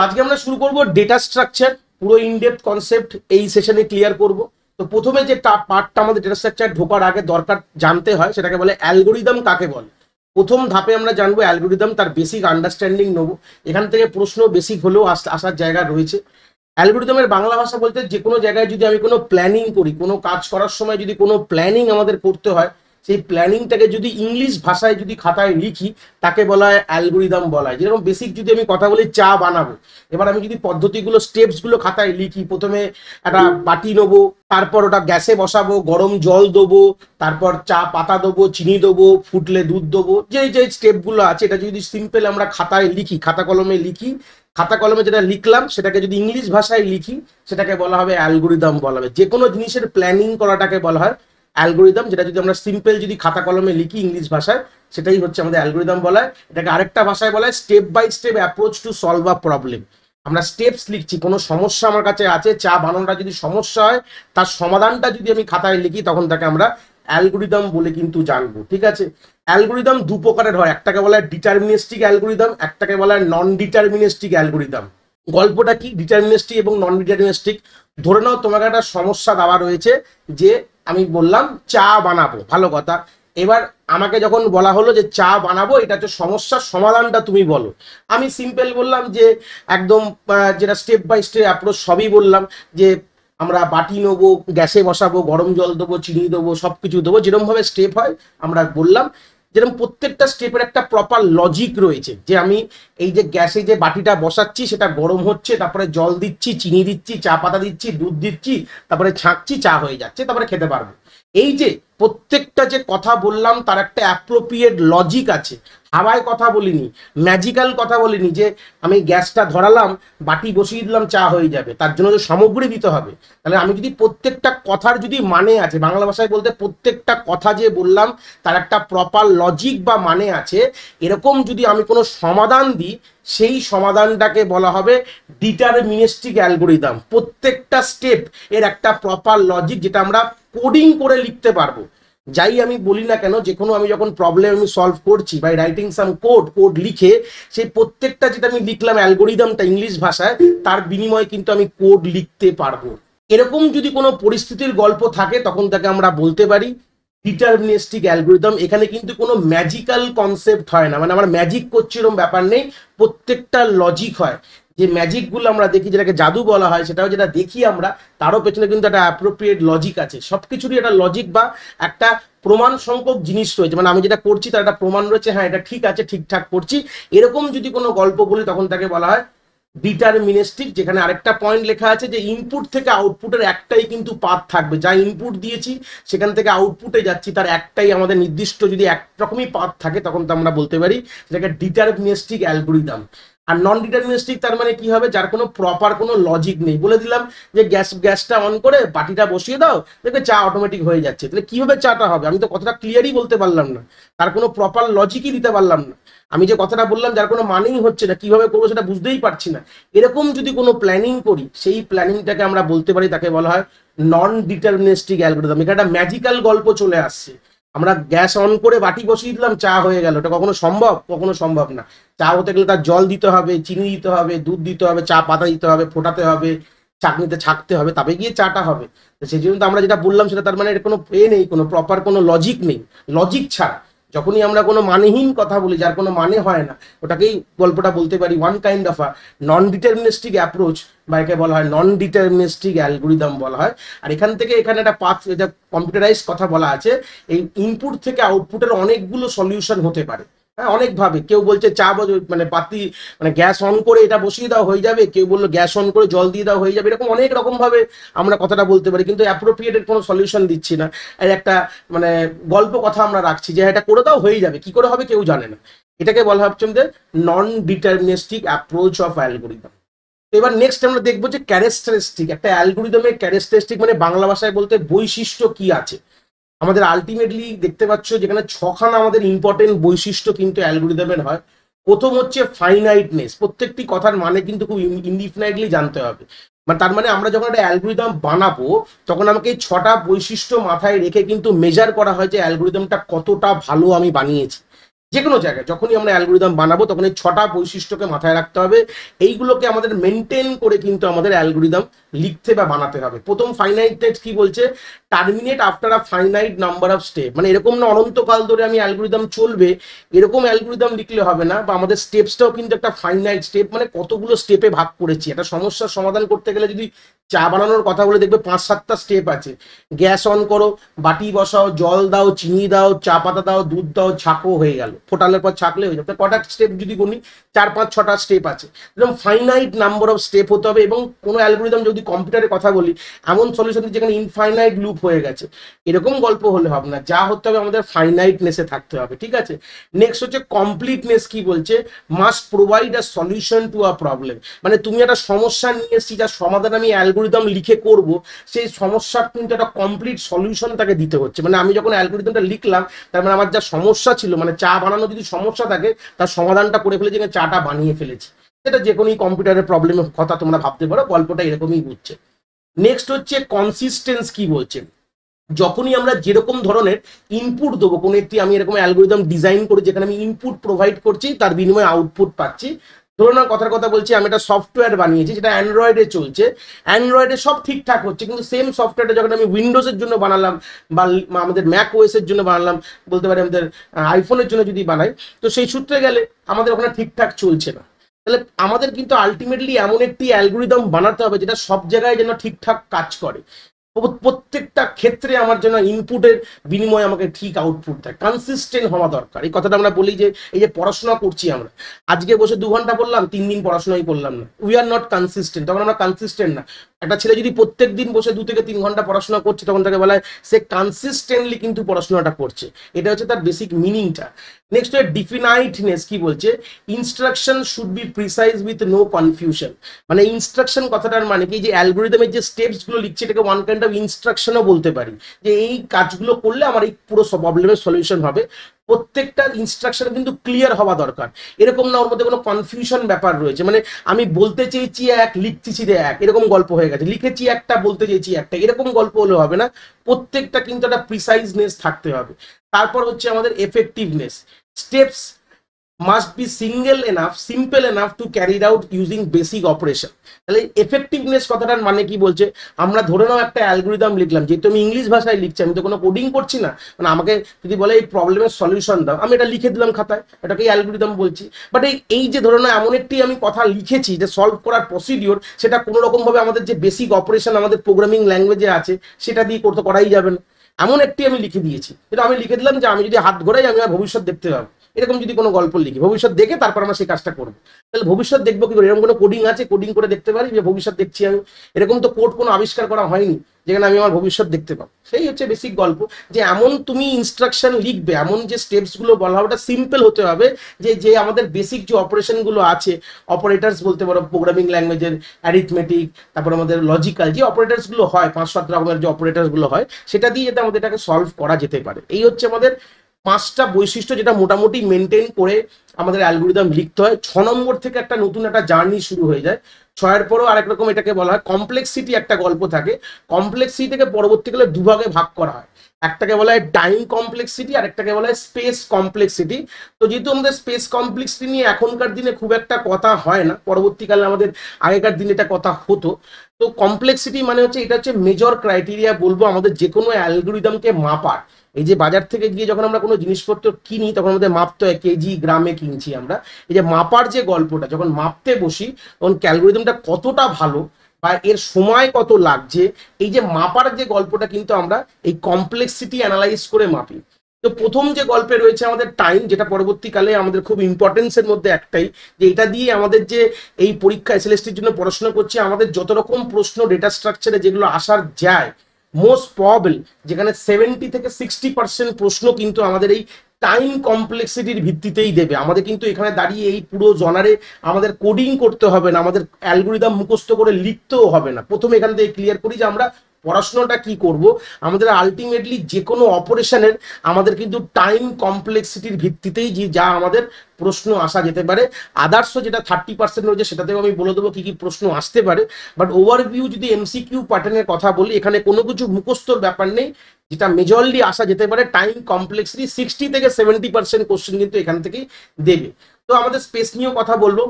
আজকে আমরা শুরু করব ডেটা স্ট্রাকচার, পুরো ইনডেপথ কনসেপ্ট এই সেশনে ক্লিয়ার করব। তো প্রথমে যে পার্টটা আমাদের ডেটা স্ট্রাকচার ঢোকার আগে দরকার জানতে হয় সেটাকে বলে অ্যালগোরিদম কাকে বলে। প্রথম ধাপে আমরা জানবো অ্যালগোরিদম, তার বেসিক আন্ডারস্ট্যান্ডিং নেবো। এখান থেকে প্রশ্ন বেসিক হলেও আসার জায়গা রয়েছে। অ্যালগোরিদমের বাংলা ভাষা বলতে যে কোনো জায়গায় যদি আমি কোনো প্ল্যানিং করি, কোনো কাজ করার সময় যদি কোনো প্ল্যানিং আমাদের করতে হয়, সেই প্ল্যানিংটাকে যদি ইংলিশ ভাষায় যদি খাতায় লিখি তাকে বলা হয় অ্যালগোরিদম বলা হয়। যেরকম বেসিক যদি আমি কথা বলি চা বানাবো, এবার আমি যদি পদ্ধতিগুলো স্টেপসগুলো খাতায় লিখি, প্রথমে একটা বাটি নেবো, তারপর ওটা গ্যাসে বসাবো, গরম জল দেবো, তারপর চা পাতা দেবো, চিনি দেবো, ফুটলে দুধ দেবো, যে স্টেপগুলো আছে এটা যদি সিম্পল আমরা খাতায় লিখি, খাতা কলমে লিখি, খাতা কলমে যেটা লিখলাম সেটাকে যদি ইংলিশ ভাষায় লিখি সেটাকে বলা হবে অ্যালগোরিদম বলা হবে। যে কোনো জিনিসের প্ল্যানিং করাটাকে বলা হয় অ্যালগোরিদম, যেটা যদি আমরা সিম্পল যদি খাতা কলমে লিখি ইংলিশ ভাষায় সেটাই হচ্ছে আমাদের অ্যালগোরিদম বলা হয়। এটাকে আরেকটা ভাষায় বলা হয় step by step approach to solve a problem. আমরা স্টেপস লিখছি, কোনো সমস্যা আমার কাছে আছে, চা বানানোটা যদি সমস্যা হয় তার সমাধানটা যদি আমি খাতায় লিখি তখন তাকে আমরা অ্যালগোরিদম বলে কিন্তু জানবো। ঠিক আছে, অ্যালগোরিদম দু প্রকারের হয়, একটাকে বলা হয় ডিটারমিনিস্টিক অ্যালগোরিদম, একটাকে বলা হয় নন ডিটারমিনিস্টিক অ্যালগোরিদম। গল্পটা কি ডিটারমিনিস্টিক এবং নন ডিটারমিনিস্টিক? ধরে নাও তোমাকে একটা সমস্যা দেওয়া রয়েছে যে আমি বললাম চা বানাবো, ভালো কথা। এবার আমাকে যখন বলা হলো যে চা বানাবো, এটা হচ্ছে সমস্যার সমাধানটা তুমি বলো। আমি সিম্পল বললাম যে একদম যেটা স্টেপ বাই স্টেপ অ্যাপ্রোচ সবই বললাম, যে আমরা বাটি নেবো, গ্যাসে বসাবো, গরম জল দেবো, চিনি দেবো, সব কিছু দেবো, যেরকমভাবে স্টেপ হয় আমরা বললাম। যেরকম প্রত্যেকটা স্টেপের একটা প্রপার লজিক রয়েছে, যে আমি এই যে গ্যাসে যে বাটিটা বসাচ্ছি সেটা গরম হচ্ছে, তারপরে জল দিচ্ছি, চিনি দিচ্ছি, চা পাতা দিচ্ছি, দুধ দিচ্ছি, তারপরে ছাঁকছি, চা হয়ে যাচ্ছে, তারপরে খেতে পারবো। এই যে প্রত্যেকটা যে কথা বললাম তার একটা অ্যাপ্রোপ্রিয়েট লজিক আছে। হাওয়ায় কথা বলিনি, ম্যাজিক্যাল কথা বলিনি যে আমি গ্যাসটা ধরালাম, বাটি বসিয়ে দিলাম, চা হয়ে যাবে। তার জন্য যে সামগ্রী দিতে হবে। তাহলে আমি যদি প্রত্যেকটা কথার যদি মানে আছে, বাংলা ভাষায় বলতে প্রত্যেকটা কথা যে বললাম তার একটা প্রপার লজিক বা মানে আছে, এরকম যদি আমি কোনো সমাধান দিই সেই সমাধানটাকে বলা হবে ডিটারমিনিস্টিক অ্যালগোরিদম। প্রত্যেকটা স্টেপ এর একটা প্রপার লজিক, যেটা আমরা কোডিং করে লিখতে পারবো। যাই আমি বলি না কেন, যে কোনো আমি যখন প্রবলেম আমি সলভ করছি বাই রাইটিং সাম কোড লিখে, সেই প্রত্যেকটা যেটা আমি লিখলাম অ্যালগোরিদমটা ইংলিশ ভাষায়, তার বিনিময়ে কিন্তু আমি কোড লিখতে পারবো। এরকম যদি কোনো পরিস্থিতির গল্প থাকে তখন তাকে আমরা বলতে পারি ডিটারমিনিস্টিক অ্যালগোরিদম। এখানে কিন্তু কোনো ম্যাজিক্যাল কনসেপ্ট হয় না, মানে আমরা ম্যাজিক করছি এরকম ব্যাপার নেই, প্রত্যেকটা লজিক হয়। যে ম্যাজিকগুলো আমরা দেখি, যেটাকে জাদু বলা হয়, সেটাও যেটা দেখি আমরা, তারও পেছনে কিন্তু একটা অ্যাপ্রোপ্রিয়েট লজিক আছে। সব কিছুরই একটা লজিক বা একটা প্রমাণ সংখ্যক জিনিস রয়েছে, মানে আমি যেটা করছি তার একটা প্রমাণ রয়েছে, হ্যাঁ এটা ঠিক আছে, ঠিকঠাক করছি। এরকম যদি কোনো গল্প বলি তখন তাকে বলা হয় ডিটারমিনিস্টিক। যেখানে আরেকটা পয়েন্ট লেখা আছে যে ইনপুট থেকে আউটপুটের একটাই কিন্তু পাথ থাকবে, যা ইনপুট দিয়েছি সেখান থেকে আউটপুটে যাচ্ছি তার একটাই আমাদের নির্দিষ্ট যদি একরকমই পাথ থাকে তখন তো আমরা বলতে পারি যেটাকে ডিটারমিনিস্টিক অ্যালগোরিদম। আর নন ডিটারমিনিস্টিক তার মানে কি হবে, যার কোনো প্রপার কোনো লজিক নেই। বলে দিলাম যে গ্যাসটা অন করে বাটিটা বসিয়ে দাও, দেখবে চা অটোমেটিক হয়ে যাচ্ছে। তাহলে কিভাবে চাটা হবে? আমি তো কথাটা ক্লিয়ারই বলতে পারলাম না, তার কোনো প্রপার লজিকই দিতে পারলাম না। আমি যে কথাটা বললাম যার কোনো মানেই হচ্ছে না, কিভাবে করবো সেটা বুঝতেই পারছি না। এরকম যদি কোনো প্ল্যানিং করি সেই প্ল্যানিংটাকে আমরা বলতে পারি, তাকে বলা হয় নন ডিটারমিনিস্টিক অ্যালগোরিদম। এখানে একটা ম্যাজিক্যাল গল্প চলে আসছে। আমরা গ্যাস অন করে বাটি বসিয়ে দিলাম, চা হয়ে গেল, এটা কখনো সম্ভব? কখনো সম্ভব না। চা হতে গেলে তার জল দিতে হবে, চিনি দিতে হবে, দুধ দিতে হবে, চা পাতা দিতে হবে, ফোটাতে হবে, চাকনিতে ছাকতে হবে, তবে গিয়ে চাটা হবে। সেই জন্য আমরা যেটা বললাম সেটা তার মানে এর কোনো নেই, কোনো প্রপার কোনো লজিক নেই। লজিক ছাড়া যখনই আমরা কোনো মানেহীন কথা বলি, যার কোনো মানে হয় না, ওটাকেই গল্পটা বলতে পারি one kind of a non deterministic approach, বা একে বলা হয় নন ডিটারমিনিস্টিক অ্যালগোরিদম বলা হয়। আর এখান থেকে এখানে একটা পাথ, এটা কম্পিউটারাইজ কথা বলা আছে, এই ইনপুট থেকে আউটপুটের অনেকগুলো সলিউশন হতে পারে। হ্যাঁ, অনেকভাবে। কেউ বলছে চা মানে পাতি মানে গ্যাস অন করে এটা বসিয়ে দাও হয়ে যাবে, কেউ বললো গ্যাস অন করে জল দিয়ে দাও হয়ে যাবে, এরকম অনেক রকম ভাবে আমরা কথাটা বলতে পারি, কিন্তু অ্যাপ্রোপ্রিয়েটেড কোনো সলিউশন দিচ্ছি না। আর একটা মানে গল্প কথা আমরা রাখছি যে এটা করে দাও হয়ে যাবে, কি করে হবে কেউ জানে না। এটাকে বলা হচ্ছে আমাদের নন ডিটারমিনিস্টিক অ্যাপ্রোচ অফ অ্যালগোরিদম। এবার নেক্সট আমরা দেখবো যে ক্যারেক্টারিস্টিক। একটা অ্যালগোরিদমের ক্যারেক্টারিস্টিক মানে বাংলা ভাষায় বলতে বৈশিষ্ট্য কি আছে। আমাদের আলটিমেটলি দেখতে পাচ্ছ যেখানে ছখানা আমাদের ইম্পর্টেন্ট বৈশিষ্ট্য কিন্তু অ্যালগোরিদমের হয়। প্রথম হচ্ছে ফাইনাইটনেস। প্রত্যেকটি কথার মানে কিন্তু খুব ইনডিফিনাইটলি জানতে হবে। মানে তার মানে আমরা যখন একটা অ্যালগোরিদম বানাবো তখন আমাকে এই ছটা বৈশিষ্ট্য মাথায় রেখে কিন্তু মেজার করা হয় যে অ্যালগোরিদমটা কতটা ভালো আমি বানিয়েছি। যে কোনো জায়গায় যখনই আমরা অ্যালগোরিদম বানাবো তখন এই 6টা বৈশিষ্ট্যকে মাথায় রাখতে হবে। এইগুলোকে আমাদের মেনটেন করে কিন্তু আমাদের অ্যালগোরিদম লিখতে বা বানাতে হবে। প্রথম ফাইনাইটনেস কি বলছে, terminate after a finite number of step, মানে এরকম না অনন্তকাল ধরে আমি অ্যালগোরিদম চলবে এরকম অ্যালগোরিদম লিখলে হবে না, বা আমাদের স্টেপসটাও কিন্তু একটা ফাইনাইট স্টেপ, মানে কতগুলো স্টেপে ভাগ করেছি। একটা সমস্যার সমাধান করতে গেলে যদি চা বানানোর কথা বলে দেখবে 5-7টা স্টেপ আছে। গ্যাস অন করো, বাটি বসাও, জল দাও, চিনি দাও, চা পাতা দাও, দুধ দাও, ছাঁকো, হয়ে গেল। ফোটানোর পর ছাঁকলে হয়ে যাবে। কটা স্টেপ যদি গুনি, 4-5-6টা স্টেপ আছে। এরকম ফাইনাইট নাম্বার অফ স্টেপ হতে হবে। এবং কোনো অ্যালগোরিদম যদি কম্পিউটারের কথা বলি, এমন সলিউশন যেখানে ইনফাইনাইট লুপ হয়ে গেছে, এরকম গল্প হলে হবে না। যা হতে হবে আমাদের ফাইনাইটনেসে থাকতে হবে, ঠিক আছে। নেক্সট হচ্ছে কমপ্লিটনেস। কি বলছে, must provide a solution to a problem, মানে তুমি একটা সমস্যা নিয়ে এসেছি, যার সমাধান আমি অ্যালগোরিদম লিখে করব, সেই সমস্যার কিন্তু একটা কমপ্লিট সলিউশন তাকে দিতে হচ্ছে। মানে আমি যখন অ্যালগোরিদমটা লিখলাম, তার মানে আমার যা সমস্যা ছিল, মানে চা বানানো যদি সমস্যা থাকে, তার সমাধানটা করে ফেলেছি, চাটা বানিয়ে ফেলেছি। সেটা যে কোনো কম্পিউটারের প্রবলেমের কথা তোমরা ভাবতে পারো, গল্পটা এরকমই বুঝছে। নেক্সট হচ্ছে কনসিস্টেন্স। কি বলছে, যখনই আমরা যেরকম ধরনের ইনপুট দেবো, কোনো একটি আমি এরকম অ্যালগোরিদম ডিজাইন করি যেখানে আমি ইনপুট প্রোভাইড করছি, তার বিনিময়ে আউটপুট পাচ্ছি। ধরুন না, কথার কথা বলছি, আমি একটা সফটওয়্যার বানিয়েছি যেটা অ্যান্ড্রয়েডে চলছে, অ্যান্ড্রয়েডে সব ঠিকঠাক হচ্ছে, কিন্তু সেম সফটওয়্যারটা যখন আমি উইন্ডোজের জন্য বানালাম, বা আমাদের ম্যাক ওএসের জন্য বানালাম, বলতে পারি আমাদের আইফোনের জন্য যদি বানাই, তো সেই সূত্রে গেলে আমাদের ওখানে ঠিকঠাক চলছে না। তাহলে আমাদের কিন্তু আলটিমেটলি এমন একটি অ্যালগোরিদম বানাতে হবে যেটা সব জায়গায় যেন ঠিকঠাক কাজ করে, প্রত্যেকটা ক্ষেত্রে আমার জন্য ইনপুটের বিনিময়ে আমাকে ঠিক আউটপুট দেয়। কনসিস্টেন্ট হওয়া দরকার। এই কথাটা আমরা বলি যে এই যে পড়াশোনা করছি আমরা, আজকে বসে 2 ঘন্টা পড়লাম, 3 দিন পড়াশোনাই করলাম না, উই আর নট কনসিস্টেন্ট, তখন আমরা কনসিস্টেন্ট না। একটা ছেলে যদি প্রত্যেক দিন বসে 2 থেকে 3 ঘন্টা পড়াশোনা করছে, তখন তাকে বলা হয় সে কনসিস্টেন্টলি কিন্তু পড়াশোনাটা করছে। এটা হচ্ছে তার বেসিক মিনিংটা। নেক্সট হচ্ছে ডিফিনাইটনেস। কি বলছে, instruction should be precise with no confusion, মানে ইনস্ট্রাকশন কথাটার মানে কি, যে অ্যালগোরিদমের যে স্টেপস গুলো লিখছে এটাকে ওয়ান কাইন্ড অফ ইনস্ট্রাকশনও বলতে পারি, যে এই কাজগুলো করলে আমার এই পুরো প্রবলেমের সলিউশন হবে। প্রত্যেকটা ইনস্ট্রাকশন কিন্তু ক্লিয়ার হওয়া দরকার, এরকম না ওর মধ্যে কোনো কনফিউশন ব্যাপার রয়েছে, মানে আমি বলতে চেয়েছি এক, লিখতেছি এক, এরকম গল্প হয়ে গেছে, লিখেছি একটা, বলতে চেয়েছি একটা, এরকম গল্প হলে হবে না। প্রত্যেকটা কিন্তু একটা প্রিসাইজনেস থাকতে হবে। তারপর হচ্ছে আমাদের effectiveness. Steps must be simple enough to carry out using basic operation। তাহলে এফেক্টিভনেস কথাটার মানে কি বলছে, আমরা ধরে নাও একটা অ্যালগোরিদম লিখলাম, যেহেতু আমি ইংলিশ ভাষায় লিখছি, আমি তো কোনো কোডিং করছি না, মানে আমাকে যদি বলে এই প্রবলেমের সলিউশন দাও, আমি এটা লিখে দিলাম খাতায়, এটাকে অ্যালগোরিদম বলছি। বাট এই যে ধরে নাও এমন একটি আমি কথা লিখেছি যে সলভ করার প্রসিডিওর, সেটা কোনো রকমভাবে আমাদের যে বেসিক অপারেশন আমাদের প্রোগ্রামিং ল্যাঙ্গুয়েজে আছে সেটা দিয়ে করাই যাবে না, এমন একটি আমি লিখে দিয়েছি। এটা আমি লিখে দিলাম যে আমি যদি হাত ঘোরাই আমি আর ভবিষ্যৎ দেখতে পাবো, এরকম যদি কোনো গল্প লিখি, ভবিষ্যৎ দেখে তারপর আমরা সেই কাজটা করবো। তাহলে ভবিষ্যৎ দেখবো কি করে, এরকম কোনো কোডিং আছে, কোডিং করে দেখতে পারি যে ভবিষ্যৎ দেখছি আমি, এরকম তো কোড কোনো আবিষ্কার করা হয়নি যেখানে আমি আমার ভবিষ্যৎ দেখতে পাবো। সেই হচ্ছে বেসিক গল্প, যে এমন তুমি ইনস্ট্রাকশন লিখবে, এমন যে স্টেপস গুলো বলা হবে ওটা সিম্পল হতে হবে, যে আমাদের বেসিক যে অপারেশন গুলো আছে, অপারেটার্স বলতে পারো প্রোগ্রামিং ল্যাঙ্গুয়েজের, অ্যারিথমেটিক, তারপর আমাদের লজিক্যাল যে অপারেটার্স গুলো হয়, 5-7 রকমের যে অপারেটার্স গুলো হয়, সেটা দিয়ে যাতে আমাদের এটাকে সলভ করা যেতে পারে। এই হচ্ছে আমাদের 5টা বৈশিষ্ট্য যেটা মোটামুটি মেনটেন করে আমাদের অ্যালগোরিদম লিখতে হয়। 6 নম্বর থেকে একটা নতুন একটা জার্নি শুরু হয়ে যায়। 6-এর পরেও আরেক রকম এটাকে বলা হয় কমপ্লেক্সিটি, একটা গল্প থাকে। কমপ্লেক্সিটি থেকে পরবর্তীকালে দুভাগে ভাগ করা হয়, একটাকে বলা হয় টাইম কমপ্লেক্সিটি আর একটাকে বলা হয় স্পেস কমপ্লেক্সিটি। তো যেহেতু আমাদের স্পেস কমপ্লেক্সিটি নিয়ে এখনকার দিনে খুব একটা কথা হয় না, পরবর্তীকালে আমাদের আগেকার দিনে এটা কথা হতো। তো কমপ্লেক্সিটি মানে হচ্ছে, এটা হচ্ছে মেজর ক্রাইটেরিয়া বলবো আমাদের যে কোনো অ্যালগোরিদমকে মাপার। এই যে বাজার থেকে গিয়ে যখন আমরা কোনো জিনিসপত্র কিনি, তখন আমাদের মাপতে হয় কেজি, গ্রামে কিনছি আমরা। এই যে মাপার যে গল্পটা, যখন মাপতে বসি তখন অ্যালগোরিদমটা কতটা ভালো বা এর সময় কত লাগছে, এই যে মাপার যে গল্পটা কিন্তু আমরা এই কমপ্লেক্সিটি অ্যানালাইজ করে মাপি। তো প্রথম যে গল্পে রয়েছে আমাদের টাইম, যেটা পরবর্তীকালে আমাদের খুব ইম্পর্টেন্সের মধ্যে একটাই, যে এটা দিয়ে আমাদের যে এই পরীক্ষা এসএলএসটির জন্য পড়াশোনা করছি, আমাদের যত রকম প্রশ্ন ডেটা স্ট্রাকচারে যেগুলো আসার যায়, মোস্ট প্রবাবল যেখানে 70 থেকে 60% প্রশ্ন কিন্তু আমাদের এই টাইম কমপ্লেক্সিটির ভিত্তিতেই দেবে। আমাদের কিন্তু এখানে দাঁড়িয়ে এই পুরো জনারে আমাদের কোডিং করতে হবে না, আমাদের অ্যালগোরিদম মুখস্থ করে লিখতেও হবে না। প্রথমে এখান থেকে ক্লিয়ার করি যে আমরা পড়াশোনাটা কি করব, আমাদের আলটিমেটলি যে কোনো অপারেশনের আমাদের কিন্তু টাইম কমপ্লেক্সিটির ভিত্তিতেই যা আমাদের প্রশ্ন আসা যেতে পারে। আদার্সও যেটা 30% রয়েছে সেটাতেও আমি বলে দেবো কি কি প্রশ্ন আসতে পারে। বাট ওভারভিউ যদি এমসিকিউ প্যাটার্নের কথা বলি, এখানে কোনো কিছু মুখস্থর ব্যাপার নেই। যেটা মেজরলি আসা যেতে পারে টাইম কমপ্লেক্সিটি 60 থেকে 70% কোশ্চেন কিন্তু এখান থেকেই দেবে। তো আমাদের স্পেস নিয়েও কথা বলবো।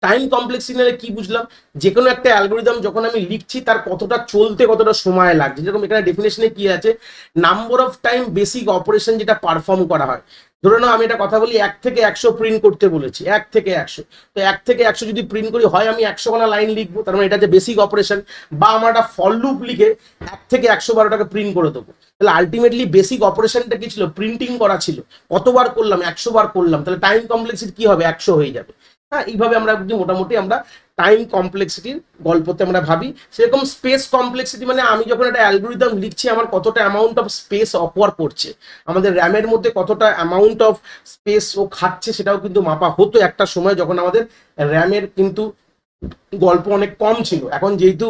টাইম কমপ্লেক্সিটি কি বুঝলাম, যে কোনো একটা অ্যালগোরিদম যখন আমি লিখছি তার কতটা চলতে কতটা সময় লাগছে। যেরকম এখানে ডেফিনেশনে কি আছে, number of time basic operation যেটা পারফর্ম করা হয়। ধরে নাও আমি এটা কথা বলি 1 থেকে 100 প্রিন্ট করতে বলেছি, 1 থেকে 100। তো 1 থেকে 100 যদি প্রিন্ট করি, হয় আমি 100 খানা লাইন লিখবো, তার মানে এটা যে বেসিক অপারেশন, বা আমার একটা ফর লুপ লিখে 1 থেকে 112টাকে প্রিন্ট করে দেবো। তাহলে আলটিমেটলি বেসিক অপারেশনটা কি ছিল, প্রিন্টিং করা ছিল। কতবার করলাম, 100 বার করলাম, তাহলে টাইম কমপ্লেক্সিটি কি হবে, 100 হয়ে যাবে। হ্যাঁ, এইভাবে আমরা মোটামুটি আমরা টাইম কমপ্লেক্সিটির গল্পতে আমরা ভাবি। সেরকম স্পেস কমপ্লেক্সিটি মানে আমি যখন একটা অ্যালগোরিদম লিখছি আমার কতটা অ্যামাউন্ট অফ স্পেস অকুয়ার করছে, আমাদের র্যামের মধ্যে কতটা অ্যামাউন্ট অফ স্পেস ও খাচ্ছে, সেটাও কিন্তু মাপা হতো একটা সময় যখন আমাদের র্যামের কিন্তু গল্প অনেক কম ছিল। এখন যেহেতু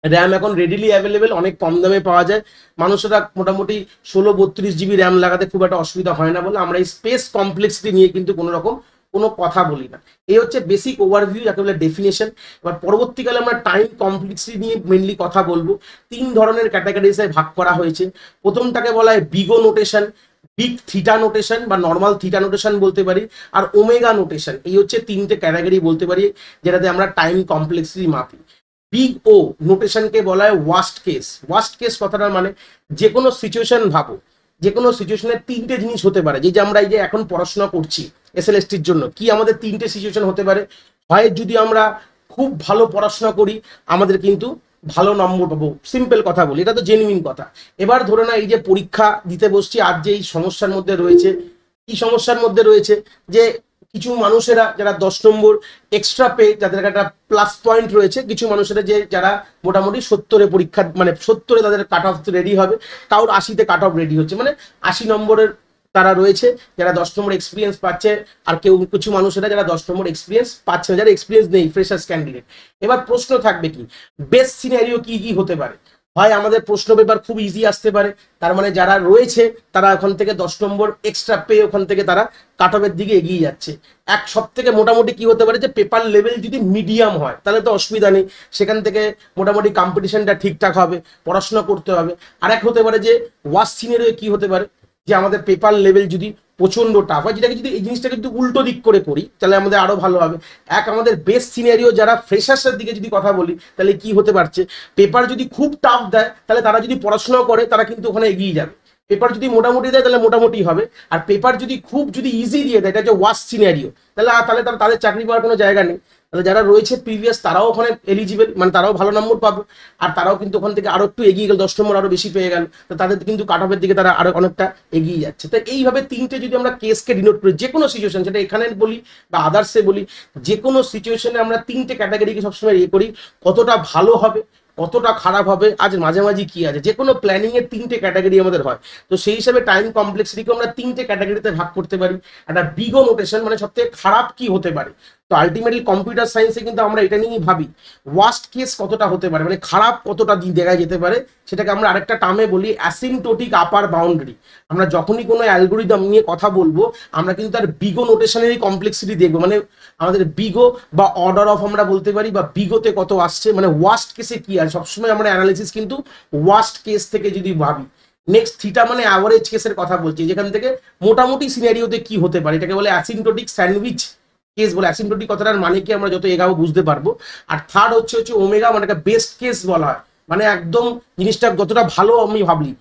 র্যাম এখন রেডিলি অ্যাভেলেবেল, অনেক কম দামে পাওয়া যায়, মানুষেরা মোটামুটি 16-32 জিবি র্যাম লাগাতে খুব একটা অসুবিধা হয় না বলে আমরা এই স্পেস কমপ্লেক্সিটি নিয়ে কিন্তু কোনো রকম কোনো কথা বলি না। এই হচ্ছে বেসিক ওভারভিউ, যাকে বলে ডেফিনেশন। এবার পরবর্তীকালে আমরা টাইম কমপ্লেক্সিটি নিয়ে মেনলি কথা বলবো। 3 ধরনের ক্যাটাগরিজে ভাগ করা হয়েছে। প্রথমটাকে বলা হয় বিগো নোটেশন, বিগ থিটা নোটেশন বা নর্মাল থিটা নোটেশন বলতে পারি, আর ওমেগা নোটেশন। এই হচ্ছে 3টে ক্যাটাগরি বলতে পারি যেটাতে আমরা টাইম কমপ্লেক্সিটি মাপি। বিগ ও নোটেশনকে বলা হয় ওয়ার্স্ট কেস। ওয়ার্স্ট কেস কথাটার মানে যে কোনো সিচুয়েশন ভাবো, যে কোনো সিচুয়েশনের 3টে জিনিস হতে পারে। যে আমরা এই যে এখন পড়াশোনা করছি এসএলএসটির জন্য, কি আমাদের 3টে সিচুয়েশন হতে পারে। হয় যদি আমরা খুব ভালো পড়াশোনা করি আমাদের কিন্তু ভালো নম্বর পাবো, সিম্পল কথা বলি, এটা তো জেনুইন কথা। এবার ধরে না এই যে পরীক্ষা দিতে বসছি, আজ যে এই সমস্যার মধ্যে রয়েছে, কি সমস্যার মধ্যে রয়েছে যে কিছু মানুষেরা যারা 10 নম্বর এক্সট্রা পেয়ে, যাদের একটা প্লাস পয়েন্ট রয়েছে, কিছু মানুষেরা যে যারা মোটামুটি 70-এ পরীক্ষা মানে 70-এ তাদের কাট অফ রেডি হবে, কারোর 80-তে কাট অফ রেডি হচ্ছে, মানে 80 নম্বরের তারা রয়েছে যারা 10 নম্বর এক্সপিরিয়েন্স পাচ্ছে। আর কেউ কিছু মানুষেরা যারা 10 নম্বর এক্সপিরিয়েন্স পাচ্ছে না, যারা এক্সপিরিয়েন্স নেই, ফ্রেশার্স ক্যান্ডিডেট। এবার প্রশ্ন থাকবে কি, বেস্ট সিনারিও কি কি হতে পারে। হয় আমাদের প্রশ্ন পেপার খুব ইজি আসতে পারে, তার মানে যারা রয়েছে তারা ওখান থেকে 10 নম্বর এক্সট্রা পেয়ে ওখান থেকে তারা কাট অফের দিকে এগিয়ে যাচ্ছে। এক সব থেকে মোটামুটি কি হতে পারে যে পেপার লেভেল যদি মিডিয়াম হয় তাহলে তো অসুবিধা নেই, সেখান থেকে মোটামুটি কম্পিটিশনটা ঠিকঠাক হবে, পড়াশোনা করতে হবে। আর এক হতে পারে যে ওয়ার্স্ট সিনারিও কি হতে পারে, যে আমাদের পেপার লেভেল যদি প্রচন্ড টাফ হয়, যেটাকে যদি এই জিনিসটাকে যদি উল্টো দিক করে করি তাহলে আমাদের আরো ভালো হবে। এক আমাদের বেস্ট সিনারিও যারা ফ্রেশার্সের দিকে যদি কথা বলি তাহলে কি হতে পারছে, পেপার যদি খুব টাফ দেয় তাহলে তারা যদি পড়াশোনা করে তারা কিন্তু ওখানে এগিয়ে যাবে। পেপার যদি মোটামুটি দেয় তাহলে মোটামুটি হবে। আর পেপার যদি খুব ইজি দিয়ে দেয়, এটা হচ্ছে ওয়ার্স্ট সিনারিও, তাহলে তাদের চাকরি পাওয়ার কোনো জায়গা নেই। তাহলে যারা রয়েছে প্রিভিয়াস তারাও ওখানে এলিজিবল, মানে তারাও ভালো নম্বর পাবে, আর তারাও কিন্তু ওখান থেকে আরো একটু এগিয়ে গেল, 10 নম্বর আরো বেশি পেয়ে গেল, তো তাদের কিন্তু কাট অফের দিকে তারা আরো অনেকটা এগিয়ে যাচ্ছে। তো এইভাবে 3টে যদি আমরা কেসকে ডিনোট করি, যে কোনো সিচুয়েশন, সেটা এখানে বলি বা আদার্সে বলি, যে কোনো সিচুয়েশনে আমরা 3টে ক্যাটাগরিকে সবসময় করি, কতটা ভালো হবে কতটা খারাপ হবে, আজ মাঝামাঝি কি আছে, যে কোনো প্ল্যানিং এর 3টে ক্যাটাগরি আমাদের হয়। তো সেই হিসাবে টাইম কমপ্লেক্সিটিকে আমরা 3টে ক্যাটাগরিতে ভাগ করতে পারি। একটা বিগো নোটেশন মানে সবথেকে খারাপ কি হতে পারে। তো আলটিমেটলি কম্পিউটার সায়েন্সে কিন্তু আমরা এটা নিয়েই ভাবি, ওয়ার্স্ট কেস কতটা হতে পারে, মানে খারাপ কতটা জায়গায় যেতে পারে, সেটাকে আমরা আরেকটা টার্মে বলি অ্যাসিম্পটোটিক আপার বাউন্ডারি। আমরা যখনই কোনো অ্যালগোরিদম নিয়ে কথা বলবো আমরা কিন্তু তার বিগো নোটেশনেরই কমপ্লেক্সিটি দেখবো, মানে আমাদের বিগো বা অর্ডার অফ আমরা বলতে পারি, বা বিগোতে কত আসছে, মানে ওয়ার্স্ট কেসে কি আছে। সবসময় আমরা অ্যানালিসিস কিন্তু ওয়ার্স্ট কেস থেকে যদি ভাবি। নেক্সট থিটা মানে অ্যাভারেজ কেসের কথা বলছি, যেখান থেকে মোটামুটি সিনারিওতে কি হতে পারে, এটাকে বলে অ্যাসিম্পটোটিক স্যান্ডউইচ কেস বলে। অ্যাসিম্পটোটিক কথাটার মানে কি আমরা যত এগাবো বুঝতে পারবো। আর থার্ড হচ্ছে ওমেগা, মানে বেস্ট কেস বলা হয়, মানে একদম জিনিসটা যতটা ভালো আমি ভাবলি।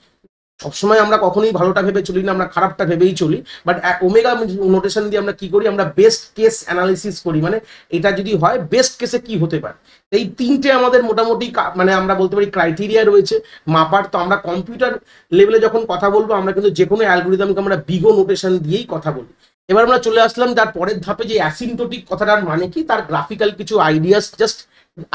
সবসময় আমরা কখনোই ভালোটা ভেবে চলি না, আমরা খারাপটা ভেবেই চলি। বাট ওমেগা নোটেশন দিয়ে আমরা কি করি, আমরা বেস্ট কেস অ্যানালিসিস করি, মানে এটা যদি হয় বেস্ট কেসে কি হতে পারে। এই 3টে আমাদের মোটামুটি মানে আমরা বলতে পারি ক্রাইটেরিয়া রয়েছে মাপার। তো আমরা কম্পিউটার লেভেলে যখন কথা বলবো আমরা কিন্তু যে কোনো অ্যালগোরিদমকে আমরা বিগো নোটেশন দিয়েই কথা বলি। এবার আমরা চলে আসলাম তার পরের ধাপে, যে অ্যাসিম্পটোটিক কথাটার মানে কি, তার গ্রাফিক্যাল কিছু আইডিয়াস জাস্ট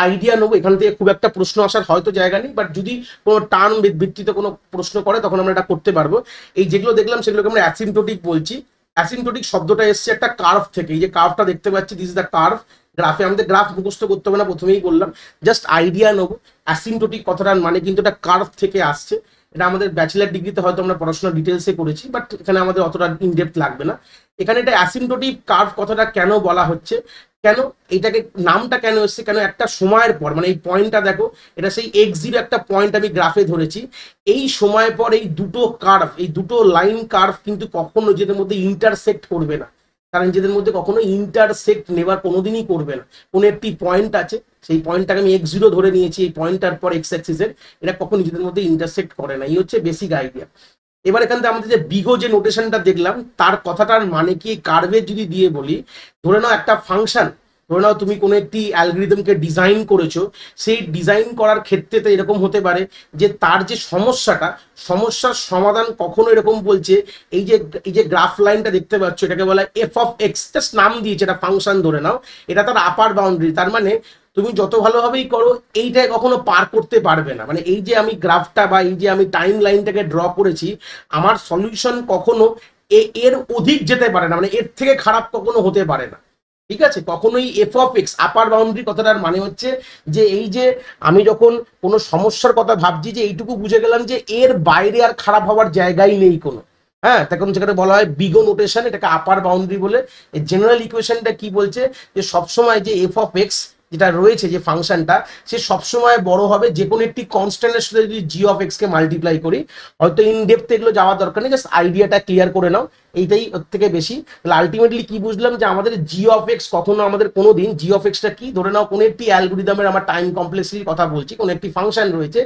আইডিয়া নেবো। এখান থেকে খুব একটা প্রশ্ন আসার হয়তো জায়গা নেই, বাট যদি কোনো টার্ম ভিত্তিতে কোনো প্রশ্ন করে তখন আমরা এটা করতে পারবো। এই যেগুলো দেখলাম সেগুলোকে আমরা অ্যাসিম্পটোটিক বলছি। অ্যাসিম্পটোটিক শব্দটা এসছে একটা কার্ভ থেকে, এই যে কার্ভটা দেখতে পাচ্ছি, দিস ইজ দ্য কার্ভ, গ্রাফে আমাদের গ্রাফ মুখস্থ করতে হবে না, প্রথমেই বললাম, জাস্ট আইডিয়া নেবো। অ্যাসিম্পটোটিক কথাটার মানে কিন্তু এটা কার্ভ থেকে আসছে। এটা আমাদের ব্যাচেলার ডিগ্রিতে হয়তো আমরা পড়াশোনা ডিটেলসে করেছি, বাট এখানে আমাদের অতটা ইনডেপথ লাগবে না। এখানে এটা অ্যাসিম্পটোটিক কার্ভ কথাটা কেন বলা হচ্ছে, কেন এইটাকে নামটা কেন এসছে, কেন একটা সময়ের পর, মানে এই পয়েন্টটা দেখো, এটা সেই x0 একটা পয়েন্ট আমি গ্রাফে ধরেছি, এই সময়ের পর এই দুটো কার্ভ, এই দুটো লাইন কার্ভ কিন্তু কখনো নিজেদের মধ্যে ইন্টারসেক্ট করবে না। কারণ নিজেদের মধ্যে কখনো ইন্টারসেক্ট নেবার কোনোদিনই করবে না। কোনো একটি পয়েন্ট আছে, সেই পয়েন্টটাকে আমি x0 ধরে নিয়েছি, এই পয়েন্টটার পর এক্স অ্যাক্সিসের, এটা কখনো নিজেদের মধ্যে ইন্টারসেক্ট করে না। এই হচ্ছে বেসিক আইডিয়া। এবার এখান থেকে আমাদের যে বিগো যে নোটেশনটা দেখলাম, তার কথাটার মানে কি, কার্ভের যদি দিয়ে বলি, ধরে নাও একটা ফাংশন, ধরে নাও তুমি কোনো একটি অ্যালগরিদমকে ডিজাইন করেছো, সেই ডিজাইন করার ক্ষেত্রে এরকম হতে পারে যে তার যে সমস্যার সমাধান কখনো এরকম বলছে, এই যে গ্রাফ লাইনটা দেখতে পাচ্ছ, এটাকে বলা এফ অফ এক্স, জাস্ট নাম দিয়েছে, এটা ফাংশন ধরে নাও, এটা তার আপার বাউন্ডারি। তার মানে তুমি যত ভালোভাবেই করো এইটাই কখনো পার করতে পারবে না। মানে এই যে আমি গ্রাফটা বা এই যে আমি টাইম লাইনটাকে ড্র করেছি, আমার সলিউশন কখনো এর অধিক যেতে পারে না, মানে এর থেকে খারাপ কখনো হতে পারে না। ঠিক আছে, কখনোই F of x upper boundary কথাটার মানে হচ্ছে যে এই যে আমি যখন কোনো সমস্যার কথা ভাবছি, যে এইটুকু বুঝে গেলাম যে এর বাইরে আর খারাপ হওয়ার জায়গাই নেই কোনো। হ্যাঁ, তখন যেখানে বলা হয় বিগো নোটেশন, এটাকে আপার বাউন্ডারি বলে। এই জেনারেল ইকুয়েশনটা কি বলছে, যে সবসময় যে এফ অফ এক্স যেটা রয়েছে, যে ফাংশনটা, সে সবসময় বড় হবে যে কোনো একটি কনস্ট্যান্টের সাথে যদি জি অফ এক্স কে মাল্টিপ্লাই করি। হয়তো ইন ডেপথ এগুলো যাওয়ার দরকার নেই, জাস্ট আইডিয়াটা ক্লিয়ার করে নাও, এইটাই ওর থেকে বেশি। তাহলে আলটিমেটলি কি বুঝলাম, যে আমাদের জি অফ এক্স কখনো আমাদের কোনো দিন, জি অফ এক্সটা কি, ধরে নাও কোনো একটি অ্যালগরিদমের আমার টাইম কমপ্লেক্সিটির কথা বলছি, কোনো একটি ফাংশন রয়েছে,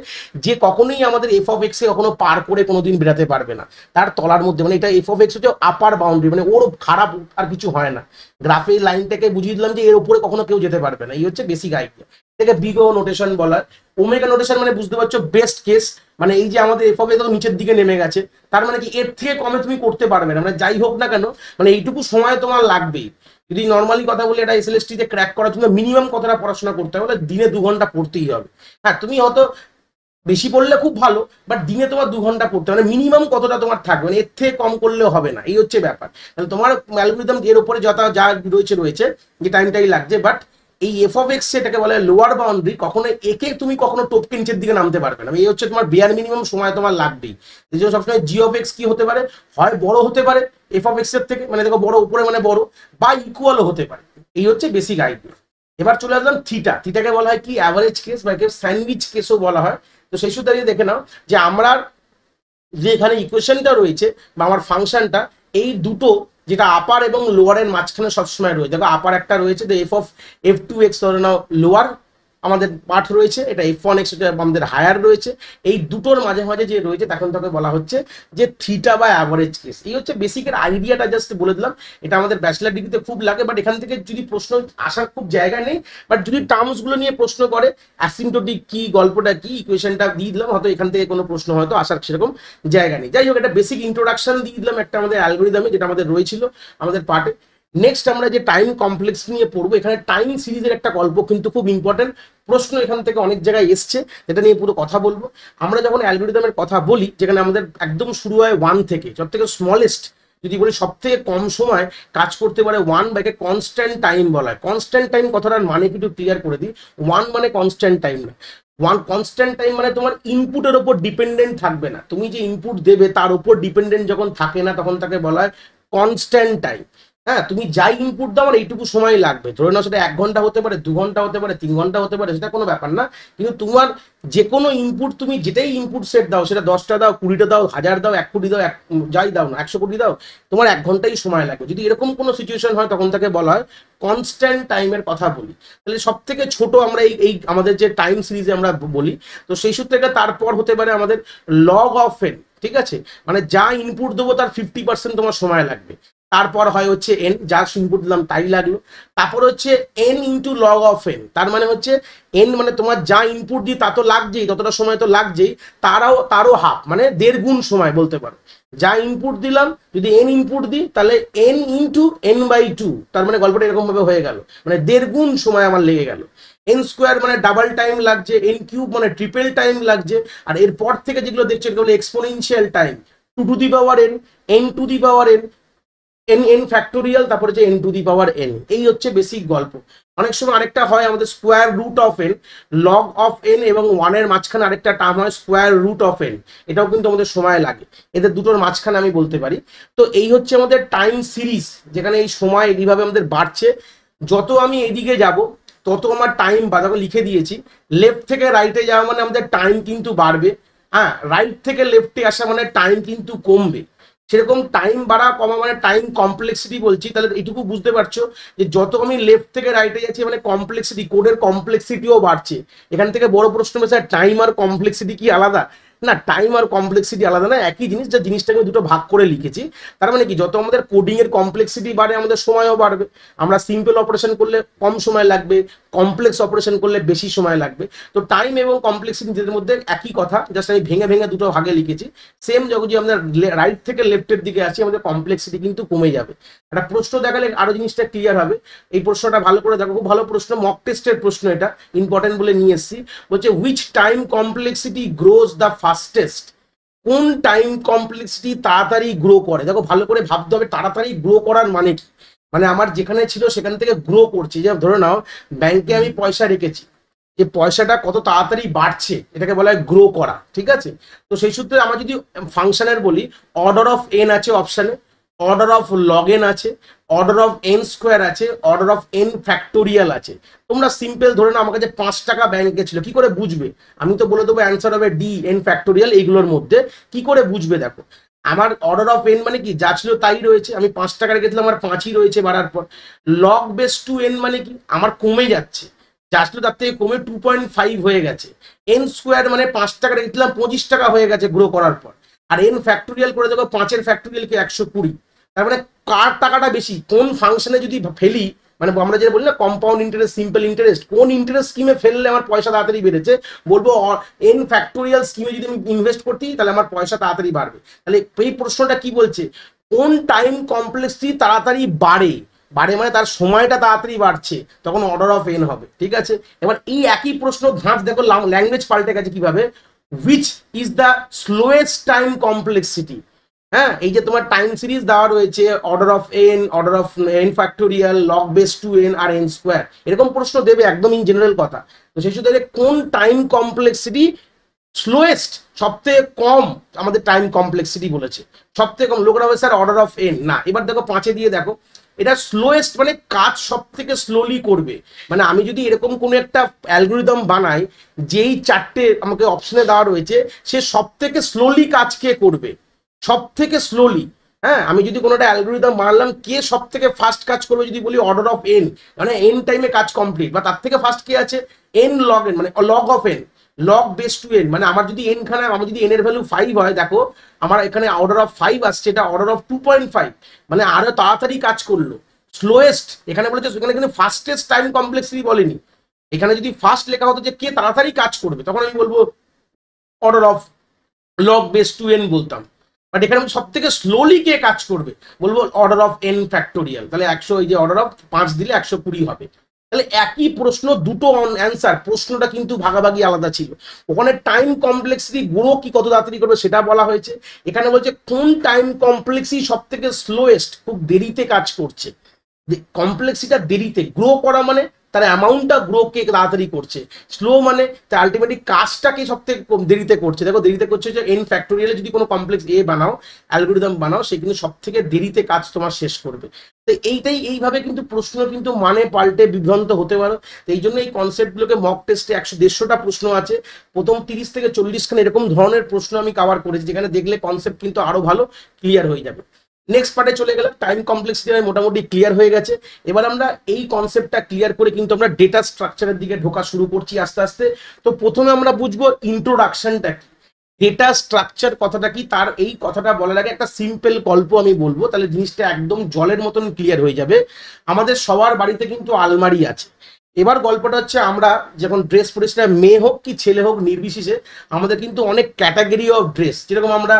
যে কখনোই আমাদের এফ অফ এক্স কে কখনো পার করে কোনোদিন বেরাতে পারবে না তার তলার মধ্যে। মানে এটা এফ অফ এক্স হচ্ছে আপার বাউন্ডারি, মানে ওর খারাপ আর কিছু হয় না। গ্রাফের লাইনটাকে বুঝিয়ে দিলাম যে এর উপরে কখনো কেউ যেতে পারবে না। এই হচ্ছে বেসিক আইডিয়া। এটাকে বিগো নোটেশন বলা হয়। ওমেগা নোটেশন মানে বুঝতে পারছো বেস্ট কেস, মানে এই যে আমাদের এফ অফ এক্স নিচের দিকে নেমে গেছে, তার মানে কি এর থেকে কমে তুমি করতে পারবে না। মানে যাই হোক না কেন, মানে এইটুকু সময় তোমার লাগবেই। যদি নর্মালি কথা বলি, এটা এসএলএসটি তে ক্র্যাক করার জন্য মিনিমাম কতটা পড়াশোনা করতে হবে, দিনে 2 ঘন্টা পড়তেই হবে। হ্যাঁ, তুমি হয়তো বেশি পড়লে খুব ভালো, বাট দিনে তোমার 2 ঘন্টা পড়তে হবে, মানে মিনিমাম কতটা তোমার থাকবে, মানে এর থেকে কম করলেও হবে না। এই হচ্ছে ব্যাপার। তাহলে তোমার অ্যালগরিদম এর উপরে যত যা রয়েছে যে টাইমটাই লাগছে, বাট এই এফ অফ এক্স এটাকে বলে লোয়ার বাউন্ডারি, কখনো একে তুমি কখনো টপকে নিচের দিকে নামতে পারবে না। এই হচ্ছে তোমার বিয়ার মিনিমাম সময় তোমার লাগবেই। এই জন্য সবসময় জি অফ এক্স কি হতে পারে, হয় বড় হতে পারে এফ অফ এক্স এর থেকে, মানে দেখো বড় উপরে মানে বড়, বা ইকুয়ালও হতে পারে। এই হচ্ছে বেসিক আইডিয়া। এবার চলে আসলাম থিটাকে বলা হয় কি অ্যাভারেজ কেস বা স্যান্ডউইচ কেসও বলা হয়। তো সেই সূত্রে দাঁড়িয়ে দেখে নাও যে আমরা যে এখানে ইকুয়েশনটা রয়েছে বা আমার ফাংশনটা, এই দুটো যেটা আপার এবং লোয়ারের মাঝখানে সবসময় রয়েছে। দেখো আপার একটা রয়েছে, F of F two X ধরে নাও লোয়ার আমাদের পার্ট রয়েছে, এটা এফ ওয়ান এক্স আমাদের হায়ার রয়েছে। এই দুটোর মাঝে মাঝে যে রয়েছে তখন তাকে বলা হচ্ছে যে থিটা বা অ্যাভারেজ কেস। এই হচ্ছে বেসিকের আইডিয়াটা, জাস্ট বলে দিলাম। এটা আমাদের ব্যাচেলার ডিগ্রিতে খুব লাগে, বাট এখান থেকে যদি প্রশ্ন আসার খুব জায়গা নেই, বাট যদি টার্মস গুলো নিয়ে প্রশ্ন করে, অ্যাসিম্পটোটিক কি, গল্পটা কি, ইকুয়েশনটা দিয়ে দিলাম, হয়তো এখান থেকে কোনো প্রশ্ন হয়তো আসার সেরকম জায়গা নেই। যাই হোক, একটা বেসিক ইন্ট্রোডাকশন দিয়ে দিলাম একটা আমাদের অ্যালগরিদমে, যেটা আমাদের রয়েছিল আমাদের পার্টে। নেক্সট আমরা যে টাইম কমপ্লেক্স নিয়ে পড়বো, এখানে টাইম সিরিজের একটা গল্প কিন্তু খুব ইম্পর্টেন্ট প্রশ্ন এখান থেকে অনেক জায়গায় এসছে, যেটা নিয়ে পুরো কথা বলবো। আমরা যখন অ্যালগরিদমের কথা বলি, যেখানে আমাদের একদম শুরু হয় 1 থেকে, সব থেকে স্মলেস্ট যদি বলি সব থেকে কম সময় কাজ করতে পারে 1, বা একে কনস্ট্যান্ট টাইম বলা হয়। কনস্ট্যান্ট টাইম কথাটার মানে একটু ক্লিয়ার করে দিই। 1 মানে কনস্ট্যান্ট টাইম না, 1 কনস্ট্যান্ট টাইম মানে তোমার ইনপুটের ওপর ডিপেন্ডেন্ট থাকবে না। তুমি যে ইনপুট দেবে তার উপর ডিপেন্ডেন্ট যখন থাকে না, তখন তাকে বলা হয় কনস্ট্যান্ট টাইম। হ্যাঁ, তুমি যাই ইনপুট দাও আমার এইটুকু সময় লাগবে, ধরে নাও সেটা 1 ঘন্টা হতে পারে, 2 ঘন্টা হতে পারে, 3 ঘন্টা হতে পারে, সেটা কোনো ব্যাপার না। কিন্তু তোমার যে কোনো ইনপুট, তুমি যেটাই ইনপুট সেট দাও, সেটা 10টা দাও, 20টা দাও, 1000 দাও, 1 কোটি দাও, যাই দাও না, 100 কোটি দাও, তোমার 1 ঘন্টাই সময় লাগবে। যদি এরকম কোনো সিচুয়েশন হয়, তখন তাকে বলা হয় কনস্ট্যান্ট টাইমের কথা বলি। তাহলে সব থেকে ছোট আমরা এই আমাদের যে টাইম সিরিজে আমরা বলি, তো সেই সূত্রে তারপর হতে পারে আমাদের লগ অফ এন। ঠিক আছে, মানে যা ইনপুট দেবো তার 50% তোমার সময় লাগবে। তারপর হয় হচ্ছে এন, যা ইনপুট দিলাম তাই লাগলো। তারপর হচ্ছে N into log of N, তার মানে হচ্ছে এন মানে তোমার যা ইনপুট দিই তা তো লাগছেই, ততটা সময় তো লাগছেই, তারও হাফ, মানে 1.5 গুণ সময় বলতে পারো। যা ইনপুট দিলাম, যদি এন ইনপুট দিই, তাহলে এন ইন্টু এন বাই 2, তার মানে গল্পটা এরকম ভাবে হয়ে গেল, মানে 1.5 গুণ সময় আমার লেগে গেল। এন স্কোয়ার মানে ডাবল টাইম লাগছে, এন কিউব মানে ট্রিপল টাইম লাগছে, আর এরপর থেকে যেগুলো দেখছো এগুলো exponential time, 2 to the power N, N to the power N, N N factorial, তারপরে যে N to the power N, এই হচ্ছে বেসিক গল্প। অনেক সময় আরেকটা হয় আমাদের square root of N, log of N এবং ওয়ানের মাঝখানে আরেকটা টার্ম হয় স্কোয়ার রুট অফ এন, এটাও কিন্তু আমাদের সময় লাগে, এদের দুটোর মাঝখানে আমি বলতে পারি। তো এই হচ্ছে আমাদের টাইম সিরিজ, যেখানে এই সময় এইভাবে আমাদের বাড়ছে। যত আমি এদিকে যাব তত আমার টাইম বাড়াবো, লিখে দিয়েছি। লেফট থেকে রাইটে যাওয়া মানে আমাদের টাইম কিন্তু বাড়বে, হ্যাঁ, রাইট থেকে লেফটে আসা মানে টাইম কিন্তু কমবে। সেরকম টাইম বাড়া কমা মানে টাইম কমপ্লেক্সিটি বলছি, তাহলে এইটুকু বুঝতে পারছো যে যত আমি লেফট থেকে রাইটে যাচ্ছি মানে কমপ্লেক্সিটি, কোডের কমপ্লেক্সিটিও বাড়ছে। এখান থেকে বড় প্রশ্ন হচ্ছে টাইম আর কমপ্লেক্সিটি কি আলাদা? না, টাইম আর কমপ্লেক্সিটি আলাদা না, একই জিনিস, যা জিনিসটাকে আমি দুটো ভাগ করে লিখেছি। তার মানে কি, যত আমাদের কোডিং এর কমপ্লেক্সিটি বাড়ে আমাদের সময়ও বাড়বে। আমরা সিম্পল অপারেশন করলে কম সময় লাগবে, কমপ্লেক্স অপারেশন করলে বেশি সময় লাগবে। তো টাইম এবং কমপ্লেক্সিটি নিজেদের মধ্যে একই কথা, জাস্ট আমি ভেঙে ভেঙে দুটো ভাগে লিখেছি। সেম যখন যে আমরা রাইট থেকে লেফটের দিকে আসি আমাদের কমপ্লেক্সিটি কিন্তু কমে যাবে। একটা প্রশ্ন দেখালে আরো জিনিসটা ক্লিয়ার হবে। এই প্রশ্নটা ভালো করে দেখো, খুব ভালো প্রশ্ন, মক টেস্টের প্রশ্ন, এটা ইম্পর্টেন্ট বলে নিয়ে এসেছি। বলছে which time complexity grows the fastest? কোন টাইম কমপ্লেক্সিটি তাড়াতাড়ি গ্রো করে? দেখো ভালো করে ভাবতে হবে, তাড়াতাড়ি গ্রো করার মানে কি। মানে আমার যেখানে ছিল সেখান থেকে গ্রো করছি, যে ধরে নাও ব্যাংকে আমি পয়সা রেখেছি, যে পয়সাটা কত তাড়াতাড়ি বাড়ছে এটাকে বলা হয় গ্রো করা, ঠিক আছে? তো সেই সূত্রে আমরা যদি ফাংশনের বলি, অর্ডার অফ এন আছে অপশানে, অর্ডার অফ লগ এন আছে, অর্ডার অফ এন স্কোয়ার আছে, অর্ডার অফ এন ফ্যাক্টোরিয়াল আছে। তোমরা সিম্পল ধরে নাও আমার কাছে 5 টাকা ব্যাংকে ছিল, কি করে বুঝবে? আমি তো বলে দেবো অ্যান্সার হবে ডি, এন ফ্যাক্টোরিয়াল। এইগুলোর মধ্যে কি করে বুঝবে? দেখো আমার অর্ডার অফ এন মানে কি, যা ছিল তাই রয়েছে, আমি 5 টাকা রেখেছিলাম, আমার 5ই রয়েছে বাড়ার পর। লগ বেস টু এন মানে কি, আমার কমে যাচ্ছে, যা ছিল তার থেকে কমে 2.5 হয়ে গেছে। এন স্কোয়ার মানে 5 টাকা রেখেছিলাম 25 টাকা হয়ে গেছে গ্রো করার পর। আর এন ফ্যাক্টোরিয়াল করে দেখো 5-এর ফ্যাক্টোরিয়াল কি 120। তার মানে কার টাকাটা বেশি, কোন ফাংশনে যদি ফেলি, মানে আমরা যেটা বলি না কম্পাউন্ড ইন্টারেস্ট, সিম্পল ইন্টারেস্ট, কোন ইন্টারেস্ট স্কিমে ফেললে আমার পয়সা তাড়াতাড়ি বেড়েছে, বলবো এন ফ্যাক্টোরিয়াল স্কিমে যদি আমি ইনভেস্ট করতে তাহলে আমার পয়সা তাড়াতাড়ি বাড়বে। তাহলে এই প্রশ্নটা কি বলছে, কোন টাইম কমপ্লেক্সিটি তাড়াতাড়ি বাড়ে, বাড়ে মানে তার সময়টা তাড়াতাড়ি বাড়ছে, তখন অর্ডার অফ এন হবে, ঠিক আছে? এবার এই একই প্রশ্ন ধাঁচ দেখো, ল্যাঙ্গুয়েজ পাল্টে গেছে কিভাবে। Which is the slowest time complexity? হ্যাঁ, এই যে তোমার টাইম সিরিজ দেওয়া রয়েছে, order of N factorial, log base two N আর এন স্কোয়ার, এরকম প্রশ্ন দেবে একদম ইন জেনারেল কথা। তো সেই সূত্রে কোন টাইম কমপ্লেক্সিটি স্লোয়েস্ট, সব থেকে কম আমাদের টাইম কমপ্লেক্সিটি বলেছে, সব থেকে কম। লোকরা হবে স্যার অর্ডার অফ এন, না। এবার দেখো 5-এ দিয়ে দেখো, এটা স্লোয়েস্ট মানে কাজ সব থেকে স্লোলি করবে। মানে আমি যদি এরকম কোনো একটা অ্যালগোরিদম বানাই, যেই 4টে আমাকে অপশনে দেওয়া রয়েছে, সে সব থেকে স্লোলি কাজ কে করবে, সব থেকে স্লোলি। হ্যাঁ, আমি যদি কোনো একটা অ্যালগোরিদম বানালাম, কে সব থেকে ফাস্ট কাজ করবে যদি বলি অর্ডার অফ এন, মানে এন টাইমে কাজ কমপ্লিট, বা তার থেকে ফাস্ট কে আছে, এন লগ এন, মানে log of N, log base two n. মানে আমার যদি এন খানে, আমার যদি এন এর ভ্যালু 5 হয়, দেখো আমার এখানে অর্ডার অফ 5 আসছে, এটা অর্ডার অফ 2.5, মানে আরো তাড়াতাড়ি কাজ করলো। স্লোয়েস্ট এখানে বলেছে, এখানে কিন্তু ফাস্টেস্ট টাইম কমপ্লেক্সিটি বলেনি। এখানে যদি ফাস্ট লেখা হতো যে কে তাড়াতাড়ি কাজ করবে, তখন আমি বলবো order of log base two n বলতাম। বাট এখানে সব থেকে স্লোলি কে কাজ করবে, বলবো অর্ডার অফ এন ফ্যাক্টোরিয়াল। তাহলে 100, এই যে অর্ডার অফ 5 দিলে 120 হবে। তাহলে একই প্রশ্ন, দুটো অ্যান্সার, প্রশ্নটা কিন্তু ভাগাভাগি আলাদা ছিল। ওখানে টাইম কমপ্লেক্সিটি গ্রো কি কত তাড়াতাড়ি করবে সেটা বলা হয়েছে, এখানে বলছে কোন টাইম কমপ্লেক্সিটি সব থেকে স্লোয়েস্ট, খুব দেরিতে কাজ করছে। কমপ্লেক্সিটা দেরিতে, গ্রো করা মানে তার অ্যামাউন্টটা গ্রো কে তাড়াতাড়ি করছে, স্লো মানে তার আলটিমেটলি কাজটাকে সব থেকে দেরিতে করছে। দেখো দেরিতে করছে যে এন ফ্যাক্টোরিয়ালে যদি কোনো কমপ্লেক্স বানাও, অ্যালগোরিদম বানাও, সে কিন্তু সব থেকে দেরিতে কাজ তোমার শেষ করবে। তো এইটাই, এইভাবে কিন্তু প্রশ্ন কিন্তু মানে পাল্টে বিভ্রান্ত হতে পারো। তো এই জন্য এই কনসেপ্টগুলোকে মক টেস্টে 100-150টা প্রশ্ন আছে, প্রথম 30 থেকে 40 খান এরকম ধরনের প্রশ্ন আমি কভার করেছি, যেখানে দেখলে কনসেপ্ট কিন্তু আরো ভালো ক্লিয়ার হয়ে যাবে। নেক্সট পার্টে চলে গেলাম, টাইম কমপ্লেক্সিটি মোটামুটি ক্লিয়ার হয়ে গেছে। এবার আমরা এই কনসেপ্টটা ক্লিয়ার করে কিন্তু আমরা ডেটা স্ট্রাকচারের দিকে ঢোকা শুরু করছি আস্তে আস্তে। তো প্রথমে আমরা বুঝবো ইন্ট্রোডাকশনটা কি, ডেটা স্ট্রাকচার কথাটা কি। তার এই কথাটা বলার আগে একটা সিম্পল গল্প আমি বলবো, তাহলে জিনিসটা একদম জলের মতন ক্লিয়ার হয়ে যাবে। আমাদের সবার বাড়িতে কিন্তু আলমারি আছে। এবার গল্পটা হচ্ছে, আমরা যখন ড্রেস পরেছিলাম, মেয়ে হোক কি ছেলে হোক নির্বিশেষে, আমাদের কিন্তু অনেক ক্যাটাগরি অফ ড্রেস, যেরকম আমরা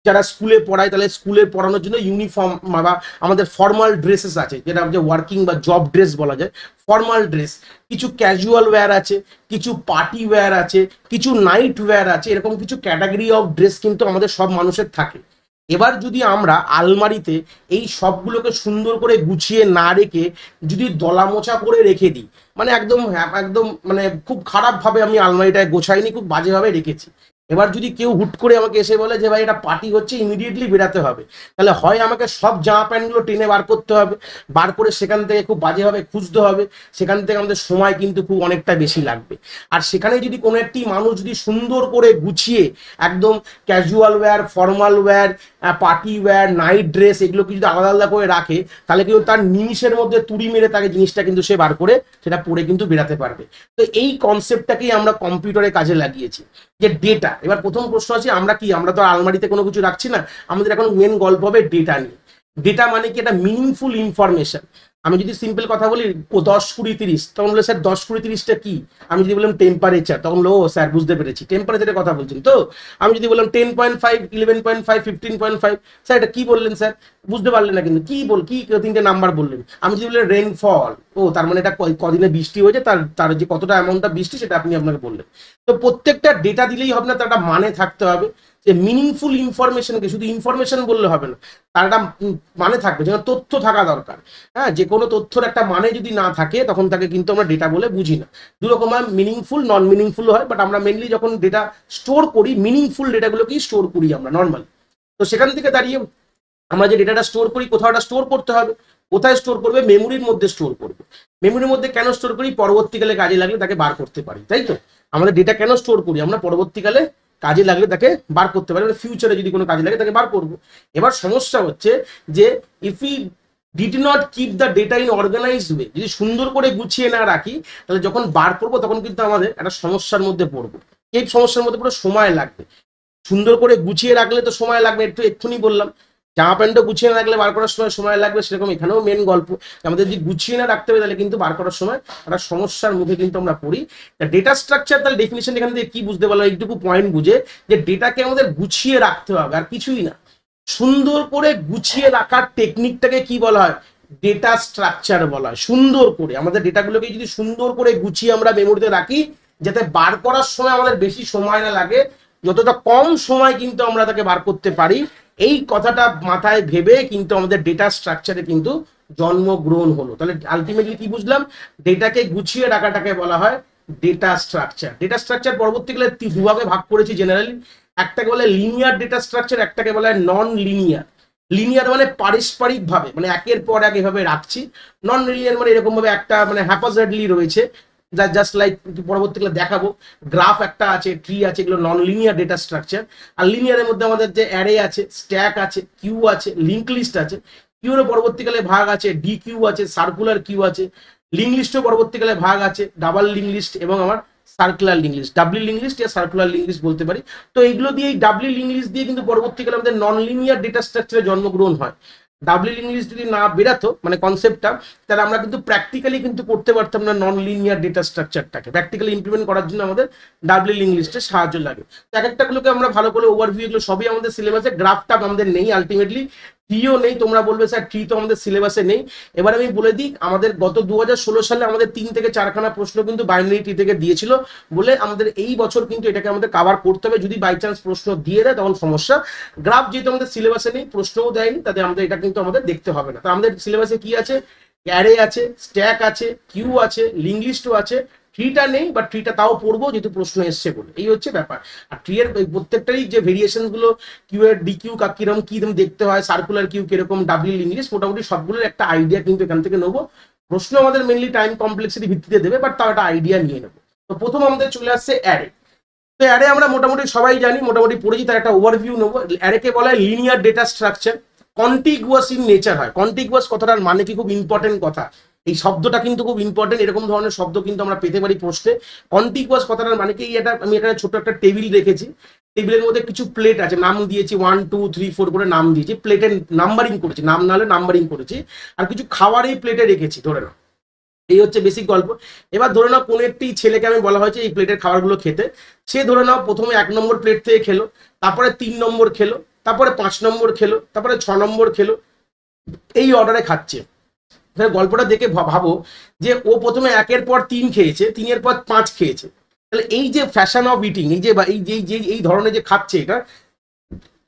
যারা স্কুলে পড়াই, তাহলে স্কুলে পড়ানোর জন্য ইউনিফর্ম বা আমাদের ফর্মাল ড্রেসেস আছে, যেটা যে ওয়ার্কিং বা জব ড্রেস বলা যায়, ফর্মাল ড্রেস। কিছু ক্যাজুয়াল ওয়্যার আছে, কিছু পার্টি ওয়্যার আছে, কিছু নাইট ওয়্যার আছে, এরকম কিছু ক্যাটাগরি অফ ড্রেস কিন্তু আমাদের সব মানুষের থাকে। এবার যদি আমরা আলমারিতে এই সবগুলোকে সুন্দর করে গুছিয়ে না রেখে যদি দলামোচা করে রেখে দিই, মানে একদম একদম মানে খুব খারাপভাবে আমি আলমারিটায় গোছাইনি, খুব বাজেভাবে রেখেছি। এবার যদি কেউ হুট করে আমাকে এসে বলে যে ভাই এটা পার্টি হচ্ছে, ইমিডিয়েটলি বেরাতে হবে, তাহলে হয় আমাকে সব জামা প্যান্টগুলো টেনে বার করতে হবে, বার করে সেখান থেকে খুব বাজেভাবে খুঁজতে হবে, সেখান থেকে আমাদের সময় কিন্তু খুব অনেকটা বেশি লাগবে। আর সেখানে যদি কোনো একটি মানুষ যদি সুন্দর করে গুছিয়ে একদম casual wire, formal wire, party wear, night dress এগুলোকে যদি আলাদা আলাদা করে রাখে, তাহলে কিন্তু তার নিমিষের মধ্যে তুড়ি মেরে তাকে জিনিসটা কিন্তু সে বার করে সেটা পরে কিন্তু বেরাতে পারবে। তো এই কনসেপ্টটাকেই আমরা কম্পিউটারে কাজে লাগিয়েছি, যে ডেটা। এবার প্রথম প্রশ্ন আছে, আমরা তো আলমারিতে কোনো কিছু রাখছি না, আমাদের এখন মেন গল্প হবে ডেটা নিয়ে। ডেটা মানে কি? একটা মিনিংফুল ইনফরমেশন। আমি যদি সিম্পল কথা বলি 10, 20, 30, তখন বলে স্যার 10, 20, 30টা কি? আমি যদি বললাম টেম্পারেচার, তখন বলো ও স্যার বুঝতে পেরেছি টেম্পারেচারের কথা বলছেন তো। আমি যদি বললাম 10.5, 11.5, 15.5, স্যার এটা কি বললেন স্যার? বুঝতে পারলেন না কিন্তু কি তিনটে নাম্বার বললেন। আমি যদি বললেন রেইনফল, ও তার মানে এটা কদিনে বৃষ্টি হয়েছে, তার যে কতটা অ্যামাউন্টটা বৃষ্টি সেটা আপনি আপনাকে বললেন। তো প্রত্যেকটা ডেটা দিলেই হবে না, তার একটা মানে থাকতে হবে। যে মিনিংফুল ইনফরমেশনকে শুধু ইনফরমেশন বললে হবে না, তার একটা মানে থাকবে, যেন তথ্য থাকা দরকার। হ্যাঁ, যে কোনো তথ্যের একটা মানে যদি না থাকে তখন তাকে কিন্তু আমরা ডেটা বলে বুঝি না। দু রকম হয়, মিনিংফুল, নন মিনিংফুল হয়, বাট আমরা মেনলি যখন ডেটা স্টোর করি মিনিংফুল ডেটাগুলোকেই স্টোর করি আমরা নর্মালি। তো সেখান থেকে দাঁড়িয়ে আমরা যে ডেটাটা স্টোর করি, কোথাও একটা স্টোর করতে হবে। কোথায় স্টোর করবে? মেমোরির মধ্যে স্টোর করবে। মেমোরির মধ্যে কেন স্টোর করি? পরবর্তীকালে কাজে লাগলে তাকে বার করতে পারি, তাই তো। আমাদের ডেটা কেন স্টোর করি? আমরা পরবর্তীকালে কাজে লাগলে তাকে বার করতে পারি, মানে ফিউচারে যদি কোনো কাজে লাগে তাকে বার করবো। এবার সমস্যা হচ্ছে যে if you did not keep the data in organised way, যদি সুন্দর করে গুছিয়ে না রাখি, তাহলে যখন বার করবো তখন কিন্তু আমাদের একটা সমস্যার মধ্যে পড়বো। এই সমস্যার মধ্যে পুরো সময় লাগবে। সুন্দর করে গুছিয়ে রাখলে তো সময় লাগবে, এক্ষুনি বললাম। জামা প্যান্টও গুছিয়ে না রাখলে বার করার সময় সময় লাগবে, সেরকম এখানেও মেন গল্প। আমাদের যদি গুছিয়ে না রাখতে হবে তাহলে কিন্তু বার করার সময় একটা সমস্যার মুখে কিন্তু আমরা পড়ি। ডেটা স্ট্রাকচার, তাহলে ডেফিনিশন এখান থেকে কি বুঝতে পারলাম? এইটুকু পয়েন্ট বুঝে যে ডেটাকে আমাদের গুছিয়ে রাখতে হবে, আর কিছুই না। সুন্দর করে গুছিয়ে রাখার টেকনিকটাকে কি বলা হয়? ডেটা স্ট্রাকচার বলা হয়। সুন্দর করে আমাদের ডেটাগুলোকে যদি সুন্দর করে গুছিয়ে আমরা মেমোরিতে রাখি, যাতে বার করার সময় আমাদের বেশি সময় না লাগে, যতটা কম সময় কিন্তু আমরা তাকে বার করতে পারি, এই কথাটা মাথায় ভেবে কিন্তু আমাদের ডেটা স্ট্রাকচারে কিন্তু জন্মগ্রহণ হলো। তাহলে আলটিমেটলি কি বুঝলাম? ডেটাকে গুছিয়ে রাখাটাকে বলা হয় ডেটা স্ট্রাকচার। ডেটা স্ট্রাকচার পরবর্তীকালে দুভাগে ভাগ করেছি জেনারেলি। একটাকে বলে লিনিয়ার ডেটা স্ট্রাকচার, একটাকে বলা হয় নন লিনিয়ার। লিনিয়ার মানে পারস্পরিক ভাবে, মানে একের পর এক এভাবে রাখছি। নন লিনিয়ার মানে এরকম ভাবে একটা মানে হ্যাপাজার্ডলি রয়েছে, জাস্ট লাইক পরবর্তীকালে দেখাবো। গ্রাফ একটা আছে, ট্রি আছে, এগুলো নন লিনিয়ার ডেটা স্ট্রাকচার। আর লিনিয়ারের মধ্যে আমাদের যে অ্যারে আছে, স্ট্যাক আছে, কিউ আছে, লিঙ্ক লিস্ট আছে। কিউর পরবর্তীকালে ভাগ আছে, ডি কিউ আছে, সার্কুলার কিউ আছে। লিঙ্ক লিস্টও পরবর্তীকালে ভাগ আছে, ডাবল লিঙ্ক লিস্ট এবং আমার circular link list, ডাবলি link list বা সার্কুলার লিঙ্ক লিস্ট বলতে পারি। তো এইগুলো দিয়ে, এই ডাবলি লিঙ্ক লিস্ট দিয়ে কিন্তু পরবর্তীকালে আমাদের নন লিনিয়ার ডেটা স্ট্রাকচারে জন্মগ্রহণ হয়। ডাবলি লিনিয়ার যদি না বেরাতো মানে কনসেপ্টটা, তাহলে আমরা কিন্তু প্র্যাকটিক্যালি কিন্তু করতে পারতাম না নন লিনিয়ার ডেটা স্ট্রাকচারটাকে। প্র্যাকটিক্যালি ইমপ্লিমেন্ট করার জন্য আমাদের ডাবলি লিঙ্ক লিস্টের সাহায্য লাগে। এক একটাগুলোকে আমরা ভালো করে ওভারভিউ, এগুলো সবই আমাদের সিলেবাসে। গ্রাফটা আমাদের নেই আলটিমেটলি, ট্রিও নেই। তোমরা বলবে স্যার ট্রি তো আমাদের সিলেবাসে নেই। এবার আমি বলে দিই, আমাদের গত 2016 সালে আমাদের 3 থেকে 4খানা প্রশ্ন কিন্তু বাইনারি ট্রি থেকে দিয়েছিল বলে আমাদের এই বছর কিন্তু এটাকে আমাদের কভার করতে হবে। যদি বাই চান্স প্রশ্ন দিয়ে দেয় তখন সমস্যা। গ্রাফ যেহেতু আমাদের সিলেবাসে নেই, প্রশ্নও দেয়নি, তাতে আমাদের এটা কিন্তু আমাদের দেখতে হবে না। তো আমাদের সিলেবাসে কি আছে? অ্যারে আছে, স্ট্যাক আছে, কিউ আছে, লিঙ্ক লিস্টও আছে। ট্রিটা নেই, বাট ট্রিটা তাও পড়বো যেহেতু প্রশ্ন এসছে বলে, এই হচ্ছে ব্যাপার। আর ট্রি এর প্রত্যেকটারই যে ভেরিয়েশন গুলো, কিউ এর ডি কিউ কিরকম কি দেখতে হয়, সার্কুলার কিউ কিরকম, ডাবলি লিঙ্ক লিস্ট, মোটামুটি সবগুলোর একটা আইডিয়া কিন্তু এখান থেকে নেবো। প্রশ্ন আমাদের মেনলি টাইম কমপ্লেক্সিটি ভিত্তিতে দেবে, বাট তাও একটা আইডিয়া নিয়ে নেবো। তো প্রথম আমাদের চলে আসছে অ্যারে। তো অ্যারে আমরা মোটামুটি সবাই জানি, মোটামুটি পড়েছি, তার একটা ওভারভিউ নেবো। অ্যারেকে বলা হয় linear data structure. Contiguous in nature হয়। কন্টিগুয়াস কথাটার মানে কি? খুব ইম্পর্টেন্ট কথা, এই শব্দটা কিন্তু খুব ইম্পর্টেন্ট। এরকম ধরনের শব্দ কিন্তু আমরা পেতে পারি প্রশ্নে। কন্টিগুয়াস কথাটার মানে কি? এটা আমি এখানে ছোট একটা টেবিল রেখেছি, টেবিলের মধ্যে কিছু প্লেট আছে, নাম দিয়েছি 1 2 3 4 করে নাম দিয়েছি, প্লেটের নাম্বারিং করেছি, নাম না হলে নাম্বারিং করেছি। আর কিছু খাবার এই প্লেটে রেখেছি, ধরে নাও। এই হচ্ছে বেসিক গল্প। এবার ধরে নাও কোনো একটি ছেলেকে আমি বলা হয়েছে এই প্লেটের খাবারগুলো খেতে। সে ধরে নাও প্রথমে 1 নম্বর প্লেট থেকে খেলো, তারপরে 3 নম্বর খেলো, তারপরে 5 নম্বর খেলো, তারপরে 6 নম্বর খেলো, এই অর্ডারে খাচ্ছে। গল্পটা দেখে ভাবো যে ও প্রথমে 1-এর পর 3 খেয়েছে, 3-এর পর 5 খেয়েছে। তাহলে এই যে ফ্যাশন অফ ইটিং, এই যে এই ধরনের যে খাচ্ছে, এটা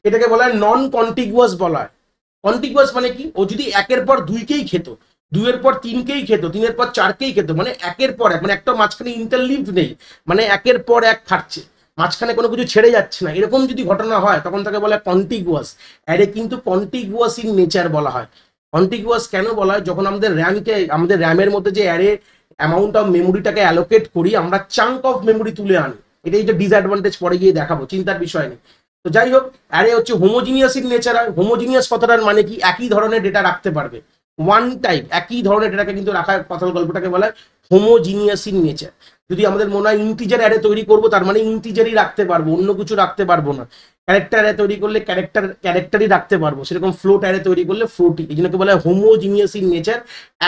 এটাকে বলা হয় নন কন্টিগুয়াস বলা হয়। কন্টিগুয়াস মানে কি, ও যদি একের পর দুইকেই খেত, দুইয়ের পর তিনকেই খেত, তিনের পর চারকেই খেত, মানে একের পর এক, মানে একটা মাঝখানে ইন্টারলিভড নেই, মানে একের পর এক খাচ্ছে, মাঝখানে কোনো কিছু ছেড়ে যাচ্ছে না, এরকম যদি ঘটনা হয় তখন তাকে বলা হয় কন্টিগুয়াস। অ্যারে কিন্তু কন্টিগুয়াস ইন নেচার বলা হয়। কন্টিগুয়াস কেন বলা হয়, যখন আমাদের র্যামের মধ্যে যে অ্যারে অ্যামাউন্ট অফ মেমোরিটাকে অ্যালোকেট করি, আমরা চাঙ্ক অফ মেমোরি তুলে আনি, এটাই যে ডিসঅ্যাডভান্টেজ পরে গিয়ে দেখাবো, চিন্তার বিষয় নেই। তো যাই হোক, অ্যারে হচ্ছে হোমোজিনিয়াস ইন নেচার হয়। হোমোজিনিয়াস কথাটার মানে কি, একই ধরনের ডেটা রাখতে পারবে, ওয়ান টাইপ, একই ধরনের ডেটাকে কিন্তু রাখার কথার গল্পটাকে বলা হয় হোমোজিনিয়াস ইন নেচার। যদি আমাদের মনে হয় ইন্টিজার অ্যারে তৈরি করবো, তার মানে ইন্টিজারই রাখতে পারবো, অন্য কিছু রাখতে পারবো না। ক্যারেক্টার অ্যারে তৈরি করলে ক্যারেক্টারই রাখতে পারবো, সেরকম ফ্লোট অ্যারে তৈরি করলে ফ্লোটই, এই জন্য বলা হয় হোমোজিনিয়াস ইন নেচার।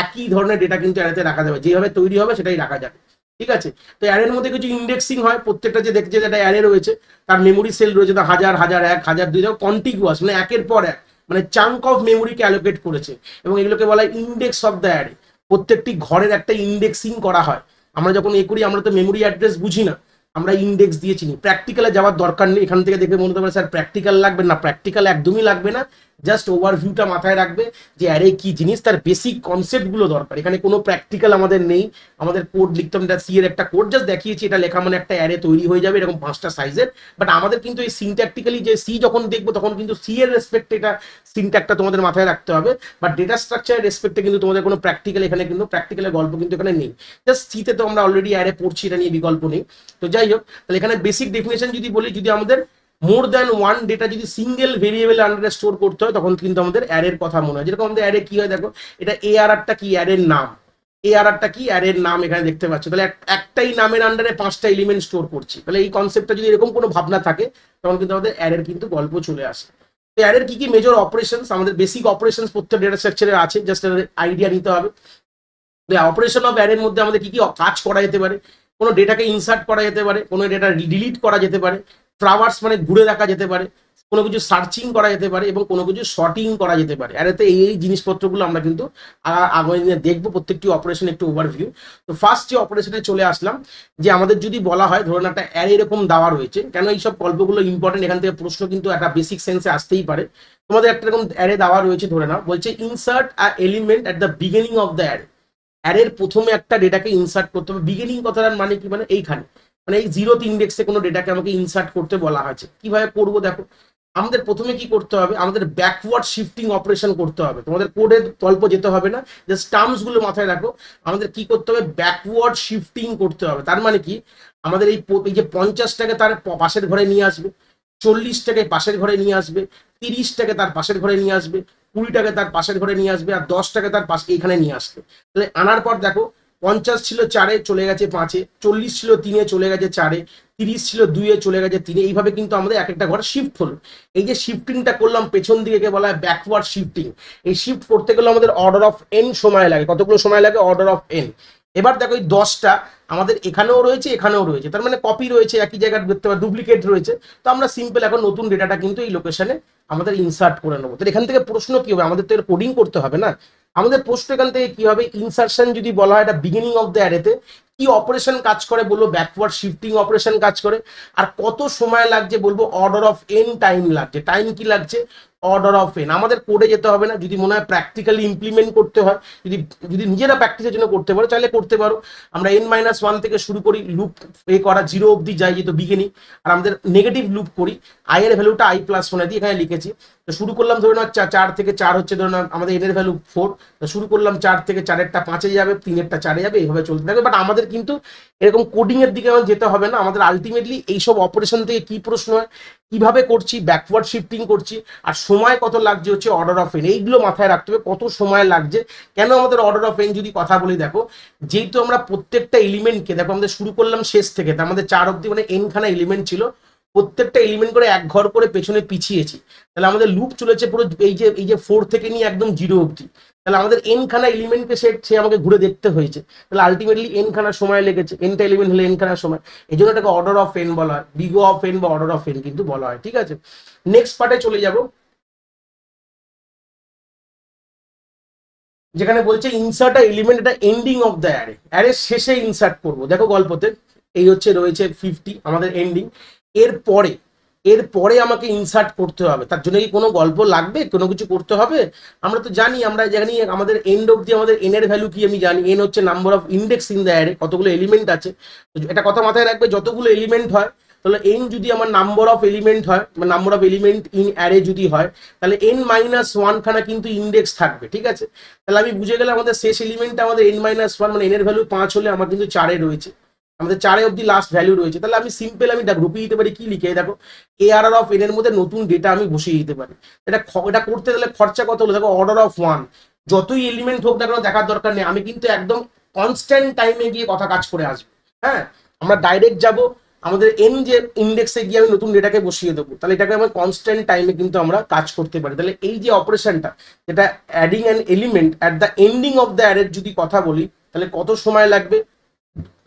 একই ধরনের ডেটা কিন্তু অ্যারেতে রাখা যাবে, যেভাবে তৈরি হবে সেটাই রাখা যাবে, ঠিক আছে। তো অ্যারের মধ্যে কিছু ইন্ডেক্সিং হয়, প্রত্যেকটা যে দেখছে যেটা অ্যারে রয়েছে তার মেমোরি সেল রয়েছে, তা হাজার হাজার এক হাজার দুই, কন্টিগুয়াস মানে একের পর এক, মানে চাঙ্ক অফ মেমোরিকে অ্যালোকেট করেছে, এবং এগুলোকে বলা হয় ইন্ডেক্স অফ দ্য অ্যারে। প্রত্যেকটি ঘরের একটা ইন্ডেক্সিং করা হয়। আমরা যখন এ করি, আমরা তো মেমোরি অ্যাড্রেস বুঝি না, আমরা ইন্ডেক্স দিয়ে চিনি। প্র্যাকটিক্যালে যাওয়ার দরকার নেই, এখান থেকে দেখে মনে হতে পারে স্যার প্র্যাকটিক্যাল লাগবে না, প্র্যাকটিক্যাল একদমই লাগবে না, জাস্ট ওভারভিউটা মাথায় রাখবে যে অ্যারে কি জিনিস, তার বেসিক কনসেপ্টগুলো দরকার। এখানে কোনো প্র্যাকটিক্যাল আমাদের নেই, আমাদের কোড লিখতাম, এটা সি এর একটা কোড জাস্ট দেখিয়েছি, এটা লেখা মানে একটা অ্যারে তৈরি হয়ে যাবে এরকম 5টা সাইজের। বাট আমাদের কিন্তু এই সিনট্যাকটিক্যালি যে সি যখন দেখবো তখন কিন্তু সি এর রেসপেক্টে এটা সিনট্যাকটা তোমাদের মাথায় রাখতে হবে, বাট ডেটা স্ট্রাকচারের রেসপেক্টে কিন্তু তোমাদের কোনো প্র্যাকটিক্যাল এখানে কিন্তু প্র্যাকটিক্যালের গল্প কিন্তু এখানে নেই। জাস্ট সিতে তো আমরা অলরেডি অ্যারে পড়ছি, এটা নিয়ে বিকল্প নেই। তো যাই হোক, তাহলে এখানে বেসিক ডেফিনেশন যদি বলি, যদি আমাদের মোর দ্যান ওয়ান ডেটা যদি সিঙ্গেল ভেরিয়েবল আন্ডারে স্টোর করতে হয়, তখন কিন্তু আমাদের অ্যারের কথা মনে হয়। যেরকম আমাদের অ্যারে কি হয় দেখো, এটা এআরআরটা কি, অ্যারের নাম, এআরআরটা কি, অ্যারের নাম এখানে দেখতে পাচ্ছ। তাহলে একটাই নামের আন্ডারে 5টা এলিমেন্ট স্টোর করছি, তাহলে এই কনসেপ্টটা যদি এরকম কোনো ভাবনা থাকে, তখন কিন্তু আমাদের অ্যারের কিন্তু গল্প চলে আসে। তো অ্যারের কি কি মেজর অপারেশনস, আমাদের বেসিক অপারেশনস প্রত্যেক ডেটা স্ট্রাকচারে আছে, জাস্ট আইডিয়া নিতে হবে। তো অপারেশন অফ অ্যারের মধ্যে আমাদের কি কি কাজ করা যেতে পারে, কোনো ডেটাকে ইনসার্ট করা যেতে পারে, কোনো ডেটা ডিলিট করা যেতে পারে, ট্রাভার্স মানে ঘুরে দেখা যেতে পারে, কোনো কিছু সার্চিং করা যেতে পারে, এবং কোনো কিছু শর্টিং করা যেতে পারে। অ্যারেতে এই জিনিসপত্রগুলো আমরা কিন্তু আগামী দিনে দেখবো, প্রত্যেকটি অপারেশন একটু ওভারভিউ। তো ফার্স্ট যে অপারেশনে চলে আসলাম, যে আমাদের যদি বলা হয় ধরুন একটা অ্যারে এরকম দেওয়া রয়েছে, কেন এইসব গল্পগুলো ইম্পর্টেন্ট, এখান থেকে প্রশ্ন কিন্তু একটা বেসিক সেন্সে আসতেই পারে। তোমাদের একটা এরকম অ্যারে দেওয়া রয়েছে, ধরে নাও বলছে insert a element at the beginning of the array. অ্যারের প্রথমে একটা ডেটাকে ইনসার্ট করতে হবে, বিগিনিং কথাটার মানে কি, মানে এইখানে, মানে এই 0th ইন্ডেক্সে কোনো ডেটাকে আমাকে ইনসার্ট করতে বলা হয়েছে। কিভাবে করবো দেখো, আমাদের প্রথমে কি করতে হবে, আমাদের ব্যাকওয়ার্ড শিফটিং অপারেশন করতে হবে। তোমাদের কোডের গল্প যেতে হবে না, জাস্ট টার্মস গুলো মাথায় রাখো। আমাদের কি করতে হবে, ব্যাকওয়ার্ড শিফটিং করতে হবে। তার মানে কি, আমাদের এই যে 50টাকে তার পাশের ঘরে নিয়ে আসবে, 40টাকে পাশের ঘরে নিয়ে আসবে, 30টাকে তার পাশের ঘরে নিয়ে আসবে, 20টাকে তার পাশের ঘরে নিয়ে আসবে, আর 10টাকে তার পাশে এখানে নিয়ে আসবে। তাহলে আনার পর দেখো, 50 ছিল 4-এ চলে গেছে 5-এ, 40 ছিল 3-এ চলে গেছে 4-এ, 30 ছিল 2-এ চলে গেছে 3-এ, এইভাবে কিন্তু আমাদের এক একটা ঘর শিফট হলো। এই যে শিফটিংটা করলাম পেছন দিকে বলা হয় ব্যাকওয়ার্ড শিফটিং। এই শিফট করতে গেলে আমাদের অর্ডার অফ এন সময় লাগে। কতগুলো সময় লাগে, অর্ডার অফ এন। এবার দেখো এই 10টা আমাদের এখানেও রয়েছে, এখানেও রয়েছে, তার মানে কপি রয়েছে, একই জায়গায় দেখতে পাবো ডুপ্লিকেট রয়েছে। তো আমরা সিম্পল এখন নতুন ডেটাটা কিন্তু এই লোকেশনে আমাদের ইনসার্ট করে নেবো। তো এখান থেকে প্রশ্ন কি হবে, আমাদের তো এর কোডিং করতে হবে না। আমাদের প্রশ্ন এখান থেকে কি হবে, ইনসার্শন যদি বলা হয় এটা বিগিনিং অফ দ্য অ্যারেতে কি অপারেশন কাজ করে বলবো, ব্যাকওয়ার্ড শিফটিং অপারেশন কাজ করে। আর কত সময় লাগছে বলবো, অর্ডার অফ এন টাইম লাগছে। টাইম কি লাগছে, অর্ডার অফ এন। আমাদের কোডে যেতে হবে না, যদি মনে হয় প্র্যাকটিক্যালি ইমপ্লিমেন্ট করতে হয়, যদি নিজেরা প্র্যাকটিসের জন্য করতে পারো চাইলে করতে পারো। আমরা n-1 থেকে শুরু করি, লুপ করা 0 অবধি যাই, যেহেতু বিগিনিং। আর আমাদের নেগেটিভ লুপ করি, আই এর ভ্যালুটা i+1 দিয়ে এখানে লিখেছি। তো শুরু করলাম ধরে না 4 থেকে 4 হচ্ছে, ধরে না আমাদের n এর ভ্যালু 4। তো শুরু করলাম 4 থেকে, 4-এরটা 5-এ যাবে, 3-এরটা 4-এ যাবে, এইভাবে চলতে থাকবে। বাট আমাদের কিন্তু এরকম কোডিং এর দিকে আমার যেতে হবে না। আমাদের আলটিমেটলি এইসব অপারেশন থেকে কি প্রশ্ন হয়, কিভাবে করছি, ব্যাকওয়ার্ড শিফটিং করছি, আর সময় কত লাগছে হচ্ছে অর্ডার অফ এন। এইগুলো মাথায় রাখতে হবে, কত সময় লাগছে। কেন আমাদের অর্ডার অফ এন যদি কথা বলি, দেখো যেহেতু আমরা প্রত্যেকটা এলিমেন্টকে, দেখো আমাদের শুরু করলাম শেষ থেকে, তার আমাদের 4 অব্দি মানে এনখানা এলিমেন্ট ছিল, প্রত্যেকটা এলিমেন্ট করে এক ঘর করে পেছনে পিছিয়েছি। তাহলে আমাদের লুপ চলেছে পুরো এই যে 4 থেকে নিয়ে একদম 0 অব্দি। তাহলে আমাদের এনখানা এলিমেন্টকে সে আমাকে ঘুরে দেখতে হয়েছে। তাহলে আলটিমেটলি এনখানা সময় লেগেছে, এনটা এলিমেন্ট হলে এনখানা সময়। এই জন্য এটাকে অর্ডার অফ এন বলা হয়, বিগো অফ এন বা অর্ডার অফ এন কিন্তু বলা হয়। ঠিক আছে, নেক্সট পার্টে চলে যাব, যেখানে বলছে ইনসার্ট আ এলিমেন্ট, এটা ending of the array. Array শেষে ইনসার্ট করব। দেখো গল্পতে এই হচ্ছে রয়েছে 50 আমাদের এন্ডিং। এর পরে এরপরে আমাকে ইনসার্ট করতে হবে। তার জন্য কি কোনো গল্প লাগবে, কোনো কিছু করতে হবে? আমরা তো জানি, আমরা জানি আমাদের এন্ড অবধি আমাদের এন এর ভ্যালু কি আমি জানি। এন হচ্ছে number of index in the array, কতগুলো এলিমেন্ট আছে। এটা কথা মাথায় রাখবে, যতগুলো এলিমেন্ট হয় তাহলে এন যদি আমার নাম্বার অফ এলিমেন্ট হয়, number of element in array যদি হয়, তাহলে এন মাইনাস ওয়ান খানা কিন্তু ইন্ডেক্স থাকবে, ঠিক আছে। তাহলে আমি বুঝে গেলে আমাদের শেষ এলিমেন্টটা আমাদের এন মাইনাস ওয়ান, মানে এন এর ভ্যালু 5 হলে আমার কিন্তু 4 রয়েছে, আমাদের 4 অব্দি লাস্ট ভ্যালু রয়েছে। তাহলে আমি সিম্পল আমি গ্রুপে দিতে পারি কি লিখে, দেখো এআরআর অফ এন এর মধ্যে নতুন ডেটা আমি বসিয়ে দিতে পারি। এটা করতে গেলে খরচা কত হলো দেখো, অর্ডার অফ ওয়ান। যতই এলিমেন্ট হোক না কেন দেখার দরকার নেই, আমি কিন্তু একদম কনস্ট্যান্ট টাইমে গিয়ে কথা কাজ করে আসবো। হ্যাঁ, আমরা ডাইরেক্ট যাব আমাদের এন যে ইন্ডেক্সে গিয়ে আমি নতুন ডেটাকে বসিয়ে দেবো, তাহলে এটাকে আমরা কনস্ট্যান্ট টাইমে কিন্তু আমরা কাজ করতে পারি। তাহলে এই যে অপারেশনটা, যেটা adding an element at the ending of the অ্যারের যদি কথা বলি, তাহলে কত সময় লাগবে,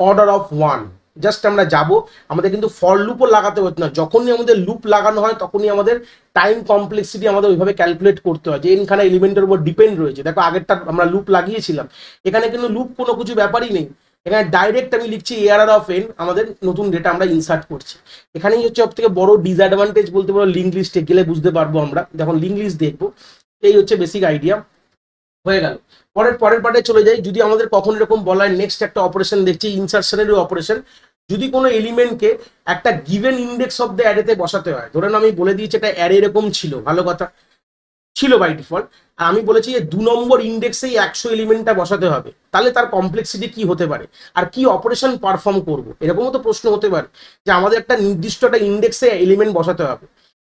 অর্ডার অফ ওয়ান। জাস্ট আমরা যাব, আমাদের কিন্তু ফর লুপও লাগাতে হতো না। যখনই আমাদের লুপ লাগানো হয় তখনই আমাদের টাইম কমপ্লেক্সিটি আমাদের ওইভাবে ক্যালকুলেট করতে হয় যে এনখানে এলিমেন্টের উপর ডিপেন্ড রয়েছে। দেখো আগেরটা আমরা লুপ লাগিয়েছিলাম, এখানে কিন্তু লুপ কোনো কিছু ব্যাপারই নেই। এখানে ডাইরেক্ট আমি লিখছি এআরআর অফ এন, আমাদের নতুন ডেটা আমরা ইনসার্ট করছি। এখানেই হচ্ছে সব থেকে বড় ডিসঅ্যাডভান্টেজ বলতে পারো, লিঙ্ক লিস্টে গেলে বুঝতে পারবো আমরা, যখন লিঙ্ক লিস্ট দেখবো। এই হচ্ছে বেসিক আইডিয়া, হয়ে গেল। পরের পার্টে চলে যাই। যদি আমাদের কখন এরকম বলা হয়, নেক্সট একটা অপারেশন দেখছি ইনসার্শনের অপারেশন। যদি কোনো এলিমেন্টকে একটা গিভেন ইন্ডেক্স অফ দ্য অ্যারেতে বসাতে হয়, ধরেন আমি বলে দিয়েছি একটা অ্যারে এরকম ছিল, ভালো কথা ছিল বাই ডিফল্ট, আর আমি বলেছি যে 2 নম্বর ইন্ডেক্সেই 100 এলিমেন্টটা বসাতে হবে, তাহলে তার কমপ্লেক্সিটি কি হতে পারে আর কি অপারেশন পারফর্ম করব, এরকমও তো প্রশ্ন হতে পারে যে আমাদের একটা নির্দিষ্ট একটা ইন্ডেক্সে এলিমেন্ট বসাতে হবে,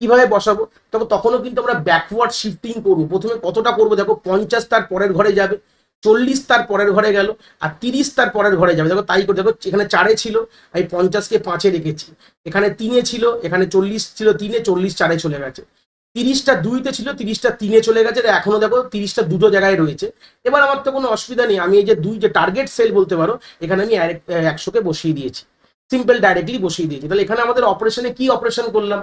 কিভাবে বসাবো। তবে তখনও কিন্তু আমরা ব্যাকওয়ার্ড শিফটিং করবো। প্রথমে কতটা করবো দেখো, 50 তার পরের ঘরে যাবে, 40 তার পরের ঘরে গেল, আর 30 তার পরের ঘরে যাবে। দেখো তাই করে, দেখো এখানে 4-এ ছিল, আমি 50-কে 5-এ রেখেছি, এখানে 3-এ ছিল, এখানে 40 ছিল 3-এ, 40 4-এ চলে গেছে, 30টা 2-তে ছিল, 30টা 3-এ চলে গেছে, এখনো দেখো 30টা দুটো জায়গায় রয়েছে। এবার আমার তো কোনো অসুবিধা নেই, আমি এই যে যে টার্গেট সেল বলতে পারো, এখানে আমি 100-কে বসিয়ে দিয়েছি, সিম্পল ডাইরেক্টলি বসিয়ে দিয়েছি। তাহলে এখানে আমাদের অপারেশনে কি অপারেশন করলাম,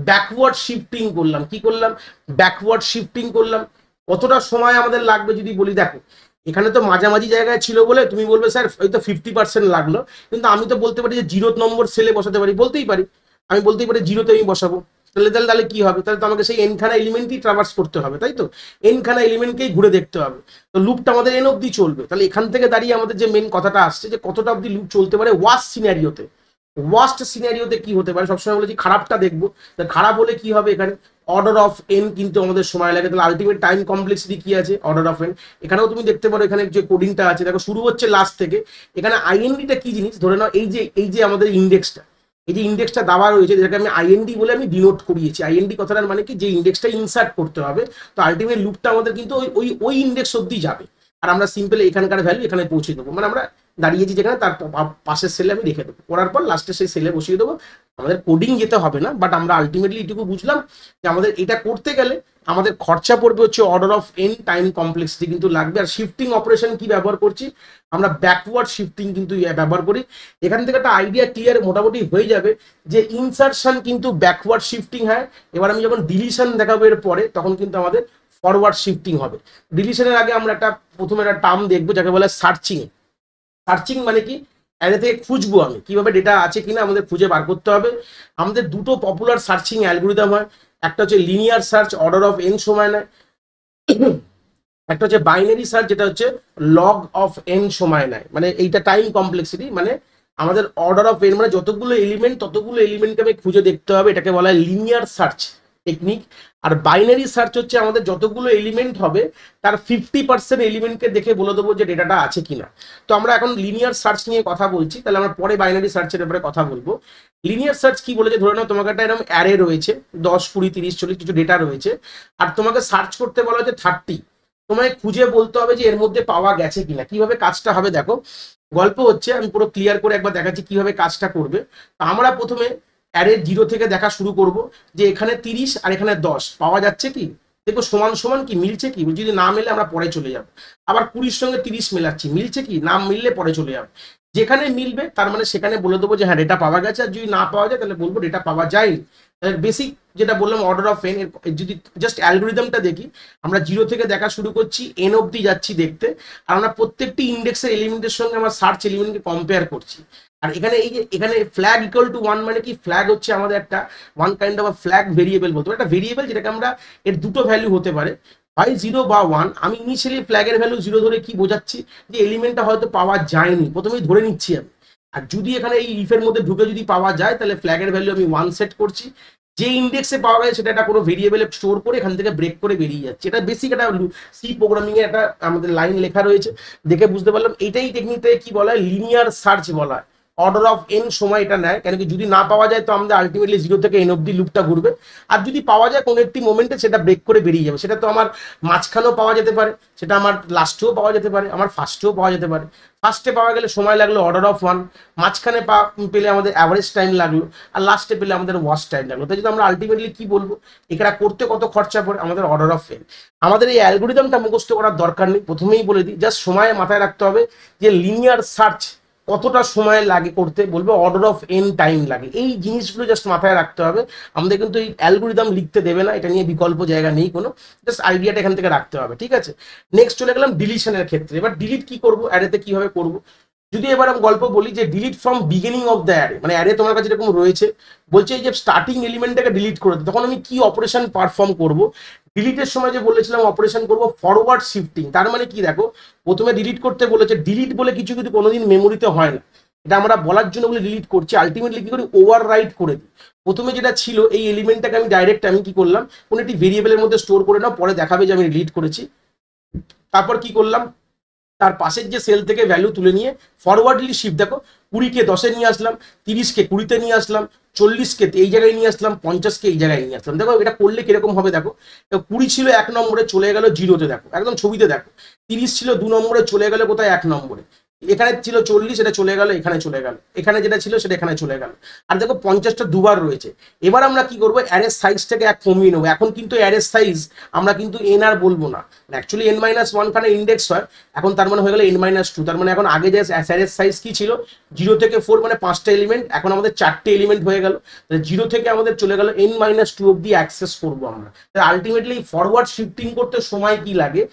ব্যাকওয়ার্ড শিফটিং করলাম। কি করলাম, ব্যাকওয়ার্ড শিফটিং করলাম। কতটা সময় আমাদের লাগবে যদি বলি, দেখো এখানে তো মাঝামাঝি জায়গায় ছিল বলে তুমি বলবে স্যার হয়তো 50% লাগলো, কিন্তু আমি তো বলতে পারি যে 0 নম্বর সেলে বসাতে পারি, বলতেই পারি, আমি বলতেই পারি 0-তে আমি বসাবো। তাহলে তাহলে তাহলে কি হবে, তাহলে তো আমাকে সেই এনখানা এলিমেন্টই ট্রাভার্স করতে হবে, তাই তো, এনখানা এলিমেন্টকেই ঘুরে দেখতে হবে। তো লুপটা আমাদের এন অব্দি চলবে। তাহলে এখান থেকে দাঁড়িয়ে আমাদের যে মেন কথাটা আসছে যে কতটা অব্দি লুপ চলতে পারে ওয়ার্স্ট সিনারিওতে। ওয়ার্স্ট সিনারিওতে কি হতে পারে, সবসময় বলেছি খারাপটা দেখবো। খারাপ হলে কি হবে, এখানে অর্ডার অফ এন কিন্তু আমাদের সময় লাগে। তাহলে আলটিমেট টাইম কমপ্লেক্সিটি কি আছে, অর্ডার অফ এন। এখানেও তুমি দেখতে পারো এখানে যে কোডিংটা আছে, দেখো শুরু হচ্ছে লাস্ট থেকে। এখানে আইএনডিটা কি জিনিস, ধরে নাও এই যে আমাদের ইন্ডেক্সটা, এই যে ইন্ডেক্সটা দেওয়া রয়েছে, যেটাকে আমি আইএনডি বলে আমি ডিনোট করিয়েছি। আইএনডি কথাটার মানে কি, যে ইন্ডেক্সটা ইনসার্ট করতে হবে। তো আলটিমেট লুপটা আমাদের কিন্তু ওই ইন্ডেক্স অব্দি যাবে, আর আমরা সিম্পলি এখানকার ভ্যালু এখানে পৌঁছে দেবো। মানে আমরা দাঁড়িয়েছি যেখানে, তার পাশের সেলে আমি রেখে দেবো, করার পর লাস্টে সেই সেলে বসিয়ে দেবো। আমাদের কোডিং যেতে হবে না, বাট আমরা আলটিমেটলি এটুকু বুঝলাম যে আমাদের এটা করতে গেলে আমাদের খরচা পড়বে হচ্ছে order of N, time complexity কিন্তু লাগবে। আর শিফটিং অপারেশন কি ব্যবহার করছি, আমরা ব্যাকওয়ার্ড শিফটিং কিন্তু ব্যবহার করি। এখান থেকে একটা আইডিয়া ক্লিয়ার মোটামুটি হয়ে যাবে যে ইনসার্শন কিন্তু ব্যাকওয়ার্ড শিফটিং হয়। এবার আমি যখন ডিলিশন দেখাবো এর পরে, তখন কিন্তু আমাদের ফরওয়ার্ড শিফটিং হবে। ডিলিশনের আগে আমরা প্রথমে একটা টার্ম দেখবো যাকে বলে সার্চিং। সার্চিং মানে কি, অ্যারে থেকে খুঁজবো আমি কিভাবে ডেটা আছে কিনা আমাদের খুঁজে বার করতে হবে। আমাদের দুটো পপুলার সার্চিং অ্যালগরিদম হয়, একটা হচ্ছে linear search, order of N সময় নেয়, একটা হচ্ছে বাইনারি সার্চ, যেটা হচ্ছে লগ অফ এন সময় নেয়। মানে এইটা টাইম কমপ্লেক্সিটি, মানে আমাদের অর্ডার অফ এন মানে যতগুলো এলিমেন্ট ততগুলো এলিমেন্টকে আমি খুঁজে দেখতে হবে, এটাকে বলা হয় লিনিয়ার সার্চ টেকনিক। আর বাইনারি সার্চ হচ্ছে আমাদের যতগুলো এলিমেন্ট হবে তার 50% এলিমেন্টকে দেখে বলে দেবো যে ডেটাটা আছে কিনা। তো আমরা এখন লিনিয়ার সার্চ নিয়ে কথা বলছি, তাহলে আমরা পরে বাইনারি সার্চের ব্যাপারে কথা বলবো। লিনিয়ার সার্চ কি বলেছে, ধরে নাও তোমাকে একটা এরকম অ্যারে রয়েছে 10 20 30 40 কিছু ডেটা রয়েছে, আর তোমাকে সার্চ করতে বলা হচ্ছে 30। তোমায় খুঁজে বলতে হবে যে এর মধ্যে পাওয়া গেছে কিনা। কিভাবে কাজটা হবে দেখো, গল্প হচ্ছে, আমি পুরো ক্লিয়ার করে একবার দেখাচ্ছি কিভাবে কাজটা করবে। আমরা প্রথমে অ্যারে 0 থেকে দেখা শুরু করব যে এখানে 30 আর এখানে 10 পাওয়া যাচ্ছে কি, দেখো সমান সমান কি, মিলছে কি, যদি না মেলে আমরা পরে চলে যাব। আবার 20-র সঙ্গে 30 মেলাচ্ছি, মিলছে কি, না মিললে পরে চলে যাব। যেখানে মিলবে তার মানে সেখানে বলে দেবো যে হ্যাঁ ডেটা পাওয়া গেছে, আর যদি না পাওয়া যায় তাহলে বলবো ডেটা পাওয়া যায়নি। বেসিক যেটা বললাম অর্ডার অফ এন, যদি জাস্ট অ্যালগোরিদমটা দেখি, আমরা জিরো থেকে দেখা শুরু করছি, এন অব্দি যাচ্ছি দেখতে, আর আমরা প্রত্যেকটি ইন্ডেক্সের এলিমেন্টের সঙ্গে আমরা সার্চ এলিমেন্টকে কম্পেয়ার করছি। আর এখানে এই যে এখানে ফ্ল্যাগ ইকুয়াল টু ওয়ান মানে কি, ফ্ল্যাগ হচ্ছে আমাদের একটা one kind of flag variable বলতে পারি, একটা ভেরিয়েবল যেটাকে আমরা এর দুটো ভ্যালু হতে পারে, হয় জিরো বা ওয়ান। আমি ইনিশিয়ালি ফ্ল্যাগের ভ্যালু জিরো ধরে কি বোঝাচ্ছি, যে এলিমেন্টটা হয়তো পাওয়া যায়নি, প্রথমেই ধরে নিচ্ছি আমি। আর যদি এখানে এই ইফের মধ্যে ঢুকে যদি পাওয়া যায় তাহলে ফ্ল্যাগের ভ্যালু আমি ওয়ান সেট করছি, যে ইন্ডেক্সে পাওয়া গেছে সেটা একটা কোনো ভেরিয়েবলে স্টোর করে এখান থেকে ব্রেক করে বেরিয়ে যাচ্ছে। এটা বেসিক একটা সি প্রোগ্রামিং এর একটা আমাদের লাইন লেখা রয়েছে, দেখে বুঝতে পারলাম এইটাই টেকনিকটাকে কি বলা হয়, লিনিয়ার সার্চ বলা হয়। অর্ডার অফ এন সময় এটা নেয়, কেন কি যদি না পাওয়া যায় তো আমাদের আলটিমেটলি জিরো থেকে এন অব্দি লুপটা ঘুরবে, আর যদি পাওয়া যায় কোনো একটি মোমেন্টে সেটা ব্রেক করে বেরিয়ে যাবে। সেটা তো আমার মাঝখানেও পাওয়া যেতে পারে, সেটা আমার লাস্টেও পাওয়া যেতে পারে, আমার ফার্স্টেও পাওয়া যেতে পারে। ফার্স্টে পাওয়া গেলে সময় লাগলো অর্ডার অফ ওয়ান, মাঝখানে পেলে আমাদের অ্যাভারেজ টাইম লাগলো, আর লাস্টে পেলে আমাদের ওয়ার্স্ট টাইম লাগলো। তাই যদি আমরা আলটিমেটলি কি বলবো, এটা করতে কত খরচা পড়ে, আমাদের অর্ডার অফ এন। আমাদের এই অ্যালগোরিদমটা মুখস্থ করার দরকার নেই, প্রথমেই বলে দিই, জাস্ট সময় মাথায় রাখতে হবে যে লিনিয়ার সার্চ কতটা সময় লাগে করতে, বলবে অর্ডার অফ এন টাইম লাগে। এই জিনিসগুলো জাস্ট মাথায় রাখতে হবে, আমাদের কিন্তু এই অ্যালগোরিদম লিখতে দেবে না, এটা নিয়ে বিকল্প জায়গা নেই কোনো, জাস্ট আইডিয়াটা এখান থেকে রাখতে হবে, ঠিক আছে। নেক্সট চলে গেলাম ডিলিশনের ক্ষেত্রে। এবার ডিলিট কি করবো, অ্যারেতে কিভাবে করবো। যদি এবার আমি গল্প বলি যে delete from beginning of the array, মানে অ্যারে তোমার কাছে এরকম রয়েছে, বলছে এই যে স্টার্টিং এলিমেন্টটাকে ডিলিট করে দিই, তখন আমি কি অপারেশন পারফর্ম করব। ডিলিটের সময় যে বলেছিলাম অপারেশন করব ফরওয়ার্ড শিফটিং, তার মানে কি দেখো, প্রথমে ডিলিট করতে বলেছে, ডিলিট বলে কিছু কিন্তু কোনোদিন মেমোরিতে হয় না, এটা আমরা বলার জন্য বলে ডিলিট করছি, আলটিমেটলি কি করি ওভার রাইট করে দিই। প্রথমে যেটা ছিল এই এলিমেন্টটাকে আমি ডাইরেক্ট আমি কি করলাম, কোনো একটি ভেরিয়েবলের মধ্যে স্টোর করে নাও, পরে দেখাবে যে আমি ডিলিট করেছি। তারপর কি করলাম, তার পাশের যে সেল থেকে ভ্যালু তুলে নিয়ে ফরওয়ার্ডলি শিফট, দেখো 20-কে 10-এ নিয়ে আসলাম, 30-কে 20-তে নিয়ে আসলাম, 40-কে এই জায়গায় নিয়ে আসলাম, 50-কে এই জায়গায় নিয়ে আসলাম। দেখো এটা করলে কিরকম হবে, দেখো 20 ছিল 1 নম্বরে, চলে গেল 0-তে, দেখো একদম ছবিতে দেখো। 30 ছিল 2 নম্বরে, চলে গেল কোথায় 1 নম্বরে। এখানে ছিল 40, এটা চলে গেল এখানে, চলে গেল এখানে, যেটা ছিল সেটা এখানে চলে গেল। আর দেখো 50টা দুবার রয়েছে। এবার আমরা কি করবো, অ্যারের সাইজটাকে এক কমিয়ে নেবো। এখন কিন্তু অ্যারের সাইজ আমরা কিন্তু এন আর বলবো না, অ্যাকচুয়ালি n-1 খানে ইন্ডেক্স হয়, এখন তার মানে হয়ে গেল n-2। তার মানে এখন আগে যে অ্যারের সাইজ কি ছিল 0 থেকে 4, মানে 5টা এলিমেন্ট, এখন আমাদের 4টে এলিমেন্ট হয়ে গেল। 0 থেকে আমাদের চলে গেল n-2 অব্দি অ্যাক্সেস করবো আমরা। আলটিমেটলি ফরওয়ার্ড শিফটিং করতে সময় কি লাগে,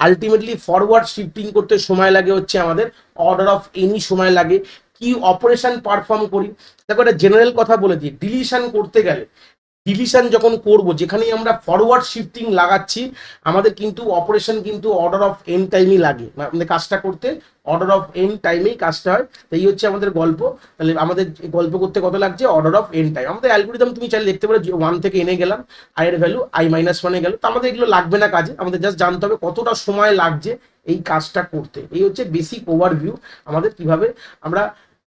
আলটিমেটলি ফরওয়ার্ড শিফটিং করতে সময় লাগে হচ্ছে আমাদের অর্ডার অফ এনি সময় লাগে। কি অপারেশন পারফর্ম করি, দেখো একটা জেনারেল কথা বলে দিই, ডিলিশন করতে গেলে, ডিলিশন যখন করব, যেখানেই আমরা ফরওয়ার্ড শিফটিং লাগাচ্ছি, আমাদের কিন্তু অপারেশন কিন্তু অর্ডার অফ এন টাইমই লাগে, আমাদের কাজটা করতে অর্ডার অফ এন টাইমেই কাজটা হয়। এই হচ্ছে আমাদের গল্প। তাহলে আমাদের গল্প করতে কত লাগছে, অর্ডার অফ এন টাইম। আমাদের অ্যালগোরিদম তুমি চাইলে দেখতে পারো 1 থেকে এনে গেলাম, আই এর ভ্যালু i-1 গেল, তো আমাদের এগুলো লাগবে না কাজে, আমাদের জাস্ট জানতে হবে কতটা সময় লাগছে এই কাজটা করতে। এই হচ্ছে বেসিক ওভারভিউ আমাদের কিভাবে আমরা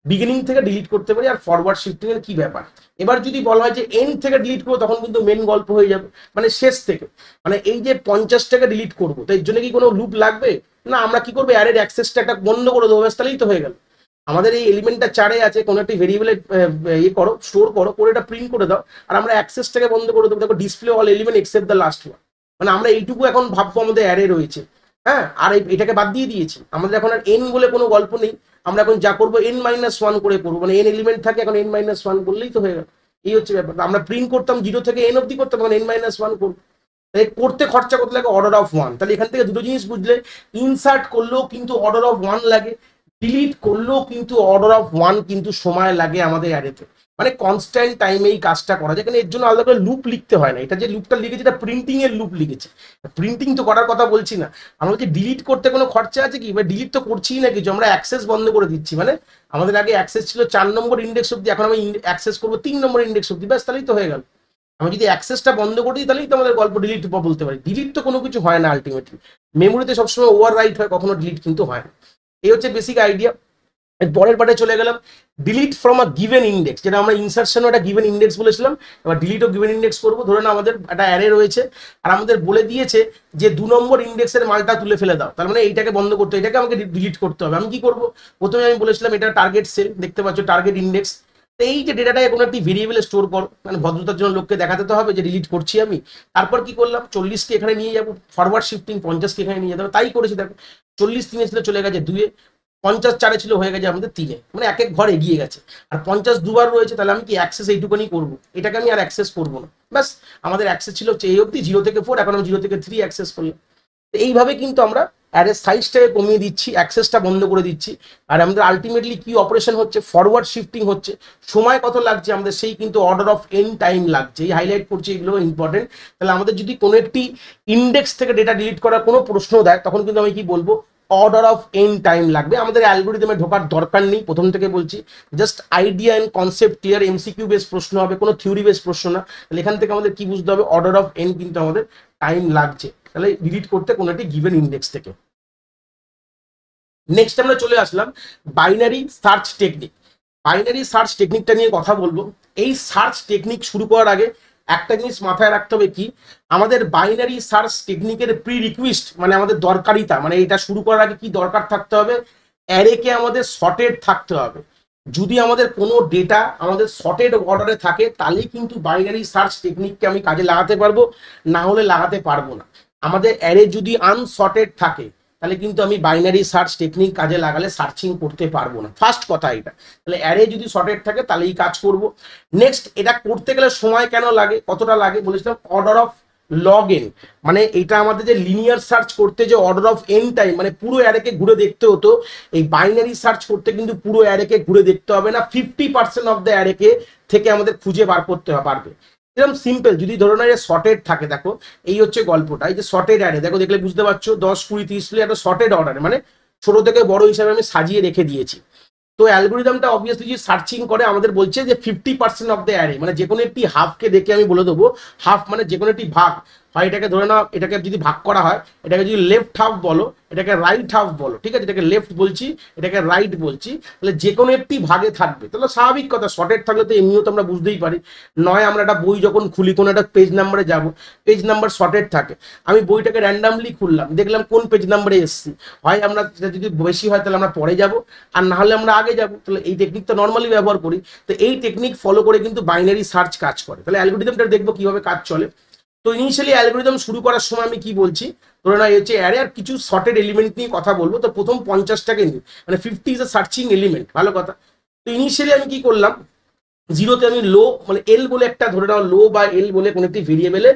বিগিনিং থেকে ডিলিট করতে পারি, আর ফরওয়ার্ড শিফটিং এর কি ব্যাপার। এবার যদি বলা হয় যে এন থেকে ডিলিট করবো, তখন কিন্তু মেন গল্প হয়ে যাবে, মানে শেষ থেকে, মানে এই যে 50টাকে ডিলিট করবো, তো এর জন্য কি কোনো লুপ লাগবে না, আমরা কি করবো অ্যারের অ্যাক্সেসটা একটা বন্ধ করে দেবো, তাহলেই তো হয়ে গেল। আমাদের এই এলিমেন্টটা 4-এ আছে, কোনো একটি ভেরিয়েবলে ইয়ে করো, স্টোর করো, করে এটা প্রিন্ট করে দাও, আর আমরা অ্যাক্সেসটাকে বন্ধ করে দেবো। দেখো display all element except the last one, মানে আমরা এইটুকু এখন ভাববো আমাদের অ্যারে রয়েছে, হ্যাঁ, আর এটাকে বাদ দিয়ে দিয়েছি, আমাদের এখন আর এন বলে কোনো গল্প নেই। আমরা এখন যা করবো n-1 করে করবো, মানে এন এলিমেন্ট থাকে, এখন n-1 করলেই তো হয়ে গেল। এই হচ্ছে ব্যাপার। আমরা প্রিন্ট করতাম 0 থেকে n অব্দি করতাম, এখন n-1 করবো। করতে খরচা করতে লাগে অর্ডার অফ 1। তাহলে এখান থেকে দুটো জিনিস বুঝলে, ইনসার্ট করলেও কিন্তু অর্ডার অফ 1 লাগে, ডিলিট করলেও কিন্তু অর্ডার অফ 1 কিন্তু সময় লাগে আমাদের অ্যারেতে, মানে কনস্ট্যান্ট টাইমে এই কাজটা করা যায়। এর জন্য আলাদা করে লুপ লিখতে হয় না। এটা যে লুপটা লিখেছে এটা প্রিন্টিং এর লুপ লিখেছে, প্রিন্টিং তো করার কথা বলছি না। আমরা বলছি ডিলিট করতে কোনো খরচা আছে কি, বা ডিলিট তো করছিই না কিছু, আমরা অ্যাক্সেস বন্ধ করে দিচ্ছি। মানে আমাদের আগে অ্যাক্সেস ছিল 4 নম্বর ইন্ডেক্স অব্দি, এখন আমি অ্যাক্সেস করবো 3 নম্বর ইন্ডেক্স অব্দি, ব্যাস তাহলেই তো হয়ে গেল। আমি যদি অ্যাক্সেসটা বন্ধ করে দিই তাহলেই তো আমাদের গল্প ডিলিট বলতে পারি। ডিলিট তো কোনো কিছু হয় না, আলটিমেটলি মেমোরিতে সবসময় ওভার রাইট হয়, কখনো ডিলিট কিন্তু হয় না। এই হচ্ছে বেসিক আইডিয়া। পরের পার্টে চলে গেলাম, delete from a given index, যেটা আমরা ইনসার্শনও একটা গিভেন ইন্ডেক্স বলেছিলাম, এবার ডিলিটও গিভেন ইন্ডেক্স করবো। ধরে না আমাদের একটা অ্যারে রয়েছে, আর আমাদের বলে দিয়েছে যে 2 নম্বর ইন্ডেক্সের মালটা তুলে ফেলে দাও, তার মানে এইটাকে বন্ধ করতে, এটাকে আমাকে ডিলিট করতে হবে। আমি কি করবো, প্রথমে আমি বলেছিলাম এটা টার্গেট সেল, দেখতে পাচ্ছ টার্গেট ইন্ডেক্স। তো এই যে ডেটাটাকে কোনো একটি ভেরিয়েবলে স্টোর করো, মানে ভদ্রতার জন্য লোককে দেখাতে তো হবে যে ডিলিট করছি আমি। তারপর কি করলাম, 40কে এখানে নিয়ে যাবো, ফরওয়ার্ড শিফটিং 50কে এখানে নিয়ে যাবো, তাই করেছি। দেখো 40 3 ছিল, চলে গেছে 2-এ, 50 4-এ ছিল, হয়ে গেছে আমাদের 3-এ, মানে এক এক ঘর এগিয়ে গেছে। আর 50 দুবার রয়েছে, তাহলে আমি কি অ্যাক্সেস এইটুকুনি করবো, এটাকে আমি আর অ্যাক্সেস করবো না। ব্যাস, আমাদের অ্যাক্সেস ছিল এই অবধি 0 থেকে 4, এখন আমি 0 থেকে 3 অ্যাক্সেস করলাম। এইভাবে কিন্তু আমরা অ্যারের সাইজটাকে কমিয়ে দিচ্ছি, অ্যাক্সেসটা বন্ধ করে দিচ্ছি। আর আমাদের আলটিমেটলি কি অপারেশন হচ্ছে, ফরওয়ার্ড শিফটিং হচ্ছে। সময় কত লাগছে আমাদের, সেই কিন্তু অর্ডার অফ এন টাইম লাগছে। এই হাইলাইট করছি, এগুলো ইম্পর্টেন্ট। তাহলে আমাদের যদি কোনো একটি ইন্ডেক্স থেকে ডেটা ডিলিট করার কোনো প্রশ্ন দেয়, তখন কিন্তু আমি কি বলবো, অর্ডার অফ এন টাইম লাগবে। আমাদের অ্যালগোরিদমে ঢোকার দরকার নেই, প্রথম থেকে বলছি। Just idea and concept clear, MCQ base প্রশ্ন হবে, কোনো থিওরি বেস প্রশ্ন না। তাহলে এখান থেকে আমাদের কি বুঝতে হবে, অর্ডার অফ এন কিন্তু আমাদের টাইম লাগছে, তাহলে ডিলিট করতে কোনো একটি গিভেন ইন্ডেক্স থেকে। নেক্সট আমরা চলে আসলাম binary search technique. Binary search টেকনিকটা নিয়ে কথা বলবো। এই সার্চ টেকনিক শুরু করার আগে একটা জিনিস মাথায় রাখতে হবে, কি আমাদের বাইনারি সার্চ টেকনিকের প্রি রিকোয়েস্ট, মানে আমাদের দরকারিতা, মানে এটা শুরু করার আগে কি দরকার থাকতে হবে, অ্যারেকে আমাদের সর্টেড থাকতে হবে। যদি আমাদের কোনো ডেটা আমাদের সর্টেড অর্ডারে থাকে, তাহলেই কিন্তু বাইনারি সার্চ টেকনিককে আমি কাজে লাগাতে পারবো, না হলে লাগাতে পারবো না। আমাদের অ্যারে যদি আনসর্টেড থাকে, তাহলে কিন্তু আমি বাইনারি সার্চ টেকনিক কাজে লাগালে সার্চিং করতে পারবো না। ফার্স্ট কথা এটা। তাহলে অ্যারে যদি সর্টেড থাকে, তাহলেই কাজ করব। নেক্সট, এটা করতে গেলে সময় কেন লাগে, কতটা লাগে বলেছিলাম, অর্ডার অফ লগ এন, মানে এটা আমাদের যে লিনিয়ার সার্চ করতে যে অর্ডার অফ এন টাইম, মানে পুরো অ্যারেকে ঘুরে দেখতে হতো, এই বাইনারি সার্চ করতে কিন্তু পুরো অ্যারেকে ঘুরে দেখতে হবে না, 50% অফ দ্য অ্যারেকে থেকে আমাদের খুঁজে বার করতে পারবে। এরকম সিম্পল। যদি ধরো না শর্টেড থাকে, দেখো এই হচ্ছে গল্পটা, এই যে শর্টেড অ্যারে, দেখো দেখলে বুঝতে পারছো 10 20 30 একটা শর্টেড অর্ডারে, মানে ছোট থেকে বড় হিসাবে আমি সাজিয়ে রেখে দিয়েছি। তো অ্যালগোরিদমটা অবভিয়াসলি যে সার্চিং করে আমাদের বলছে যে 50% অফ দ্য অ্যারে, মানে যে কোনো একটি হাফকে দেখে আমি বলে দেবো, হাফ মানে যে কোনো একটি ভাগ হয়, এটাকে ধরে নাও, এটাকে যদি ভাগ করা হয়, এটাকে যদি লেফট হাফ বলো, এটাকে রাইট হাফ বলো, ঠিক আছে, এটাকে লেফট বলছি, এটাকে রাইট বলছি, তাহলে যে কোনো একটি ভাগে থাকবে। তাহলে স্বাভাবিক কথা, শর্টেড থাকলে তো এমনিও তো আমরা বুঝতেই পারি। নয় আমরা একটা বই যখন খুলি, কোনো একটা পেজ নাম্বারে যাব, পেজ নাম্বার শর্টেড থাকে, আমি বইটাকে র্যান্ডামলি খুললাম, দেখলাম কোন পেজ নাম্বারে এসছি, হয় আমরা যদি বেশি হয় তাহলে আমরা পরে যাব, আর না হলে আমরা আগে যাব। তাহলে এই টেকনিক তো নর্মালি ব্যবহার করি। তো এই টেকনিক ফলো করে কিন্তু বাইনারি সার্চ কাজ করে। তাহলে অ্যালগোরিদমটা দেখবো কিভাবে কাজ চলে। তো ইনিশিয়ালি অ্যালগোরিদম শুরু করার সময় আমি কি বলছি, ধরে না হচ্ছে অ্যারে আর কিছু শর্টেড এলিমেন্ট নিয়ে কথা বলবো। তো প্রথম 50টাকে নিই, মানে 50 ইজ আ সার্চিং এলিমেন্ট, ভালো কথা। তো ইনিশিয়ালি আমি কি করলাম, জিরোতে আমি লো, মানে এল বলে একটা ধরে নাও, লো বা এল বলে কোনো একটি ভেরিয়েবলে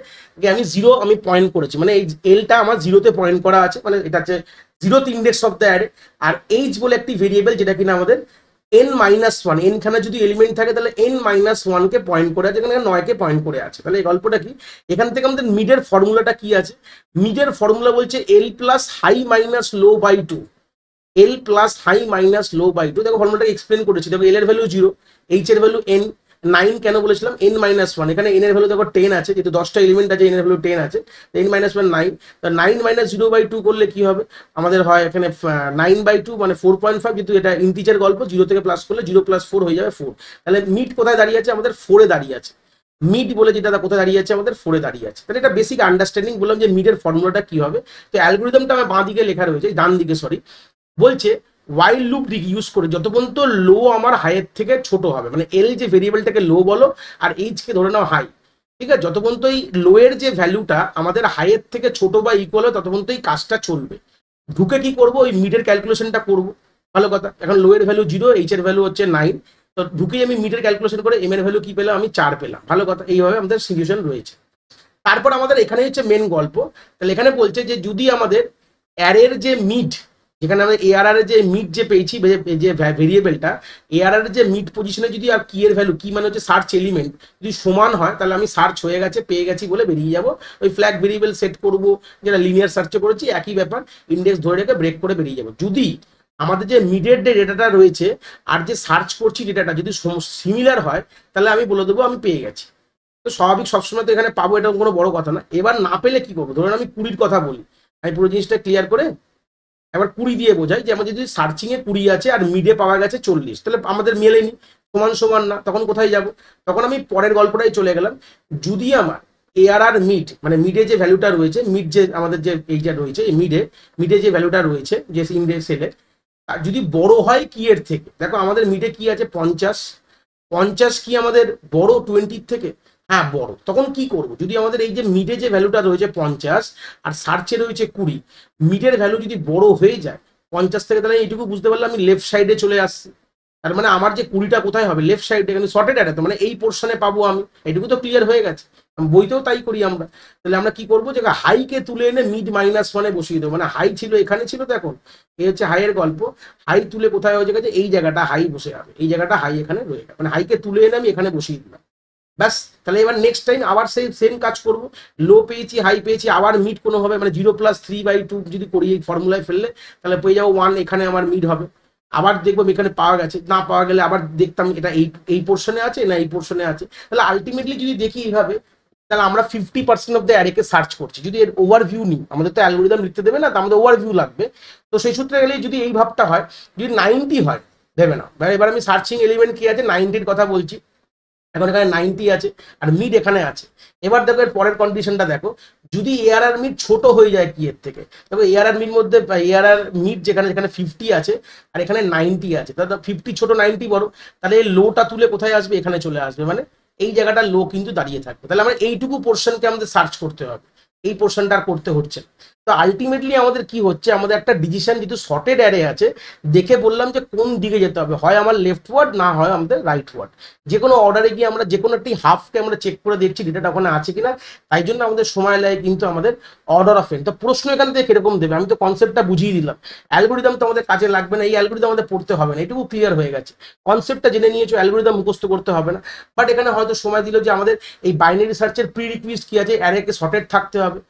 আমি জিরো আমি পয়েন্ট করেছি, মানে এই এলটা আমার জিরোতে পয়েন্ট করা আছে, মানে এটা হচ্ছে zeroth index of the array. আর এইচ বলে একটি ভেরিয়েবল, যেটা কিনা আমাদের n-1, এনখানে যদি এলিমেন্ট থাকে তাহলে n-1কে পয়েন্ট করে আছে, এখানে 9কে পয়েন্ট করে আছে। তাহলে এই গল্পটা কি, এখান থেকে আমাদের মিডের ফর্মুলাটা কি আছে, মিডের ফর্মুলা বলছে L plus high minus low by 2, L plus high minus low by 2। দেখো ফর্মুলাটাকে এক্সপ্লেন করেছি। দেখো এল এর ভ্যালু 0, এইচ এর ভ্যালু n, 9 কেন বলেছিলাম, n-1, এখানে n এর ভ্যালু দেখো 10 আছে, যেহেতু 10টা এলিমেন্ট আছে, n এর ভ্যালু 10 আছে, n-1 9। তো 9-0/2 করলে কি হবে, আমাদের হয় এখানে 9/2 মানে 4.5, যেহেতু এটা ইন্টিজার গল্প, 0 থেকে প্লাস করলে 0 + 4 হয়ে যাবে 4। তাহলে মিড কোথায় দাঁড়িয়ে আছে, আমাদের 4-এ দাঁড়িয়ে আছে। মিড বলে যেটা কোথায় দাঁড়িয়ে আছে, আমাদের 4-এ দাঁড়িয়ে আছে। তাহলে এটা বেসিক আন্ডারস্ট্যান্ডিং বললাম যে মিডের ফর্মুলাটা কি হবে। তো অ্যালগোরিদমটা আমার বাঁ দিকে লেখা রয়েছে, ডান দিকে সরি, বলছে ওয়াইল লুপ ইউজ করে যত পর্যন্ত লো আমার হাইয়ের থেকে ছোট হবে, মানে এল যে ভেরিয়েবলটাকে লো বলো, আর এইচ কে ধরে নাও হাই, ঠিক আছে, যত পর্যন্ত এই লো এর যে ভ্যালুটা আমাদের হাইয়ের থেকে ছোট বা ইকুয়াল হয়, তত পর্যন্ত এই কাজটা চলবে। ঢুকে কি করবো, ওই মিডের ক্যালকুলেশনটা করবো, ভালো কথা। এখন লো এর ভ্যালু 0, এইচ এর ভ্যালু হচ্ছে 9, তো ঢুকেই আমি মিডের ক্যালকুলেশন করে এম এর ভ্যালু কি পেলাম, আমি 4 পেলাম, ভালো কথা। এইভাবে আমাদের সলিউশন রয়েছে। তারপর আমাদের এখানে হচ্ছে মেন গল্প। তাহলে এখানে বলছে যে যদি আমাদের অ্যারের যে মিড, যেখানে আমরা এআরআর এর যে মিড যে পেয়েছি, যে ভেরিয়েবলটা এআরআর এর যে মিড পজিশনে যদি আর কি এর ভ্যালু, কি মানে হচ্ছে সার্চ এলিমেন্ট, যদি সমান হয়, তাহলে আমি সার্চ হয়ে গেছে, পেয়ে গেছি বলে বেরিয়ে যাব। ওই ফ্ল্যাগ ভেরিয়েবল সেট করবো, যেটা লিনিয়ার সার্চে করেছি, একই ব্যাপার, ইন্ডেক্স ধরে রেখে ব্রেক করে বেরিয়ে যাব। যদি আমাদের যে মিডের যে ডেটাটা রয়েছে আর যে সার্চ করছি ডেটাটা যদি সিমিলার হয়, তাহলে আমি বলে দেবো আমি পেয়ে গেছি। তো স্বাভাবিক, সবসময় তো এখানে পাবো, এটা কোনো বড় কথা না। এবার না পেলে কি করবো, ধরুন আমি 20-র কথা বলি, আমি পুরো জিনিসটা ক্লিয়ার করে এবার 20 দিয়ে বোঝাই, যে আমার যদি সার্চিং এ 20 আছে আর মিডে পাওয়া গেছে 40, তাহলে আমাদের মেলেনি, সমান সমান না, তখন কোথায় যাব, তখন আমি পরের গল্পটাই চলে গেলাম। যদি আমার এআরআর মিড, মানে মিডে যে ভ্যালুটা রয়েছে, মিড যে আমাদের যে এইটা রয়েছে, এই মিডে যে ভ্যালুটা রয়েছে, যে ইন্ডেক্স সেলে, যদি বড় হয় কি এর থেকে, দেখো আমাদের মিডে কি আছে 50 কি আমাদের বড় 20 থেকে, হ্যাঁ বড়। তখন কি করব, যদি আমাদের এই যে মিডে যে ভ্যালুটা রয়েছে 50 আর সার্চে রয়েছে 20, মিডের ভ্যালু যদি বড় হয়ে যায়, 50 থেকে তাহলে এইটুকু বুঝতে পারলে আমি লেফট সাইডে চলে আসছি। তার মানে আমার যে 20টা কোথায় হবে, লেফট সাইডে, এখানে শর্টেড অ্যারে, তো মানে এই পোর্শনে পাবো আমি, এইটুকু তো ক্লিয়ার হয়ে গেছে, বইতেও তাই করি আমরা। তাহলে আমরা কি করবো, যে হাইকে তুলে এনে মিড -1 বসিয়ে দেবো, মানে হাই ছিল এখানে ছিল, তো এখন এই হচ্ছে হাইয়ের গল্প। হাই তুলে কোথায় হয়ে গেছে, এই জায়গাটা হাই বসে যাবে, এই জায়গাটা হাই এখানে রয়ে যাবে, মানে হাইকে তুলে এনে আমি এখানে বসিয়ে দিলাম, ব্যাস। তাহলে এবার নেক্সট টাইম আবার সেই সেম কাজ করব, লো পেয়েছি হাই পেয়েছি, আবার মিড কোনো হবে, মানে 0 + 3/2 যদি করি এই ফর্মুলায় ফেললে, তাহলে পেয়ে যাবো 1, এখানে আমার মিড হবে। আবার দেখবো এখানে পাওয়া গেছে, না পাওয়া গেলে আবার দেখতাম এটা এই পোর্শনে আছে না এই পোর্শনে আছে। তাহলে আলটিমেটলি যদি দেখি এইভাবে, তাহলে আমরা 50% অফ দ্য অ্যারেকে সার্চ করছি। যদি এর ওভারভিউ নিই, আমাদের তো অ্যালগোরিদম লিখতে দেবে না, তো আমাদের ওভারভিউ লাগবে। তো সেই সূত্রে গেলে যদি এই ভাবটা হয়, যদি 90 হয়, ভেবে না, এবার আমি সার্চিং এলিমেন্ট কি আছে, 90-র কথা বলছি। এখন এখানে 90 আছে আর মিড এখানে আছে। এবার দেখো এর পরের কন্ডিশনটা দেখো, যদি এআরআর মিড ছোট হয়ে যায় কি এর থেকে, দেখো এআরআর মিড মধ্যে, এআরআর মিড যেখানে 50 আছে আর এখানে 90 আছে, তাহলে 50 ছোট 90 বড়, তাহলে এই লোটা তুলে কোথায় আসবে, এখানে চলে আসবে, মানে এই জায়গাটা লো কিন্তু দাঁড়িয়ে থাকবে। তাহলে আমরা এইটুকু পোর্শনকে আমাদের সার্চ করতে হবে, এই পোর্শনটা আর করতে হচ্ছে। তো আলটিমেটলি আমাদের কি হচ্ছে, আমাদের একটা ডিসিশন, যেহেতু শর্টেড অ্যারে আছে, দেখে বললাম যে কোন দিকে যেতে হবে, হয় আমার লেফট ওয়ার্ড, না হয় আমাদের রাইট ওয়ার্ড। যে কোনো অর্ডারে গিয়ে আমরা যে কোনো একটি হাফকে আমরা চেক করে দেখছি ডেটাটা ওখানে আছে কিনা, তাই জন্য আমাদের সময় লাগে কিন্তু আমাদের অর্ডার অফ এন। তো প্রশ্ন এখান থেকে কিরকম দেবে, আমি তো কনসেপ্টটা বুঝিয়ে দিলাম, অ্যালগোরিদম তো আমাদের কাজে লাগবে না, এই অ্যালগোরিদম আমাদের পড়তে হবে না, এটুকু ক্লিয়ার হয়ে গেছে, কনসেপ্টটা জেনে নিয়েছো, অ্যালগোরিদম মুখস্থ করতে হবে না। বাট এখানে হয়তো সময় দিল যে আমাদের এই বাইনারি সার্চের প্রি রিকুইজিট কি আছে, অ্যারেকে শর্টেড থাকতে হবে,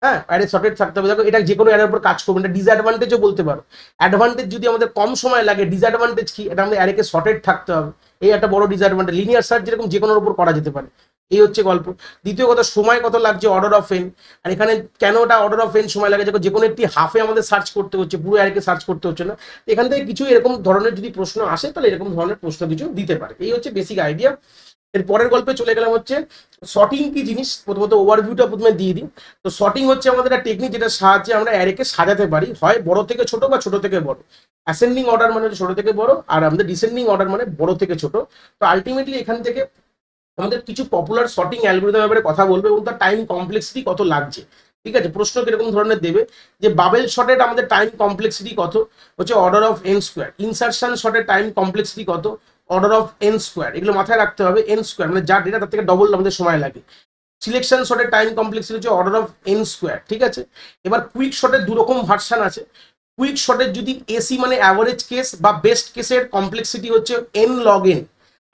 হ্যাঁ অ্যারে শর্টেড থাকতে হবে। দেখো এটা যে কোনো অ্যারের উপর কাজ করবে, এটা ডিসঅ্যাডভান্টেজও বলতে পারো। অ্যাডভান্টেজ যদি আমাদের কম সময় লাগে, ডিসঅ্যাডভান্টেজ কি, এটা আমাদের অ্যারেকে শর্টেড থাকতে হবে, এই একটা বড় ডিসঅ্যাডভান্টেজ। লিনিয়ার সার্চ যেরকম যে কোনোর উপর করা যেতে পারে, এই হচ্ছে গল্প। দ্বিতীয় কথা, সময় কত লাগছে, অর্ডার অফ এন। আর এখানে কেন ওটা অর্ডার অফ এন সময় লাগে, যে কোনো একটি হাফে আমাদের সার্চ করতে হচ্ছে, পুরো অ্যারেকে সার্চ করতে হচ্ছে না। এখান থেকে কিছু এরকম ধরনের যদি প্রশ্ন আসে, তাহলে এরকম ধরনের প্রশ্ন কিছু দিতে পারে, এই হচ্ছে বেসিক আইডিয়া। এর পরের গল্পে চলে গেলাম হচ্ছে সর্টিং কি জিনিস, প্রথমত ওভারভিউটা প্রথমে দিয়ে দিই। তো সর্টিং হচ্ছে আমাদের একটা টেকনিক, যেটার সাহায্যে আমরা অ্যারেকে সাজাতে পারি, হয় বড় থেকে ছোট বা ছোট থেকে বড়। অ্যাসেন্ডিং অর্ডার মানে ছোট থেকে বড়, আর আমাদের ডিসেন্ডিং অর্ডার মানে বড় থেকে ছোট। তো আলটিমেটলি এখান থেকে আমাদের কিছু পপুলার সর্টিং অ্যালগোরিদম ব্যাপারে কথা বলবে, এবং তার টাইম কমপ্লেক্সিটি কত লাগছে। ঠিক আছে, প্রশ্ন কিরকম ধরনের দেবে, যে বাবেল শর্টের আমাদের টাইম কমপ্লেক্সিটি কত, হচ্ছে order of N square. Insertion শর্টের টাইম কমপ্লেক্সিটি কত, অর্ডার অফ এন স্কোয়ার। এগুলো মাথায় রাখতে হবে, এন স্কোয়ার মানে যা ডেটা তার থেকে ডবল আমাদের সময় লাগে। সিলেকশন শর্টের টাইম কমপ্লেক্সিটি হচ্ছে অর্ডার অফ এন স্কোয়ার, ঠিক আছে। এবার কুইক শর্টের দুরকম ভার্সান আছে। কুইক শর্টের যদি এসি মানে অ্যাভারেজ কেস বা বেস্ট কেসের কমপ্লেক্সিটি হচ্ছে এন লগ এন,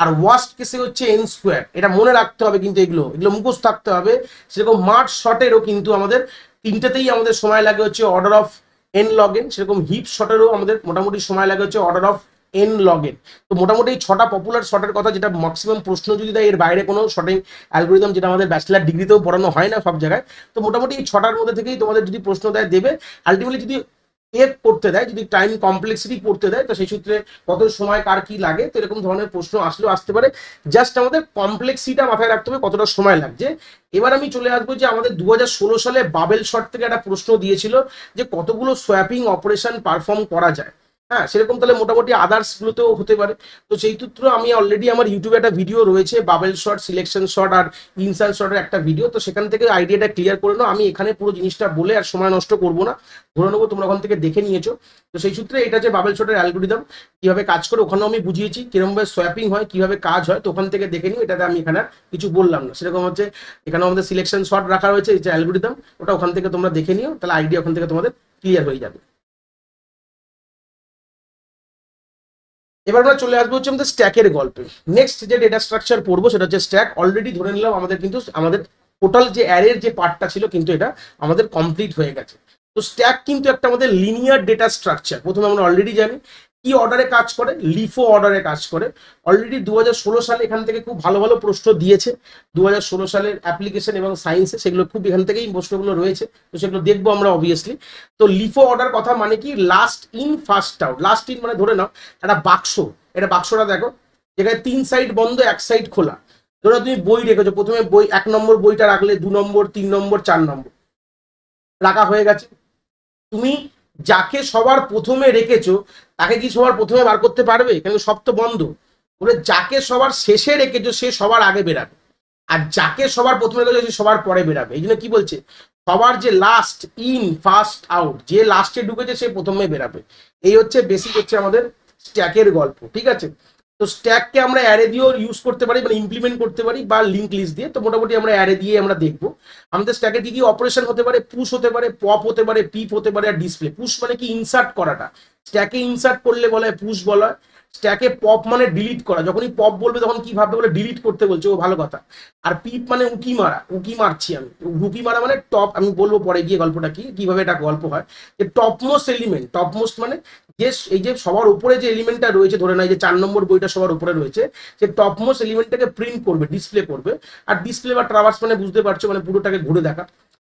আর ওয়ার্স্ট কেসে হচ্ছে এন স্কোয়ার। এটা মনে রাখতে হবে, কিন্তু এগুলো মুখস্থ থাকতে হবে। সেরকম মার্চ শর্টেরও কিন্তু আমাদের তিনটেতেই আমাদের সময় লাগে হচ্ছে order of N log N. সেরকম হিপ শর্টেরও আমাদের মোটামুটি সময় লাগে হচ্ছে order of N log N. তো মোটামুটি এই 6টা পপুলার শর্টের কথা, যেটা ম্যাক্সিমাম প্রশ্ন যদি দেয়, এর বাইরে কোনো শর্টিং অ্যালগোরিদম যেটা আমাদের ব্যাচেলার ডিগ্রিতেও পড়ানো হয় না সব জায়গায়। তো মোটামুটি এই 6টার মধ্যে থেকেই তোমাদের যদি প্রশ্ন দেয় দেবে। আলটিমেটলি যদি পড়তে দেয়, যদি টাইম কমপ্লেক্সিটি পড়তে দেয়, তো সেই সূত্রে কত সময় কার কি লাগে, তো এরকম ধরনের প্রশ্ন আসলেও আসতে পারে। জাস্ট আমাদের কমপ্লেক্সিটা মাথায় রাখতে হবে, কতটা সময় লাগছে। এবার আমি চলে আসবো যে আমাদের 2016 সালে বাবেল শর্ট থেকে একটা প্রশ্ন দিয়েছিল, যে কতগুলো সোয়াপিং অপারেশন পারফর্ম করা যায়। হ্যাঁ, সেরকম তাহলে মোটামুটি আদার্স গুলোতেও হতে পারে। তো সেই সূত্র আমি অলরেডি আমার ইউটিউবে একটা ভিডিও রয়েছে, বাবেল শর্ট, সিলেকশন শর্ট আর ইনসার্ট শর্টের একটা ভিডিও। তো সেখান থেকে আইডিয়াটা ক্লিয়ার করে নাও। আমি এখানে পুরো জিনিসটা বলে আর সময় নষ্ট করবো না, ধরে নেবো তোমরা ওখান থেকে দেখে নিয়েছো। তো সেই সূত্রে এটা যে বাবেল শর্টের অ্যালগোরিদম কিভাবে কাজ করে, ওখানেও আমি বুঝিয়েছি কিরকমভাবে সোয়াপিং হয়, কিভাবে কাজ হয়। তো ওখান থেকে দেখে নিও, এটাতে আমি এখানে কিছু বললাম না। সেরকম হচ্ছে এখানে আমাদের সিলেকশন শর্ট রাখা হয়েছে, এই যে অ্যালগোরিদম, ওটা ওখান থেকে তোমরা দেখে নিও, তাহলে আইডিয়া ওখান থেকে তোমাদের ক্লিয়ার হয়ে যাবে। এবার আমরা চলে আসবো হচ্ছে আমাদের স্ট্যাকের গল্পে। নেক্সট যে ডেটা স্ট্রাকচার পড়বো সেটা হচ্ছে স্ট্যাক। অলরেডি ধরে নিলাম আমাদের কিন্তু আমাদের টোটাল যে অ্যারের যে পার্টটা ছিল, কিন্তু এটা আমাদের কমপ্লিট হয়ে গেছে। তো স্ট্যাক কিন্তু একটা আমাদের লিনিয়ার ডেটা স্ট্রাকচার। প্রথমে আমরা অলরেডি জানি কি অর্ডারে কাজ করে, লিফো অর্ডারে কাজ করে। অলরেডি 2016 সালে এখান থেকে খুব ভালো ভালো প্রশ্ন দিয়েছে। 2016 সালের অ্যাপ্লিকেশন এবং সায়েন্সে সেগুলো খুব এখান থেকেই প্রশ্নগুলো রয়েছে, তো সেগুলো দেখবো আমরা অবভিয়াসলি। তো লিফো অর্ডার কথা মানে কি, last in first out. Last in মানে ধরে নাও একটা বাক্স, এটা বাক্সটা দেখো, যেখানে 3 সাইড বন্ধ, 1 সাইড খোলা। ধরো তুমি বই রেখেছো, প্রথমে বই 1 নম্বর বইটা রাখলে, 2 নম্বর, 3 নম্বর, 4 নম্বর রাখা হয়ে গেছে। তুমি যাকে সবার প্রথমে রেখেছো তাকে কি সবার প্রথমে বার করতে পারবে? কেন সব তো বন্ধ। বলে যাকে সবার শেষে রেখেছো সে সবার আগে বেরাবে। আর যাকে সবার প্রথমে গেছে সবার পরে বেরাবে। এই জন্য কি বলছে, সবার যে লাস্ট ইন ফার্স্ট আউট, যে লাস্টে ঢুকেছে সে প্রথমে বেরাবে। এই হচ্ছে বেসিক হচ্ছে আমাদের স্ট্যাকের গল্প, ঠিক আছে। তো স্ট্যাককে আমরা অ্যারে দিয়েও ইউজ করতে পারি, মানে ইমপ্লিমেন্ট করতে পারি, বা লিঙ্ক লিস্ট দিয়ে। তো মোটামুটি আমরা অ্যারে দিয়ে আমরা দেখবো আমাদের স্ট্যাকে কি কি অপারেশন হতে পারে। পুশ হতে পারে, পপ হতে পারে, পিপ হতে পারে, আর ডিসপ্লে। পুশ মানে কি ইনসার্ট করাটা, স্ট্যাকে ইনসার্ট করলে বলা হয় পুশ বলা হয়। স্ট্যাকে পপ মানে ডিলিট করা, যখনই পপ বলবে তখন কি ভাববে বলে ডিলিট করতে বলছে, ও ভালো কথা। আর পিপ মানে উকি মারা, উকি মারছি আমি, উকি মারা মানে টপ, আমি বলবো পরে গিয়ে গল্পটা কি কিভাবে এটা গল্প হয়। যে টপমোস্ট এলিমেন্ট, টপমোস্ট মানে যে এই যে সবার উপরে যে এলিমেন্টটা রয়েছে, ধরে নেয় যে 4 নম্বর বইটা সবার উপরে রয়েছে, যে টপমোস্ট এলিমেন্টটাকে প্রিন্ট করবে, ডিসপ্লে করবে। আর ডিসপ্লে বা ট্রাভার্স মানে বুঝতে পারছো, মানে পুরোটাকে ঘুরে দেখা।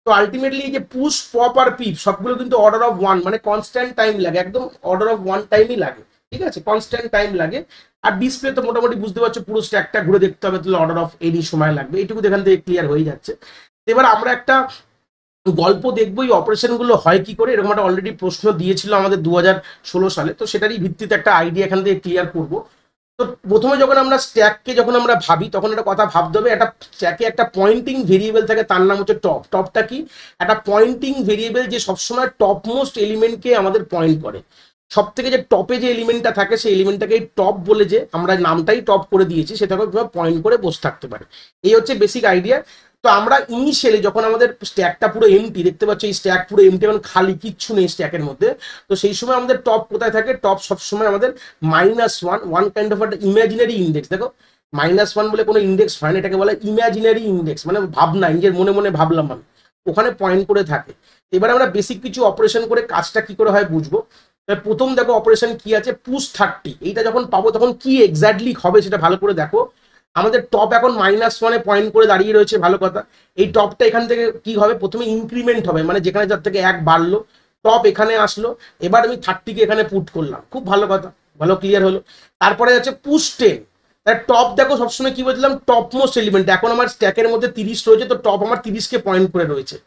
তো আলটিমেটলি এই যে পুশ, পপ আর পিপ সবগুলো কিন্তু অর্ডার অফ ওয়ান, মানে কনস্ট্যান্ট টাইম লাগে, একদম অর্ডার অফ ওয়ান টাইমই লাগে, ঠিক আছে, কনস্ট্যান্ট টাইম লাগে। আর ডিসপ্লে তো মোটামুটি বুঝতে পারছো পুরো স্ট্যাকটা ঘুরে দেখতে হবে, তাহলে অর্ডার অফ এনি সময় লাগবে। এইটুকু এখান থেকে ক্লিয়ার হয়ে যাচ্ছে। এবার আমরা একটা গল্প দেখবো এই অপারেশন গুলো হয় কি করে। এরকম একটা অলরেডি প্রশ্ন দিয়েছিল আমাদের 2016 সালে, তো সেটারই ভিত্তিতে একটা আইডিয়া এখান থেকে ক্লিয়ার করবো। তো প্রথমে যখন আমরা স্ট্যাককে যখন আমরা ভাবি, তখন একটা কথা ভাবতে হবে, একটা স্ট্যাকে একটা পয়েন্টিং ভেরিয়েবল থাকে, তার নাম হচ্ছে টপ। টপটা কি, একটা পয়েন্টিং ভেরিয়েবল যে সবসময় টপ মোস্ট এলিমেন্টকে আমাদের পয়েন্ট করে। সব থেকে যে টপে যে এলিমেন্টটা থাকে সেই এলিমেন্টটাকে টপ বলে, যে আমরা নামটাই টপ করে দিয়েছি, সেটাকে পয়েন্ট করে বসে থাকতে পারে। এই হচ্ছে বেসিক আইডিয়া। তো আমরা ইনিশিয়ালি যখন আমাদের স্ট্যাকটা পুরো এমটি, দেখতে পাচ্ছি এই স্ট্যাক পুরো এমটি, মানে খালি, কিচ্ছু নেই স্ট্যাকের মধ্যে। তো সেই সময় আমাদের টপ কোথায় থাকে, টপ সবসময় আমাদের -1, ওয়ান কাইন্ড অফ একটা ইমাজিনারি ইন্ডেক্স। দেখো -1 বলে কোনো ইন্ডেক্স হয় না, এটাকে বলে ইমাজিনারি ইন্ডেক্স, মানে ভাবনা, নিজের মনে মনে ভাবলাম আমি, ওখানে পয়েন্ট করে থাকে। এবার আমরা বেসিক কিছু অপারেশন করে কাজটা কি করে হয় বুঝবো। প্রথম দেখো অপারেশন কি আছে, পুশ 30। এইটা যখন পাবো তখন কি এক্স্যাক্টলি হবে সেটা ভালো করে দেখো। আমাদের টপ এখন -1-এ পয়েন্ট করে দাঁড়িয়ে রয়েছে, ভালো কথা। এই টপটা এখান থেকে কি হবে, প্রথমে ইনক্রিমেন্ট হবে, মানে যেখানে যার থেকে 1 বাড়লো, টপ এখানে আসলো। এবার আমি 30কে এখানে পুট করলাম, খুব ভালো কথা, ভালো ক্লিয়ার হলো। তারপরে আছে পুশ 10। টপ দেখো সবসময় কি বলছিলাম, টপ মোস্ট এলিমেন্ট। এখন আমার স্ট্যাকের মধ্যে 30 রয়েছে, তো টপ আমার 30কে পয়েন্ট করে রয়েছে।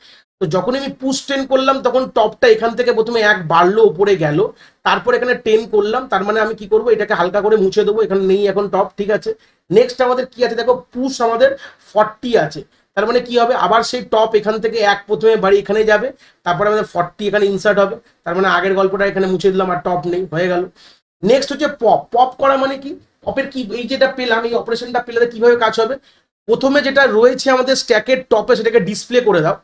তো যখন আমি পুশ 10 করলাম, তখন টপটা এখান থেকে প্রথমে 1 বাড়লো, উপরে গেল, তারপর এখানে 10 করলাম। তার মানে আমি কি করবো, এটাকে হালকা করে মুছে দেবো, এখানে নেই এখন টপ, ঠিক আছে। নেক্সট আমাদের কি আছে দেখো, পুশ আমাদের 40 আছে। তার মানে কি হবে, আবার সেই টপ এখান থেকে 1 প্রথমে বাড়ি এখানে যাবে, তারপরে আমাদের 40 এখানে ইনসার্ট হবে। তার মানে আগের গল্পটা এখানে মুছে দিলাম, আর টপ নেই, হয়ে গেল। নেক্সট হচ্ছে পপ। পপ করা মানে কি, পপের কি, এই যেটা পেলাম, এই অপারেশনটা পেলে কিভাবে কাজ হবে। প্রথমে যেটা রয়েছে আমাদের স্ট্যাকের টপে, সেটাকে ডিসপ্লে করে দাও,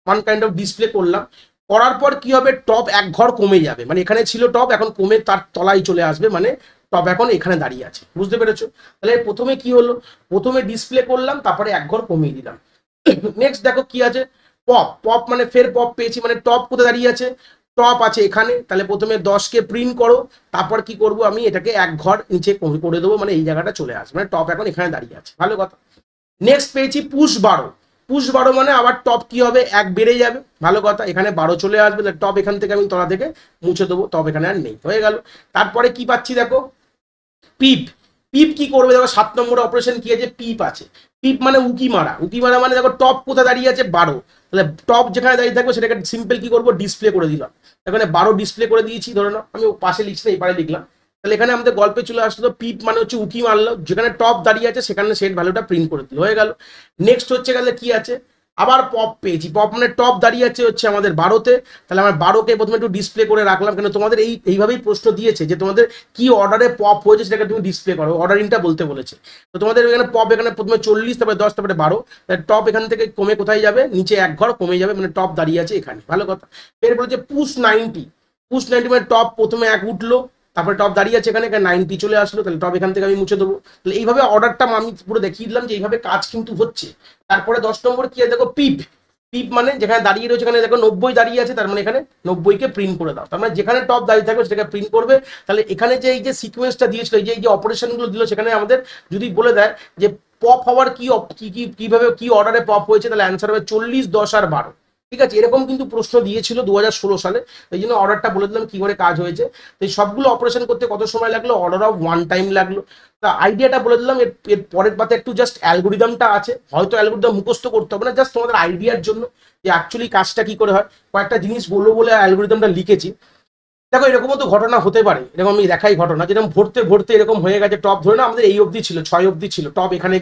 ওয়ান কাইন্ড অফ ডিসপ্লে করলাম। করার পর কি হবে, টপ 1 ঘর কমে যাবে, মানে এখানে ছিল টপ, এখন কমে তার তলায় চলে আসবে, মানে টপ এখন এখানে দাঁড়িয়ে আছে, বুঝতে পেরেছো। তাহলে প্রথমে কি হলো, প্রথমে ডিসপ্লে করলাম, তারপরে 1 ঘর কমিয়ে দিলাম। নেক্সট দেখো কি আছে, পপ। পপ মানে ফের পপ পেয়েছি, মানে টপ কোথায় দাঁড়িয়ে আছে, টপ আছে এখানে। তাহলে প্রথমে 10কে প্রিন্ট করো, তারপর কি করব, আমি এটাকে 1 ঘর নিচে করে দেবো, মানে এই জায়গাটা চলে আসবে, মানে টপ এখন এখানে দাঁড়িয়ে আছে, ভালো কথা। নেক্সট পেয়েছি পুশ 12। পুশ 12 মানে আবার টপ কি হবে, 1 বেড়ে যাবে, ভালো কথা, এখানে 12 চলে আসবে। টপ এখান থেকে আমি তলা থেকে মুছে দেবো, টপ এখানে আর নেই, হয়ে গেল। তারপরে কি পাচ্ছি দেখো, পিপ। পিপ কি করবে দেখো, 7 নম্বর অপারেশন কি আছে, পিপ আছে। পিপ মানে উকি মারা। উকি মারা মানে দেখো টপ কোথায় দাঁড়িয়ে আছে, 12। তাহলে টপ যেখানে দাঁড়িয়ে থাকবে সেটাকে সিম্পল কি করবো, ডিসপ্লে করে দিলাম। এখানে 12 ডিসপ্লে করে দিয়েছি, ধরে নাও আমি পাশে লিখছি না, এই পারে লিখলাম। তাহলে এখানে আমাদের গল্পে চলে আসলো, পিপ মানে হচ্ছে উকি মারলো, যেখানে টপ দাঁড়িয়ে আছে সেখানে সেট ভ্যালুটা প্রিন্ট করে দিল, হয়ে গেল। নেক্সট হচ্ছে গেলে কি আছে, আবার পপ পেয়েছি। পপ মানে টপ দাঁড়িয়ে আছে হচ্ছে আমাদের 12তে। তাহলে আমার 12কে প্রথমে একটু ডিসপ্লে করে রাখলাম, কেন তোমাদের এইভাবেই প্রশ্ন দিয়েছে যে তোমাদের কি অর্ডারে পপ হয়েছে সেটাকে তুমি ডিসপ্লে করো, অর্ডারিংটা বলতে বলেছে। তো তোমাদের এখানে পপ এখানে প্রথমে 40, তারপরে 10, তারপরে 12। টপ এখান থেকে কমে কোথায় যাবে, নিচে 1 ঘর কমে যাবে, মানে টপ দাঁড়িয়ে আছে এখানে, ভালো কথা। এর বলেছে পুশ 90। পুশ 90 মানে টপ প্রথমে 1 উঠলো, তারপরে টপ দাঁড়িয়ে আছে এখানে 90 চলে আসলো, তাহলে টপ এখান থেকে আমি মুছে দেবো। তাহলে এইভাবে অর্ডারটা আমি পুরো দেখিয়ে দিলাম যে এইভাবে কাজ কিন্তু হচ্ছে। তারপরে 10 নম্বর কি আছে দেখো, পিপ। পিপ মানে যেখানে দাঁড়িয়ে রয়েছে এখানে দেখো 90 দাঁড়িয়ে আছে, তার মানে এখানে 90কে প্রিন্ট করে দাও। তার মানে যেখানে টপ দাঁড়িয়ে থাকবে সেটাকে প্রিন্ট করবে। তাহলে এখানে যে এই যে সিকোয়েন্সটা দিয়েছিল, এই যে অপারেশনগুলো দিল, সেখানে আমাদের যদি বলে দেয় যে পপ হওয়ার কিভাবে কি অর্ডারে পপ হয়েছে, তাহলে অ্যান্সার হবে 40, 10 আর 12, ঠিক আছে। এরকম কিন্তু প্রশ্ন দিয়েছিল 2016 সালে, এই জন্য অর্ডারটা বলে দিলাম কি করে কাজ হয়েছে। তো এই সবগুলো অপারেশন করতে কত সময় লাগলো, অর্ডার অফ 1 টাইম লাগলো। তা আইডিয়াটা বলে দিলাম। এর পরের পাতে একটু জাস্ট অ্যালগোরিদমটা আছে, হয়তো অ্যালগোরিদম মুখস্থ করতে হবে না, জাস্ট তোমাদের আইডিয়ার জন্য যে অ্যাকচুয়ালি কাজটা কি করে হয়। কয়েকটা জিনিস বলবো বলে অ্যালগোরিদমটা লিখেছি। দেখো এরকমও তো ঘটনা হতে পারে, এরকম আমি দেখাই ঘটনা, যেরকম ভরতে ভরতে এরকম হয়ে গেছে টপ, ধরে নাও আমাদের এই অবধি ছিল, 6 অবধি ছিল, টপ এখানে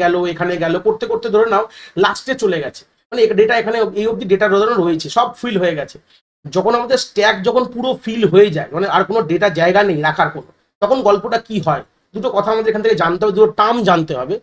গেল করতে করতে ধরে নাও লাস্টে চলে গেছে, মানে ডেটা এখানে এই অবধি ডেটা ধরে রয়েছে, সব ফিল হয়ে গেছে। যখন আমাদের স্ট্যাক যখন পুরো ফিল হয়ে যায়, মানে আর কোনো ডেটা জায়গা নেই রাখার কোনো, তখন গল্পটা কি হয়, দুটো কথা আমাদের এখান থেকে জানতে হবে, দুটো টার্ম জানতে হবে।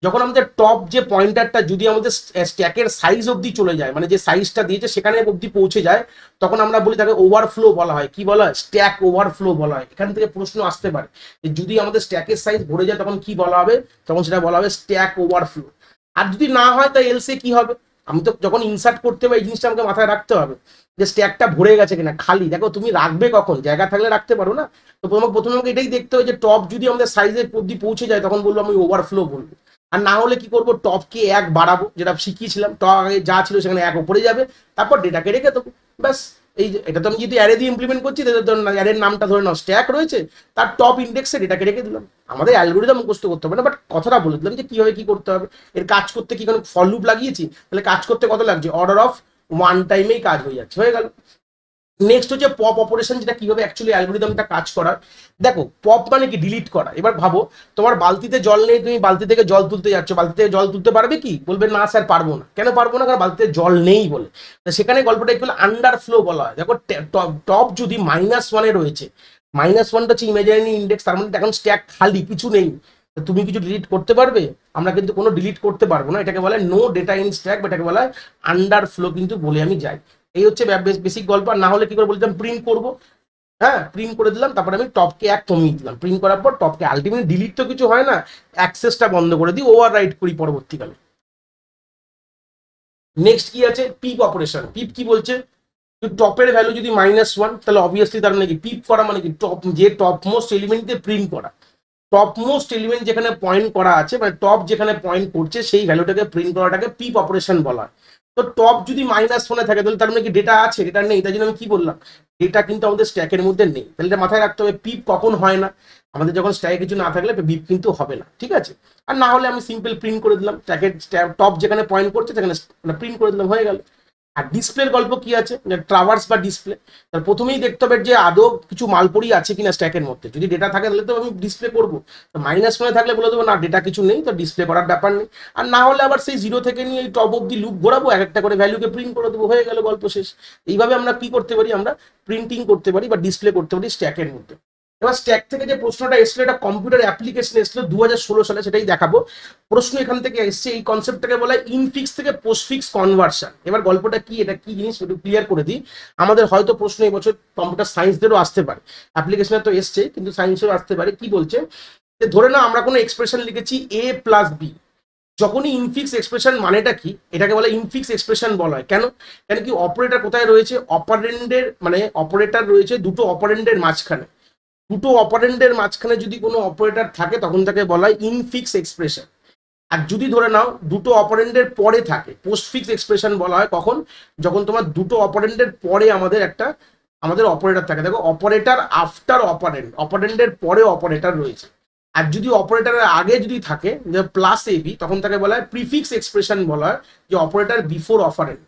যখন আমাদের টপ যে পয়েন্টারটা যদি আমাদের স্ট্যাকের সাইজ অবধি চলে যায়, মানে যে সাইজটা দিয়েছে সেখানে অবধি পৌঁছে যায়, তখন আমরা বলি তাকে ওভারফ্লো বলা হয়। কি বলা হয়? স্ট্যাক ওভারফ্লো বলা হয়। এখান থেকে প্রশ্ন আসতে পারে যে যদি আমাদের স্ট্যাকের সাইজ ভরে যায় তখন কি বলা হবে, তখন সেটা বলা হবে স্ট্যাক ওভারফ্লো। আর যদি না হয় তাই এলসে কি হবে, আমি তো যখন ইনসার্ট করতে হবে এই জিনিসটা আমাকে মাথায় রাখতে হবে যে স্ট্যাকটা ভরে গেছে কিনা, খালি। দেখো তুমি রাখবে কখন, জায়গা থাকলে রাখতে পারো না, তো প্রথমে আমাকে এটাই দেখতে হবে যে টপ যদি আমাদের সাইজের অবধি পৌঁছে যায় তখন বলবো আমি ওভারফ্লো বলবো। আর না হলে কি করবো, টপকে 1 বাড়াবো, যেটা শিখিয়েছিলাম, টপ আগে যা ছিল সেখানে 1 উপরে যাবে, তারপর ডেটাকে রেখে দেবো, ব্যাস। এই এটা তো আমি যদি অ্যারে দিয়ে ইমপ্লিমেন্ট করছি, অ্যারের নামটা ধরে নাও স্ট্যাক রয়েছে, তার টপ ইন্ডেক্সে ডেটাকে রেখে দিলাম। আমাদের অ্যালগোরিদম মুখস্থ করতে হবে না, বাট কথাটা বলে দিলাম যে কিভাবে কি করতে হবে। এর কাজ করতে কি কোনো ফর লুপ লাগিয়েছি, তাহলে কাজ করতে কত লাগছে, অর্ডার অফ 1 টাইমেই কাজ হয়ে যাচ্ছে, হয়ে গেল। নেক্সট হচ্ছে পপ অপারেশন, যেটা কিভাবে অ্যাকচুয়ালি অ্যালগোরিদমটা কাজ করার। দেখো পপ মানে কি, ডিলিট করা। এবার ভাবো তোমার বালতিতে জল নেই, তুমি বালতি থেকে জল তুলতে যাচ্ছ, বালতি থেকে জল তুলতে পারবে কি, বলবে না স্যার পারবো না। কেন পারবো না? কারণ বালতিতে জল নেই বলে। সেখানে গল্পটা একটু আন্ডার ফ্লো বলা হয়। দেখো টপ যদি -1 রয়েছে, -1টা হচ্ছে ইমাজিনারি ইন্ডেক্স, তার মানে এখন স্ট্যাক খালি, কিছু নেই, তুমি কিছু ডিলিট করতে পারবে? আমরা কিন্তু কোনো ডিলিট করতে পারবো না, এটাকে বলে নো ডেটা ইন স্ট্যাক, বা এটাকে বলা হয় আন্ডার ফ্লো কিন্তু বলে আমি যাই। এই হচ্ছে বেসিক গল্প। আর না হলে কি করে বলতাম, প্রিন্ট করবো, হ্যাঁ প্রিন্ট করে দিলাম, তারপরে আমি টপকে 1 কমিয়ে দিলাম, প্রিন্ট করার পর টপকে আলটিমেটলি ডিলিট তো কিছু হয় না, অ্যাক্সেসটা বন্ধ করে দিই, ওভার রাইট করি পরবর্তীকালে। নেক্সট কি আছে, পিপ অপারেশন। পিপ কি বলছে, টপের ভ্যালু যদি -1, তাহলে অবভিয়াসলি তার মানে কি, পিপ করা মানে কি, টপ যে টপ মোস্ট এলিমেন্টকে প্রিন্ট করা। টপ মোস্ট এলিমেন্ট যেখানে পয়েন্ট করা আছে, মানে টপ যেখানে পয়েন্ট করছে সেই ভ্যালুটাকে প্রিন্ট করাটাকে পিপ অপারেশন বলা হয়। তো টপ যদি -1 থাকে তাহলে তার মানে কি ডেটা আছে, ডেটা নেই, তাই জন্য আমি কি বললাম, ডেটা কিন্তু আমাদের স্ট্যাকের মধ্যে নেই। তাহলে এটা মাথায় রাখতে হবে, পিপ কখন হয় না, আমাদের যখন স্ট্যাকে কিছু না থাকলে পিপ কিন্তু হবে না, ঠিক আছে। আর না হলে আমি সিম্পল প্রিন্ট করে দিলাম, স্ট্যাকের টপ যেখানে পয়েন্ট করছে সেখানে প্রিন্ট করে দিলাম, হয়ে গেল। আর ডিসপ্লের গল্প কি আছে, ট্রাভার্স বা ডিসপ্লে। তার প্রথমেই দেখতে হবে যে আদৌ কিছু মালপড়ি আছে কিনা স্ট্যাকের মধ্যে। যদি ডেটা থাকে তাহলে তো আমি ডিসপ্লে করবো, তো -1 থাকলে বলে দেবো না ডেটা কিছু নেই, তো ডিসপ্লে করার ব্যাপার নেই। আর না হলে আবার সেই 0 থেকে নিয়ে এই টপ অব্দি লুপ ঘোরাবো, এক একটা করে ভ্যালুকে প্রিন্ট করে দেবো, হয়ে গেল, গল্প শেষ। এইভাবে আমরা কি করতে পারি, আমরা প্রিন্টিং করতে পারি বা ডিসপ্লে করতে পারি স্ট্যাকের মধ্যে। এবার স্ট্যাক থেকে যে প্রশ্নটা এসেছিল, এটা কম্পিউটার অ্যাপ্লিকেশন এসেছিল 2016 সালে, সেটাই দেখাবো। প্রশ্ন এখান থেকে এসছে, এই কনসেপ্টটাকে বলা হয় ইনফিক্স থেকে পোস্টফিক্স কনভার্সন। এবার গল্পটা কি, এটা কি জিনিস একটু ক্লিয়ার করে দিই। আমাদের হয়তো প্রশ্ন এবছর কম্পিউটার সায়েন্সদেরও আসতে পারে, অ্যাপ্লিকেশনে তো এসছে কিন্তু সায়েন্সেও আসতে পারে। কি বলছে, ধরে না আমরা কোনো এক্সপ্রেশন লিখেছি a+b, যখনই ইনফিক্স এক্সপ্রেশন মানেটা কি, এটাকে বলে ইনফিক্স এক্সপ্রেশন বলা হয়। কেন? কেন কি অপারেটর কোথায় রয়েছে, অপারেন্ডের মানে অপারেটর রয়েছে দুটো অপারেন্ডের মাঝখানে। দুটো অপারেন্ডের মাঝখানে যদি কোনো অপারেটর থাকে তখন তাকে বলা হয় ইনফিক্স এক্সপ্রেশন। আর যদি ধরে নাও দুটো অপারেন্ডের পরে থাকে, পোস্টফিক্স এক্সপ্রেশন বলা হয় কখন, যখন তোমার দুটো অপারেন্ডের পরে আমাদের অপারেটর থাকে। দেখো অপারেটর আফটার অপারেন্ড, অপারেন্ডের পরে অপারেটর রয়েছে। আর যদি অপারেটরের আগে যদি থাকে যে +ab, তখন তাকে বলা হয় প্রিফিক্স এক্সপ্রেশন বলা হয়, যে অপারেটর বিফোর অপারেন্ড।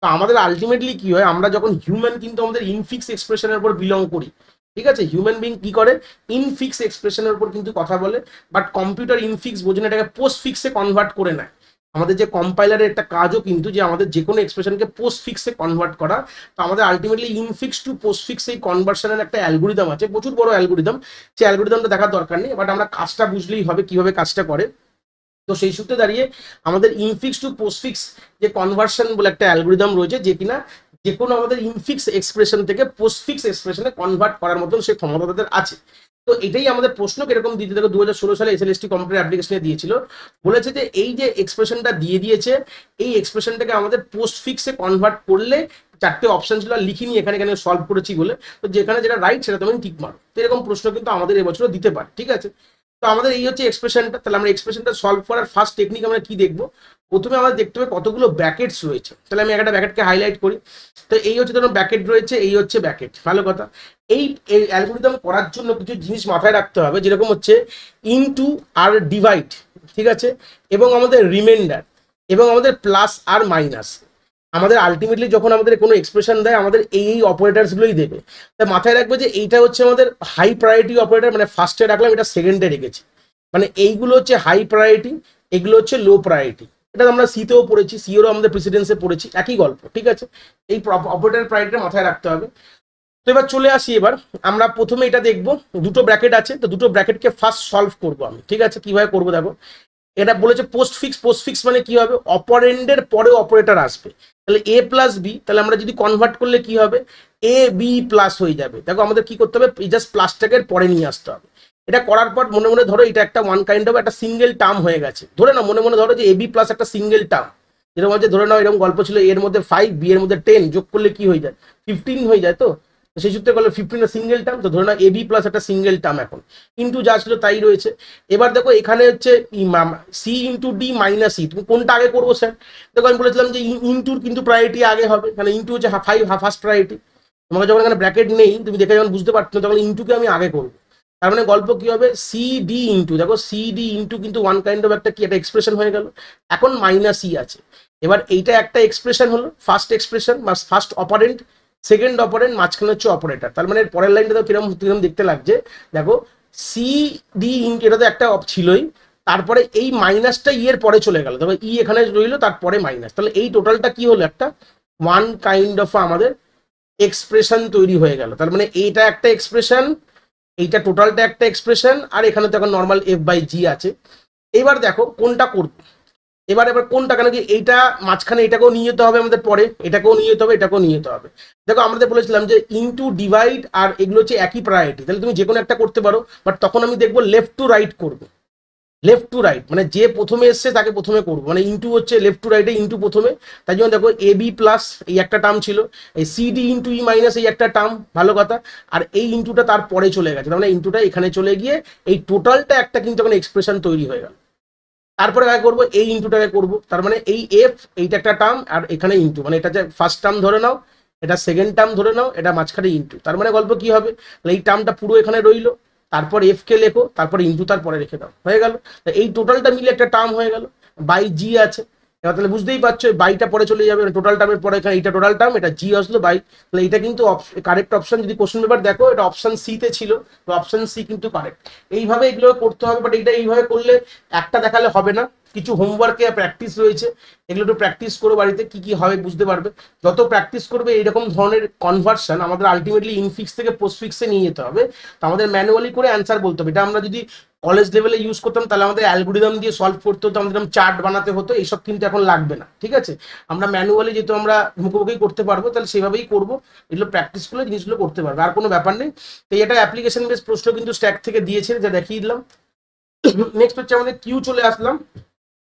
তো আমাদের আলটিমেটলি কি হয়, আমরা যখন হিউম্যান কিন্তু আমাদের ইনফিক্স এক্সপ্রেশনের উপর বিলং করি, ঠিক আছে। হিউম্যান বিং কি করে, ইনফিক্স এক্সপ্রেশনের উপর কিন্তু কথা বলে, বাট কম্পিউটার ইনফিক্স বোঝে না, এটাকে পোস্টফিক্সে কনভার্ট করে নেয়। আমাদের যে কম্পাইলারের একটা কাজও কিন্তু যে আমাদের যে কোনো এক্সপ্রেশনকে পোস্টফিক্সে কনভার্ট করা। তো আমাদের আলটিমেটলি ইনফিক্স টু পোস্টফিক্স এই কনভার্সনের একটা অ্যালগোরিদম আছে, প্রচুর বড় অ্যালগোরিদম, সেই অ্যালগোরিদমটা দেখার দরকার নেই, বাট আমরা কাজটা বুঝলেই হবে কিভাবে কাজটা করে। তো সেই সূত্রে দাঁড়িয়ে আমাদের ইনফিক্স টু পোস্টফিক্স যে কনভার্সন বলে একটা অ্যালগোরিদম রয়েছে, যে কিনা যে কোনো আমাদের ইনফিক্স এক্সপ্রেশন থেকে পোস্টফিক্স এক্সপ্রেশনে কনভার্ট করার মতন সেই ক্ষমতা তাদের আছে। তো এটাই আমাদের প্রশ্ন কিরকম দিতে, দেখো 2016 সালে এসএলএসটি কম্পিউটার অ্যাপ্লিকেশনে দিয়েছিল, বলেছে যে এই যে এক্সপ্রেশনটা দিয়ে দিয়েছে, এই এক্সপ্রেশনটাকে আমাদের পোস্টফিক্সে কনভার্ট করলে 4টে অপশন ছিল, লিখিনি এখানে এখানে সলভ করেছি বলে, তো যেখানে যেটা রাইট সেটা তুমি ঠিক মারো। তো এরকম প্রশ্ন কিন্তু আমাদের এবছরও দিতে পারে, ঠিক আছে। তো আমাদের এই হচ্ছে এক্সপ্রেশনটা। তাহলে আমরা এক্সপ্রেশনটা সলভ করার ফার্স্ট টেকনিক আমরা কি দেখবো, প্রথমে আমাদের দেখতে হবে কতগুলো ব্র্যাকেটস রয়েছে। তাহলে আমি একটা ব্র্যাকেটকে হাইলাইট করি, তো এই হচ্ছে ধরুন ব্র্যাকেট রয়েছে, এই হচ্ছে ব্র্যাকেট, ভালো কথা। এই অ্যালগোরিদম করার জন্য কিছু জিনিস মাথায় রাখতে হবে, যেরকম হচ্ছে ইনটু আর ডিভাইড, ঠিক আছে, এবং আমাদের রিমাইন্ডার, এবং আমাদের প্লাস আর মাইনাস। আমাদের আলটিমেটলি যখন আমাদের কোনো এক্সপ্রেশন দেয় আমাদের এই অপারেটার্সগুলোই দেবে। তাই মাথায় রাখবে যে এইটা হচ্ছে আমাদের হাই প্রায়োরিটি অপারেটর, মানে ফার্স্টে রাখলাম, এটা সেকেন্ডে রেখেছি, মানে এইগুলো হচ্ছে হাই প্রায়োরিটি, এগুলো হচ্ছে লো প্রায়োরিটি। এটা আমরা সিতেও পড়েছি, সিওরও আমাদের প্রেসিডেন্সে পড়েছি, একই গল্প, ঠিক আছে। এই অপারেটর প্রায়োরিটিটা মাথায় রাখতে হবে। তো এবার চলে আসি, এবার আমরা প্রথমে এটা দেখবো, দুটো ব্র্যাকেট আছে, তো দুটো ব্র্যাকেটকে ফার্স্ট সলভ করবো আমি, ঠিক আছে। কিভাবে করবো দেখো, এটা বলেছে পোস্ট ফিক্স, পোস্ট ফিক্স মানে কি হবে, অপারেন্ডের পরে অপারেটর আসবে, তাহলে এ প্লাস বি, তাহলে আমরা যদি কনভার্ট করলে কি হবে, এ বি প্লাস হয়ে যাবে। দেখো আমাদের কি করতে হবে, জাস্ট প্লাসটাকে পরে নিয়ে আসতে হবে। এটা করার পর মনে মনে ধরো এটা একটা ওয়ান কাইন্ড অফ একটা সিঙ্গেল টার্ম হয়ে গেছে, ধরে নাও মনে মনে ধরো যে এ বি প্লাস একটা সিঙ্গেল টার্ম, যেরকম হচ্ছে ধরে নাও এরকম গল্প ছিল, এর মধ্যে 5 বি এর মধ্যে 10 যোগ করলে কি হয়ে যায়, 15 হয়ে যায়। তো সেই সূত্রে বলে 15 সিঙ্গেল টার্ম, তো ধরে নাও এ বি প্লাস একটা সিঙ্গেল টার্ম, এখন কিন্তু যা ছিল তাই রয়েছে। এবার দেখো এখানে হচ্ছে C into D minus E, তুমি কোনটা আগে করবো স্যার, দেখো আমি বলেছিলাম যে ইন্টুর কিন্তু প্রায়োরিটি আগে হবে, কারণ ইন্টু হচ্ছে 5 ফার্স্ট প্রায়োরিটি। তোমাকে যখন এখানে ব্র্যাকেট নেই তুমি দেখে যখন বুঝতে পারছো তখন ইন্টুকে আমি আগে করবো, তার মানে গল্প কি হবে, সি ডি ইন্টু, দেখো সি ডি ইন্টু কিন্তু ওয়ান কাইন্ড অফ একটা কি একটা এক্সপ্রেশন হয়ে গেল, এখন মাইনাস ই আছে। এবার এইটা একটা এক্সপ্রেশন হলো, ফার্স্ট এক্সপ্রেশন বা ফার্স্ট অপারেন্ট, সেকেন্ড অপারেন্ট, মাঝখানে হচ্ছে অপারেটর। তার মানে পরের লাইনটা তো কিরকম কিরকম দেখতে লাগছে, দেখো সি ডি ইন্টু, এটা তো একটা ছিলই, তারপরে এই মাইনাসটা ই এর পরে চলে গেল, দেখো ই এখানে রইলো, তারপরে মাইনাস, তাহলে এই টোটালটা কি হলো, একটা ওয়ান কাইন্ড অফ আমাদের এক্সপ্রেশন তৈরি হয়ে গেল। তার মানে এইটা একটা এক্সপ্রেশন, এইটা টোটালটা একটা এক্সপ্রেশন, আর এখানে তো এখন নর্মাল এফ বাই জি আছে। এবার দেখো কোনটা করবো, এবার এবার কোনটা, কেন কি এইটা মাঝখানে এটাকেও নিয়ে যেতে হবে আমাদের, পরে এটাকেও নিয়ে যেতে হবে, এটাকেও নিয়ে যেতে হবে। দেখো আমাদের বলেছিলাম যে ইনটু ডিভাইড আর এগুলো হচ্ছে একই প্রায়োরিটি, তাহলে তুমি যে কোনো একটা করতে পারো, বাট তখন আমি দেখবো লেফট টু রাইট করবো, লেফট টু রাইট মানে যে প্রথমে এসছে তাকে প্রথমে করবো, মানে ইনটু হচ্ছে লেফট টু রাইটে ইনটু প্রথমে। তাই জন্য দেখো এ বি প্লাস এই একটা টার্ম ছিল, এই সি ডি ইন্টু ই মাইনাস এই একটা টার্ম, ভালো কথা, আর এই ইনটুটা তারপরে চলে গেছে, তার মানে ইনটুটা এখানে চলে গিয়ে এই টোটালটা একটা কিন্তু এখন এক্সপ্রেশন তৈরি হয়ে গেল। তারপরে কাকে করবো, এই ইন্টুটাকে করবো, তার মানে এই এফ এইটা একটা টার্ম আর এখানে ইন্টু, মানে এটা যে ফার্স্ট টার্ম ধরে নাও, এটা সেকেন্ড টার্ম ধরে নাও, এটা মাঝখানে ইন্টু, তার মানে গল্প কি হবে, এই টার্মটা পুরো এখানে রইলো, তারপর এফ কে লেখো, তারপর ইন্টু তারপরে রেখে দাও, হয়ে গেল। এই টোটালটা মিলে একটা টার্ম হয়ে গেল, বাই জি আছে। এবার তাহলে বুঝতেই পারছো বাইটা পরে চলে যাবে, টোটাল টার্মের পরে এখানে এইটা টোটাল টার্ম, এটা জি আসলো বাই, তাহলে এটা কিন্তু কারেক্ট অপশন। যদি কোশ্চেন পেপার দেখো এটা অপশন সি তে ছিল, তো অপশন সি কিন্তু কারেক্ট। এইভাবে এগুলো করতে হবে, বাট এইটা এইভাবে করলে একটা দেখালে হবে না, কিছু হোমওয়ার্কে প্র্যাকটিস রয়েছে, এগুলো একটু প্র্যাকটিস করো বাড়িতে, কি কি হবে বুঝতে পারবে। যত প্র্যাকটিস করবে এইরকম ধরনের কনভার্সন আমাদের আলটিমেটলি ইনফিক্স থেকে পোস্টফিক্সে নিয়ে যেতে হবে, তো আমাদের ম্যানুয়ালি করে অ্যান্সার বলতে হবে। এটা আমরা যদি কলেজ লেভেলে ইউজ করতাম তাহলে আমাদের অ্যালগোরিদম দিয়ে সলভ করতে হতো, আমাদের চার্ট বানাতে হতো, এইসব কিন্তু এখন লাগবে না, ঠিক আছে। আমরা ম্যানুয়ালি যেহেতু আমরা মুখোমুখি করতে পারবো, তাহলে সেভাবেই করবো, এগুলো প্র্যাকটিস করলে জিনিসগুলো করতে পারবে, আর কোনো ব্যাপার নেই। তো এটা অ্যাপ্লিকেশন বেস প্রশ্ন কিন্তু স্ট্যাক থেকে দিয়েছে, যা দেখিয়ে দিলাম। নেক্সট হচ্ছে আমাদের কিউ, চলে আসলাম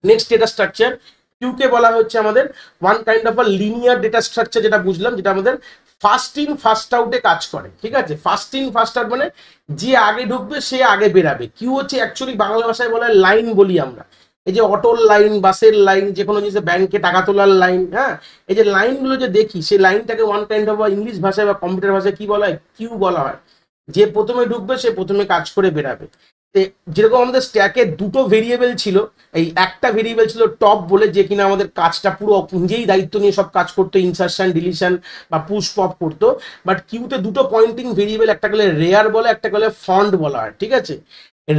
নেক্সট ডেটা স্ট্রাকচার। কিউ কে বলা হচ্ছে আমাদের one kind of a linear data structure, যেটা বুঝলাম, যেটা আমাদের ফার্স্ট ইন ফার্স্ট আউটে কাজ করে, ঠিক আছে। ফার্স্ট ইন ফার্স্ট আউট মানে যে আগে ঢুকবে সে আগে বেরাবে। কিউ হচ্ছে অ্যাকচুয়ালি বাংলা ভাষায় বলা হয় লাইন বলি আমরা, এই যে অটোর লাইন, বাসের লাইন, যে কোনো জিনিসে ব্যাংকে টাকা তোলার লাইন, হ্যাঁ, এই যে লাইনগুলো যে দেখি সেই লাইনটাকে ওয়ান কাইন্ড অফ ইংলিশ ভাষায় বা কম্পিউটার ভাষায় কি বলা হয়, কিউ বলা হয়। যে প্রথমে ঢুকবে সে প্রথমে কাজ করে বেরাবে। যেরকম আমাদের স্ট্যাকে দুটো ভেরিয়েবল ছিল, এই একটা ভেরিয়েবল ছিল টপ বলে, যে কিনা আমাদের কাজটা পুরো নিজেই দায়িত্ব নিয়ে সব কাজ করতো, ইনসারশন ডিলিশন বা পুশ পপ করতো। বাট কিউতে দুটো পয়েন্টিং ভেরিয়েবল, একটা গেলে রেয়ার বলে, একটা গেলে ফন্ট বলা হয়, ঠিক আছে।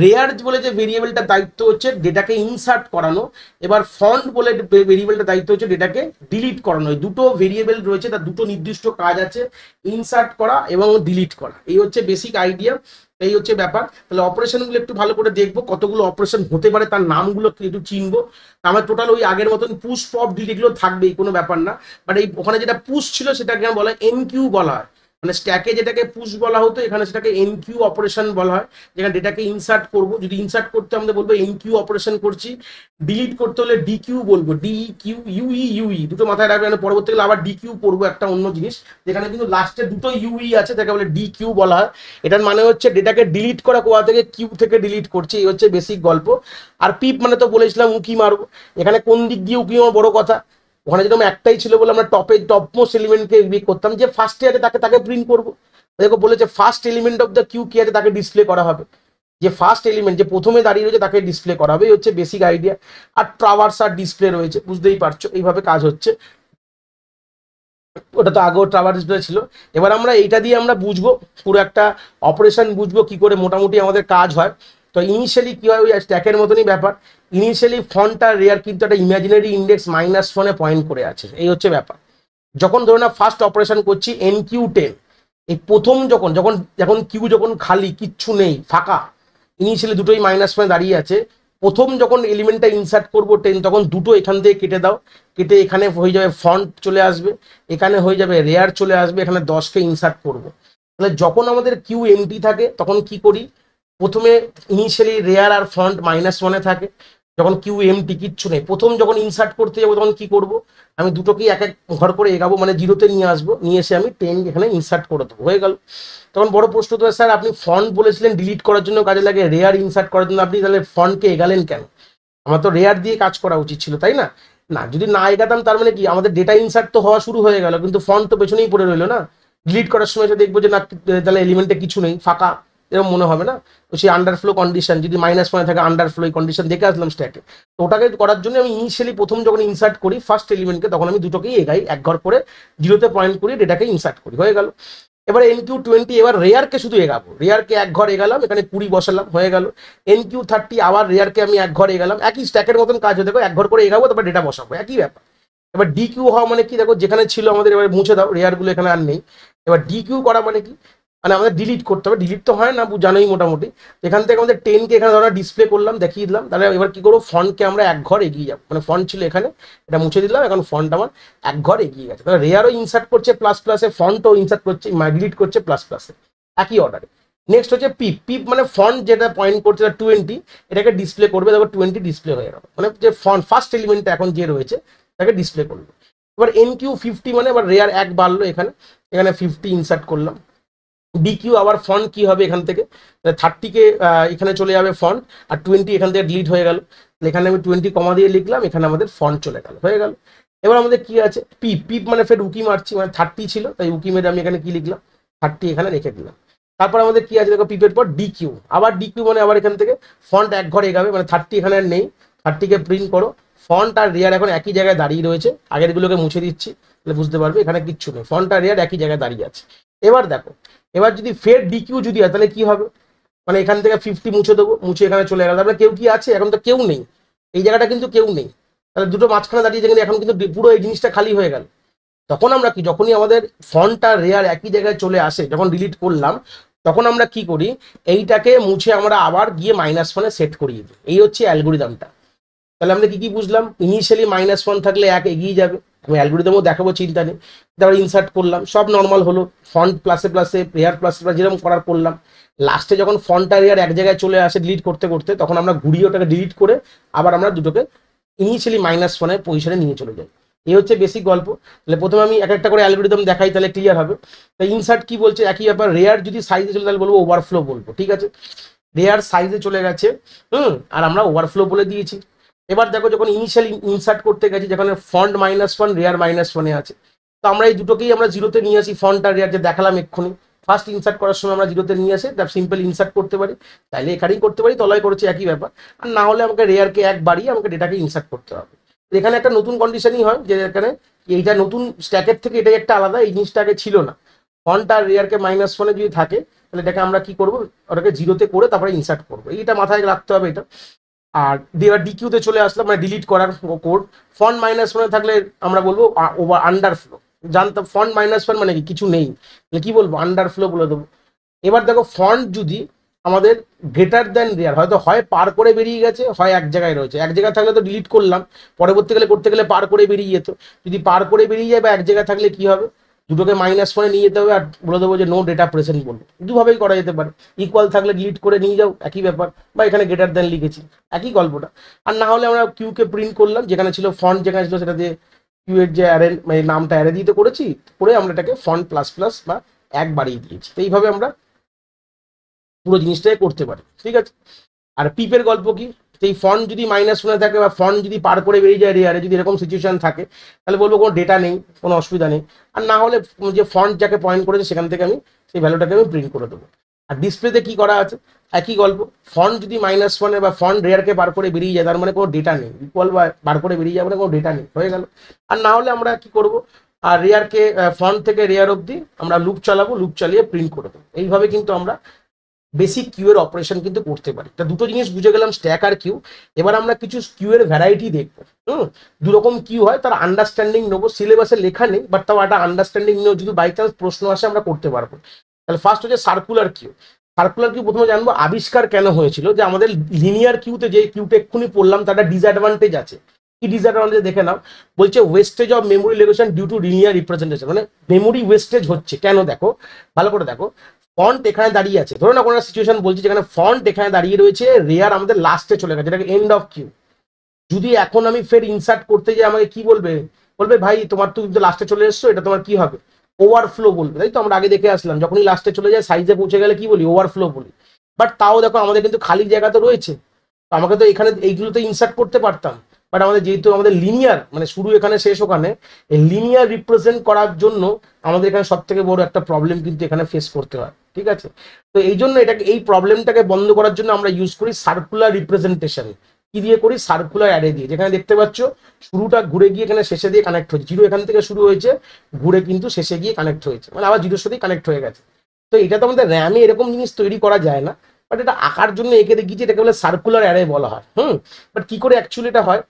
রেয়ার বলে যে ভেরিয়েবলটা দায়িত্ব হচ্ছে ডেটাকে ইনসার্ট করানো, এবার ফন্ট বলে ভেরিয়েবলটা দায়িত্ব হচ্ছে ডেটাকে ডিলিট করানো। এই দুটো ভেরিয়েবল রয়েছে, তার দুটো নির্দিষ্ট কাজ আছে, ইনসার্ট করা এবং ডিলিট করা, এই হচ্ছে বেসিক আইডিয়া, এই হচ্ছে ব্যাপার। তাহলে অপারেশনগুলো একটু ভালো করে দেখবো, কতগুলো অপারেশন হতে পারে তার নামগুলো একটু চিনবো। আমার টোটাল ওই আগের মতন পুশ পপ ডিলিট এগুলো থাকবেই, কোনো ব্যাপার না। বাট এই ওখানে যেটা পুশ ছিল সেটাকে বলা হয় এনকিউ বলা হয়, মানে স্ট্যাকে যেটাকে পুশ বলা হতো এখানে সেটাকে এনকিউ অপারেশন বলা হয়, যেখানে ডেটাকে ইনসার্ট করবো। যদি ইনসার্ট করতে আমাদের বলবো এনকিউ অপারেশন করছি, ডিলিট করতে হলে ডিকিউ বলবো, ডি কিউ ইউই ইউই দুটো মাথায় রাখবে, মানে পরবর্তীকালে আবার ডিকিউ করবো একটা অন্য জিনিস, যেখানে কিন্তু লাস্টে দুটো ইউই আছে, তাকে বলে ডি কিউ বলা হয়। এটার মানে হচ্ছে ডেটাকে ডিলিট করা, কোথা থেকে, কিউ থেকে ডিলিট করছি, এই হচ্ছে বেসিক গল্প। আর পিপ মানে তো বলেছিলাম উকি মারবো, এখানে কোন দিক দিয়ে উকি মারবো বড় কথা, ওখানে যেরকম একটাই ছিল বলে আমরা টপ মোস্ট এলিমেন্টকে করতাম, যে ফার্স্টে আছে তাকে তাকে প্রিন্ট করবো। দেখো বলেছে first element of the queue কি আছে তাকে ডিসপ্লে করা হবে, যে ফার্স্ট এলিমেন্ট যে প্রথমে দাঁড়িয়ে রয়েছে তাকে ডিসপ্লে করা হবে, এই হচ্ছে বেসিক আইডিয়া। আর ট্রাভার্স আর ডিসপ্লে রয়েছে, বুঝতেই পারছো এইভাবে কাজ হচ্ছে। ওটা তো আগেও ট্রাভার ডিসপ্লে ছিল। এবার আমরা এইটা দিয়ে আমরা বুঝবো পুরো একটা অপারেশন বুঝবো কি করে মোটামুটি আমাদের কাজ হয়। তো ইনিশিয়ালি কি হয়, ওই স্ট্যাকের মতনই ব্যাপার। ইনিশিয়ালি ফন্ট আর রেয়ার কিন্তু একটা ইমাজিনারি ইন্ডেক্স -1 পয়েন্ট করে আছে, এই হচ্ছে ব্যাপার। যখন ধরুন না ফার্স্ট অপারেশন করছি NQ10, এই প্রথম যখন যখন যখন কিউ যখন খালি কিচ্ছু নেই ফাঁকা, ইনিশিয়ালি দুটোই -1 দাঁড়িয়ে আছে, প্রথম যখন এলিমেন্টটা ইনসার্ট করবো 10, তখন দুটো এখান থেকে কেটে দাও, কেটে এখানে হয়ে যাবে ফন্ট চলে আসবে, এখানে হয়ে যাবে রেয়ার চলে আসবে, এখানে 10কে ইনসার্ট করবো। তাহলে যখন আমাদের কিউ এমটি থাকে তখন কি করি, প্রথমে ইনিশিয়ালি রেয়ার আর ফন্ট -1 থাকে, যখন কিউ এমটি কিচ্ছু নেই, প্রথম যখন ইনসার্ট করতে যাবো তখন কি করব, আমি দুটোকেই এক এক ঘর করে এগাবো, মানে 0-তে নিয়ে আসবো, নিয়ে এসে আমি 10 এখানে ইনসার্ট করে দেবো, হয়ে গেল। তখন বড় প্রশ্ন তো স্যার আপনি ফন্ট বলেছিলেন ডিলিট করার জন্য কাজে লাগে, রেয়ার ইনসার্ট করার জন্য আপনি তাহলে ফন্টকে এগালেন কেন? আমার তো রেয়ার দিয়ে কাজ করা উচিত ছিল, তাই না? না, যদি না এগাতাম তার মানে কি আমাদের ডেটা ইনসার্ট তো হওয়া শুরু হয়ে গেল, কিন্তু ফন্ট তো পেছনেই পড়ে রইলো না। ডিলিট করার সময় এসে দেখবো যে না, তাহলে এলিমেন্টে কিছু নেই, ফাঁকা, এরকম মনে হবে না? তো সেই আন্ডারফ্লো কন্ডিশন যদি -1 থাকে, আন্ডারফ্লো কন্ডিশন দেখে আসলাম স্ট্যাকে। তো ওটাকে করার জন্য আমি ইনিশিয়ালি প্রথম যখন ইনসার্ট করি ফার্স্ট এলিমেন্টকে, তখন আমি দুটোকেই এগাই, এক ঘর করে 0-তে পয়েন্ট করি, ডেটাকে ইনসার্ট করি, হয়ে গেল। এবার NQ20, এবার রেয়ারকে শুধু এগাবো, রেয়ারকে এক ঘর এগালাম, এখানে 20 বসালাম, হয়ে গেল। NQ30, আবার রেয়ারকে আমি এক ঘর এগালাম, একই স্ট্যাকের মতন কাজ হয়ে, দেখো এক ঘর করে এগাবো, তারপর ডেটা বসাবো, একই ব্যাপার। এবার DQ হওয়া মানে কি, দেখো যেখানে ছিল আমাদের এবার মুছে দাও, রেয়ারগুলো এখানে আর নেই। এবার DQ করা মানে কি, মানে আমাদের ডিলিট করতে হবে, ডিলিট তো হয় না জানোই মোটামুটি। এখান থেকে আমাদের 10কে এখানে ধরো ডিসপ্লে করলাম, দেখিয়ে দিলাম, তাহলে এবার কি করবো, ফন্টকে আমরা এক ঘর এগিয়ে যাবো, মানে ফন্ট ছিল এখানে, এটা মুছে দিলাম, এখন ফন্ট আমার এক ঘর এগিয়ে গেছে। তাহলে রেয়ারও ইনসার্ট করছে ++এ, ফন্টও ইনসার্ট করছে, ডিলিট করছে ++এ, একই অর্ডারে। নেক্সট হচ্ছে পিপ, পিপ মানে ফন্ট যেটা পয়েন্ট করছে 20, এটাকে ডিসপ্লে করবে, তারপর 20 ডিসপ্লে হয়ে গেল, মানে যে ফন্ট ফার্স্ট এলিমেন্টটা এখন যে রয়েছে তাকে ডিসপ্লে করবে। এবার NQ50 মানে এবার রেয়ার এক বাড়লো, এখানে এখানে 50 ইনসার্ট করলাম। DQ আবার ফন্ট কি হবে, এখান থেকে 30কে এখানে চলে যাবে ফন্ট, আর 20 এখান থেকে ডিলিট হয়ে গেল, এখানে আমি 20 কমা দিয়ে লিখলাম, এখানে আমাদের ফন্ট চলে গেল, হয়ে গেল। এবার আমাদের কি আছে, পিপ, পিপ মানে ফের উকি মারছি, মানে 30 ছিল তাই উকি মেরে আমি এখানে কি লিখলাম, 30 এখানে রেখে দিলাম। তারপর আমাদের কি আছে দেখো, পিপের পর DQ, আবার DQ মানে আবার এখান থেকে ফন্ট এক ঘর এগাবে, মানে 30 এখানে আর নেই, 30কে প্রিন্ট করো, ফন্ট আর রেয়ার এখন একই জায়গায় দাঁড়িয়ে রয়েছে, আগের গুলোকে মুছে দিচ্ছি, তাহলে বুঝতে পারবে এখানে কিচ্ছু নেই, ফন্ট আর রেয়ার একই জায়গায় দাঁড়িয়ে আছে। এবার দেখো, এবার যদি ফের DQ যদি হয় তাহলে কি হবে, মানে এখান থেকে 50 মুছে দেবো, মুছে এখানে চলে গেল, তারপরে কেউ কি আছে, এখন তো কেউ নেই, এই জায়গাটা কিন্তু কেউ নেই, তাহলে দুটো মাঝখানে দাঁড়িয়েছে, কিন্তু এখন কিন্তু পুরো এই জিনিসটা খালি হয়ে গেল। তখন আমরা কি, যখনই আমাদের ফন্ট আর রেয়ার একই জায়গায় চলে আসে, যখন ডিলিট করলাম, তখন আমরা কি করি, এইটাকে মুছে আমরা আবার গিয়ে -1 সেট করিয়ে দিই, এই হচ্ছে অ্যালগোরিদমটা। তাহলে আমরা কি কি বুঝলাম, ইনিশিয়ালি -1 থাকলে এক এগিয়ে যাবে, আমি অ্যালগোরিদমও দেখাবো, চিন্তা নেই। তারপর ইনসার্ট করলাম, সব নর্মাল হলো, ফন্ট ++এ, রেয়ার ++, যেরকম করার করলাম। লাস্টে যখন ফন্ট আর রেয়ার এক জায়গায় চলে আসে ডিলিট করতে করতে, তখন আমরা ঘুরিয়ে ওটাকে ডিলিট করে আবার আমরা দুটোকে ইনিশিয়ালি -1 পজিশনে নিয়ে চলে যাই। এই হচ্ছে বেসিক গল্প। তাহলে প্রথমে আমি এক একটা করে অ্যালগোরিদম দেখাই, তাহলে ক্লিয়ার হবে। তাই ইনসার্ট কি বলছে, একই ব্যাপার, রেয়ার যদি সাইজে চলে তাহলে বলবো ওভারফ্লো বলবো, ঠিক আছে, রেয়ার সাইজে চলে গেছে, আর আমরা ওভারফ্লো বলে দিয়েছি। এবার দেখো, যখন ইনিশিয়াল ইনসার্ট করতে গেছি, যেখানে ফন্ট -1, রেয়ার -1 আছে, তো আমরা এই দুটোকেই আমরা 0-তে নিয়ে আসি, ফন্ট আর রেয়ার যে দেখালাম এক্ষুনি, ফার্স্ট ইনসার্ট করার সময় আমরা 0-তে নিয়ে আসে সিম্পল ইনসার্ট করতে পারি, তাইলে এখানেই করতে পারি, তলায় করেছি একই ব্যাপার। আর না হলে আমাকে রেয়ারকে এক বাড়িয়ে আমাকে ডেটাকে ইনসার্ট করতে হবে। এখানে একটা নতুন কন্ডিশনই হয়, যে এখানে এইটা নতুন স্ট্যাকের থেকে এটাই একটা আলাদা, এই জিনিসটা আগে ছিল না। ফন্ট আর রেয়ারকে -1 যদি থাকে, তাহলে এটাকে আমরা কি করবো, ওটাকে 0-তে করে তারপরে ইনসার্ট করবো, এইটা মাথায় রাখতে হবে এটা। আর এবার DQ-তে চলে আসলাম, মানে ডিলিট করার কোড, ফন্ট -1 থাকলে আমরা বলবো ওভার আন্ডারফ্লো, জানতাম ফন্ট -1 মানে কি কিছু নেই, কি বলবো, আন্ডারফ্লো বলে দেবো। এবার দেখো, ফন্ট যদি আমাদের গ্রেটার দ্যান রেয়ার, হয়তো হয় পার করে বেরিয়ে গেছে, হয় এক জায়গায় রয়েছে, এক জায়গায় থাকলে তো ডিলিট করলাম, পরবর্তীকালে করতে গেলে পার করে বেরিয়ে যেত, যদি পার করে বেরিয়ে যায় বা এক জায়গায় থাকলে কি হবে, দুটোকে -1 নিয়ে যেতে হবে, আর বলে দেবো যে নো ডেটা প্রেজেন্ট বলবো, দুভাবেই করা যেতে পারে। ইকুয়াল থাকলে ডিলিট করে নিয়ে যাও, একই ব্যাপার, বা এখানে গ্রেটার দ্যান লিখেছি, একই গল্পটা। আর না হলে আমরা কিউকে প্রিন্ট করলাম, যেখানে ছিল ফন্ট, যেখানে ছিল সেটা দিয়ে কিউ এর যে অ্যারে, মানে নামটা অ্যারে দিতে করেছি, করে আমরা এটাকে ফন্ট ++ বা এক বাড়িয়ে দিয়েছি। তো এইভাবে আমরা পুরো জিনিসটাই করতে পারি, ঠিক আছে। আর পিপের গল্প কি, সেই ফন্ট যদি -1 থাকে বা ফন্ট যদি পার করে বেরিয়ে যায় রেয়ারে, যদি এরকম সিচুয়েশন থাকে, তাহলে বলবো কোনো ডেটা নেই, কোনো অসুবিধা নেই। আর না হলে যে ফন্ট যাকে পয়েন্ট করেছে সেখান থেকে আমি সেই ভ্যালুটাকে আমি প্রিন্ট করে দেবো। আর ডিসপ্লেতে কি করা আছে, একই গল্প, ফন্ট যদি -1 বা ফন্ট রেয়ারকে বার করে বেরিয়ে যায়, তার মানে কোনো ডেটা নেই, ইকুয়াল বা বার করে বেরিয়ে যাবে, কোনো ডেটা নেই, হয়ে গেল। আর না হলে আমরা কি করব, আর রেয়ারকে ফ্রন্ট থেকে রেয়ার অবধি আমরা লুপ চালাবো, লুপ চালিয়ে প্রিন্ট করে দেবো। এইভাবে কিন্তু আমরা বেসিক কিউ এর অপারেশন কিন্তু করতে পারি। তা দুটো জিনিস বুঝে গেলাম, স্ট্যাক আর কিউ। এবার আমরা কিছু কিউ এর ভ্যারাইটি দেখবো। দুরকম কিউ হয়, তার আন্ডারস্ট্যান্ডিং নেবো। সিলেবাসে লেখা নেই, বাট তাও একটা আন্ডারস্ট্যান্ডিং নেবো, যদি বাই চান্স প্রশ্ন আসে আমরা করতে পারবো। তাহলে ফার্স্ট হচ্ছে সার্কুলার কিউ। সার্কুলার কিউ প্রথমে জানবো আবিষ্কার কেন হয়েছিল, যে আমাদের লিনিয়ার কিউতে যে কিউটা এক্ষুনি পড়লাম তার একটা ডিসঅ্যাডভান্টেজ আছে। কি ডিসঅ্যাডভান্টেজ দেখে নাও। বলছে wastage of memory location due to linear representation, মানে মেমোরি ওয়েস্টেজ হচ্ছে কেন। দেখো ভালো করে দেখো, ফন্ট এখানে দাঁড়িয়ে আছে, ধরো না কোনো সিচুয়েশন বলছি যেখানে ফন্ট এখানে দাঁড়িয়ে রয়েছে, রেয়ার আমাদের লাস্টে চলে গেছে, যেটাকে এন্ড অফ কিউ। যদি এখন আমি ফের ইনসার্ট করতে যাই, আমাকে কি বলবে, বলবে ভাই তোমার তো কিন্তু লাস্টে চলে এসছো, এটা তোমার কি হবে, ওভারফ্লো বলবে, তাই তো। আমরা আগে দেখে আসলাম যখনই লাস্টে চলে যায় সাইজে পৌঁছে গেলে কি বলি, ওভারফ্লো বলি। বাট তাও দেখো আমাদের কিন্তু খালি জায়গা তো রয়েছে, তো আমাকে তো এখানে এইগুলোতে ইনসার্ট করতে পারতাম। বাট আমাদের যেহেতু আমাদের লিনিয়ার, মানে শুরু এখানে শেষ ওখানে, এই লিনিয়ার রিপ্রেজেন্ট করার জন্য আমাদের এখানে সব থেকে বড় একটা প্রবলেম কিন্তু এখানে ফেস করতে হয়, ঠিক আছে। তো এই জন্য এটাকে, এই প্রবলেমটাকে বন্ধ করার জন্য আমরা ইউজ করি সার্কুলার রিপ্রেজেন্টেশন। কি দিয়ে করি, সার্কুলার অ্যারে দিয়ে। যেখানে দেখতে পাচ্ছ শুরুটা ঘুরে গিয়ে এখানে শেষে দিয়ে কানেক্ট হয়েছে, জিরো এখান থেকে শুরু হয়েছে, ঘুরে কিন্তু শেষে গিয়ে কানেক্ট হয়েছে, মানে আবার জিরোর সাথেই কানেক্ট হয়ে গেছে। তো এটা তো আমাদের র্যামে এরকম জিনিস তৈরি করা যায় না, বাট এটা আঁকার জন্য এঁকে দেখিয়েছি, এটাকে বলে সার্কুলার অ্যারে বলা হয়। বাট কি করে অ্যাকচুয়ালি এটা হয়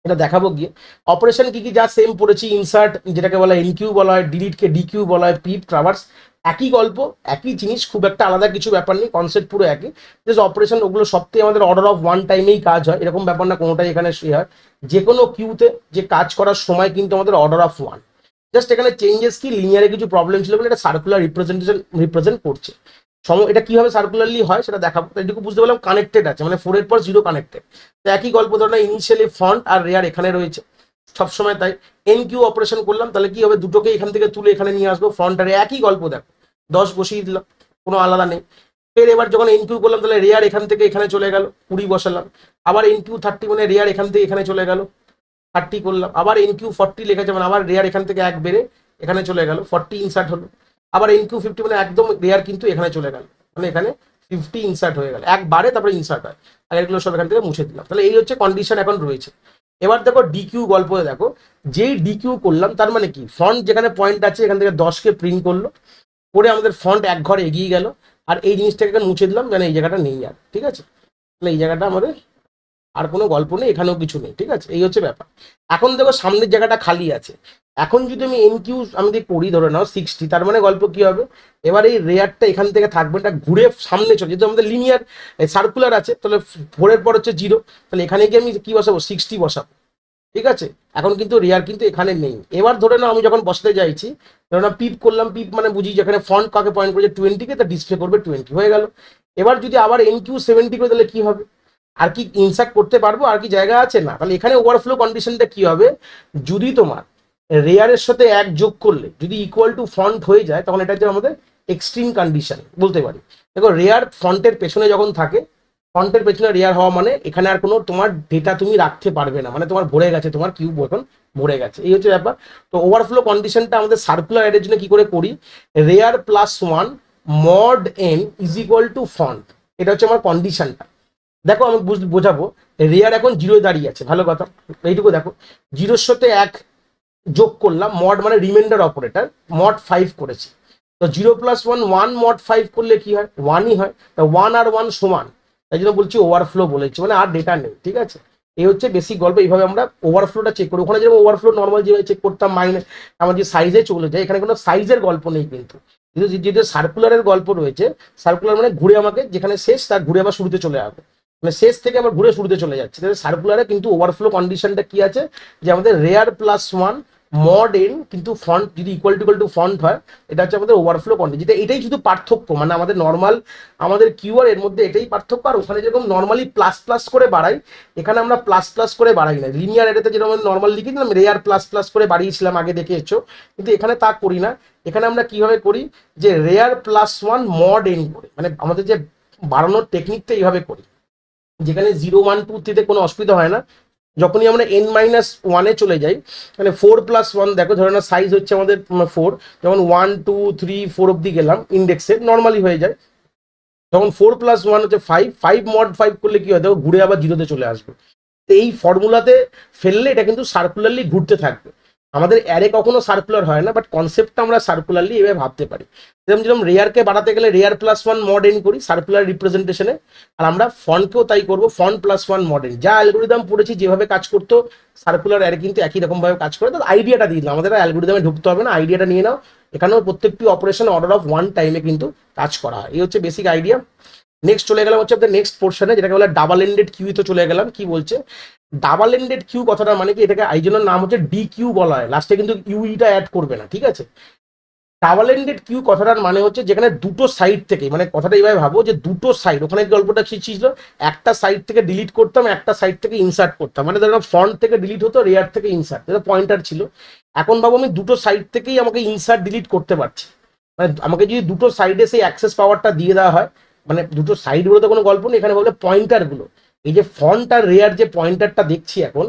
এটা দেখাবো গিয়ে। অপারেশন কি কি যা সেম পড়েছি, ইনসার্ট যেটাকে বলা হয় এনকিউ বলা হয়, ডিলিটকে ডিকিউ বলা হয়, পিপ ট্রাভার্স, একই গল্প একই জিনিস, খুব একটা আলাদা কিছু ব্যাপার নেই, কনসেপ্ট পুরো একই। জাস্ট অপারেশন ওগুলো সবথেকে আমাদের অর্ডার অফ ওয়ান টাইমেই কাজ হয়, এরকম ব্যাপার না কোনোটাই এখানে হয়। যে কোনো কিউতে যে কাজ করার সময় কিন্তু আমাদের অর্ডার অফ ওয়ান। জাস্ট এখানে চেঞ্জেস কি, লিনিয়ারে কিছু প্রবলেম ছিল বলে এটা সার্কুলার রিপ্রেজেন্ট করছে। এটা কিভাবে সার্কুলারলি হয় সেটা দেখাবো। এটুকু বুঝতে পারলাম কানেক্টেড আছে, মানে 4 এর পর 0 কানেক্টেড। তো একই গল্প, ধরো ইনিশিয়ালি ফন্ট আর রেয়ার এখানে রয়েছে সবসময়, তাই এন কিউ অপারেশন করলাম, তাহলে কি হবে, দুটোকে এখান থেকে তুলে এখানে নিয়ে আসবো, ফন্ট আর একই গল্প। দেখো 10 বসিয়ে দিলাম, কোনো আলাদা নেই। ফের এবার যখন এন কিউ করলাম, তাহলে রেয়ার এখান থেকে এখানে চলে গেল, 20 বসালাম। আবার এন কিউ 30, মানে রেয়ার এখান থেকে এখানে চলে গেল, 30 করলাম। আবার এন কিউ 40 লেখা, মানে আবার রেয়ার এখান থেকে 1 বেড়ে এখানে চলে গেল, 40 ইনসার্ট হলো। আবার এন কিউ 50, মানে একদম রেয়ার কিন্তু এখানে চলে গেল, মানে এখানে 50 ইনসার্ট হয়ে গেল, একবারে তারপরে ইনসার্ট হয়। আর এগুলো সব এখান থেকে মুছে দিলাম। তাহলে এই হচ্ছে কন্ডিশন এখন রয়েছে। এবার দেখো ডিকিউ গল্পে দেখো, যেই ডিকিউ করলাম তার মানে কি, ফন্ট যেখানে পয়েন্ট আছে এখান থেকে 10কে প্রিন্ট করলো, করে আমাদের ফন্ট এক ঘর এগিয়ে গেল। আর এই জিনিসটাকে মুছে দিলাম, মানে এই জায়গাটা নেই আর, ঠিক আছে। তাহলে এই জায়গাটা আমাদের আর কোনো গল্প নেই, এখানেও কিছু নেই, ঠিক আছে। এই হচ্ছে ব্যাপার। এখন দেখো সামনের জায়গাটা খালি আছে। এখন যদি আমি এনকিউ আমি যদি করি, ধরে নাও 60, তার মানে গল্প কি হবে, এবার এই রেয়ারটা এখান থেকে থাকবে, এটা ঘুরে সামনে চলে, যেহেতু আমাদের লিনিয়ার সার্কুলার আছে, তাহলে 4 এর পর হচ্ছে 0, তাহলে এখানে গিয়ে আমি কি বসাবো, 60 বসাবো, ঠিক আছে। এখন কিন্তু রেয়ার কিন্তু এখানে নেই। এবার ধরে নাও আমি যখন বসাতে চাইছি, ধরে নাও পিপ করলাম, পিপ মানে বুঝি যেখানে ফন্ট কাকে পয়েন্ট করেছে 20কে, তা ডিসপ্লে করবে 20, হয়ে গেল। এবার যদি আবার এনকিউ 70 করে, তাহলে কি হবে, আর কি ইনসার্ট করতে পারবো, আর কি জায়গা আছে না। তাহলে এখানে ওভারফ্লো কন্ডিশনটা কি হবে, যদি তোমার রেয়ারের সাথে 1 যোগ করলে যদি ইকুয়াল টু ফন্ট হয়ে যায়, তখন এটা হচ্ছে আমাদের এক্সট্রিম কন্ডিশন বলতে পারি। দেখো রেয়ার ফন্টের পেছনে যখন থাকে, ফন্টের পেছনে রেয়ার হওয়া মানে এখানে আর কোনো তোমার ডেটা তুমি রাখতে পারবে না, মানে তোমার ভরে গেছে, তোমার কিউব এখন ভরে গেছে, এই হচ্ছে ব্যাপার। তো ওভারফ্লো কন্ডিশনটা আমাদের সার্কুলার অ্যারের জন্য কি করে করি, rare +1 mod n is equal to font, এটা হচ্ছে আমার কন্ডিশনটা। দেখো আমি বোঝাবো, রেয়ার এখন 0 দাঁড়িয়ে আছে, ভালো কথা, এইটুকু দেখো। 0-র সাথে 1 যোগ করলাম, মড মানে রিমাইন্ডার অপারেটর, mod 5 করেছি। তো 0 + 1 1 mod 5 করলে কি হয়, 1ই হয়। তো 1 আর 1 সমান, তাই জন্য বলছি ওভারফ্লো বলেছি, মানে আর ডেটা নেই, ঠিক আছে। এই হচ্ছে বেসিক গল্প। এইভাবে আমরা ওভারফ্লোটা চেক করি। ওখানে যেমন ওভারফ্লো নর্মাল যেভাবে চেক করতাম, মাইনাস আমার যে সাইজে চলে যায়, এখানে কোনো সাইজের গল্প নেই কিন্তু। যেহেতু সার্কুলারের গল্প রয়েছে, সার্কুলার মানে ঘুরে আমাকে যেখানে শেষ তার ঘুরে আবার শুরুতে চলে আসবে, মানে শেষ থেকে আবার ঘুরে শুরুতে চলে যাচ্ছে। সার্কুলারে কিন্তু ওভারফ্লো কন্ডিশনটা কি আছে, যে আমাদের রেয়ার +1 mod n কিন্তু ফন্ট যদি ইকুয়াল টু ফন্ট হয়, এটা হচ্ছে আমাদের ওভারফ্লো কন্ডিশন। যেটা এটাই শুধু পার্থক্য, মানে আমাদের নর্মাল আমাদের কিউআর এর মধ্যে এটাই পার্থক্য। আর ওখানে যেরকম নর্মালি প্লাস প্লাস করে বাড়াই, এখানে আমরা প্লাস প্লাস করে বাড়াই না। লিনিয়ার এটাতে যেরকম নর্মাল লিখে দিলাম, রেয়ার প্লাস করে বাড়িয়েছিলাম আগে দেখে এসছো, কিন্তু এখানে তা করি না। এখানে আমরা কিভাবে করি, যে রেয়ার +1 mod n করে, মানে আমাদের যে বাড়ানোর টেকনিকটা এইভাবে করি, যেখানে 0 1 2 3 কোনো অসুবিধা হয় না। যখনই আমরা n-1 চলে যাই, মানে 4 + 1, দেখো ধরে না সাইজ হচ্ছে আমাদের 4, যখন 1 2 3 4 অব্দি গেলাম ইন্ডেক্সে নর্মালি হয়ে যায়, তখন 4 + 1 হচ্ছে 5 mod 5 করলে কি হয়, দেখো ঘুরে আবার 0-তে চলে আসবে। তো এই ফর্মুলাতে ফেললে এটা কিন্তু সার্কুলারলি ঘুরতে থাকবে। আমাদের অ্যারে কখনো সার্কুলার হয় না, বাট কনসেপ্টটা আমরা সার্কুলারলি এভাবে ভাবতে পারি। যেরকম যেরকম রেয়ারকে বাড়াতে গেলে rare plus one mod N করি সার্কুলার রিপ্রেজেন্টেশনে, আর আমরা ফন্টকেও তাই করবো, font plus one mod N. যা অ্যালগোরিদম পড়েছি যেভাবে কাজ করতো সার্কুলার অ্যারে কিন্তু একই রকমভাবে কাজ করে। তো আইডিয়াটা দিয়ে দিলাম, আমাদের অ্যালগোরিদমে ঢুকতে হবে না, আইডিয়াটা নিয়ে নাও। এখানেও প্রত্যেকটি অপারেশন অর্ডার অফ ওয়ান টাইমে কিন্তু কাজ করা হয়। এই হচ্ছে বেসিক আইডিয়া। নেক্সট চলে গেলাম হচ্ছে আপনাদের নেক্সট পোর্শনে, যেটাকে বলে ডাবল এন্ডেড কিউ। তো চলে গেলাম, কি বলছে ডাবল এন্ডেড কিউ কথাটা মানে কি, এটাকে এই জন্য নাম হচ্ছে ডি কিউ বলা হয়, লাস্টে কিন্তু ইউইটা অ্যাড করবে না, ঠিক আছে। ডাবল এন্ডেড কিউ কথাটার মানে হচ্ছে যেখানে দুটো সাইড থেকে, মানে কথাটা এইভাবে ভাবো যে দুটো সাইড, ওখানে গল্পটা কি ছিল, একটা সাইড থেকে ডিলিট করতাম, একটা সাইড থেকে ইনসার্ট করতাম, মানে ধরো ফ্রন্ট থেকে ডিলিট হতো, রেয়ার থেকে ইনসার্ট, এটা পয়েন্টার ছিল। এখন ভাবো আমি দুটো সাইড থেকেই আমাকে ইনসার্ট ডিলিট করতে পারছি, মানে আমাকে যদি দুটো সাইডে সেই অ্যাক্সেস পাওয়ারটা দিয়ে দেওয়া হয়, মানে দুটো সাইড গুলো তো কোনো গল্প নেই, এখানে বলে পয়েন্টার গুলো, এই যে ফ্রন্ট আর রেয়ার যে পয়েন্টারটা দেখছি এখন,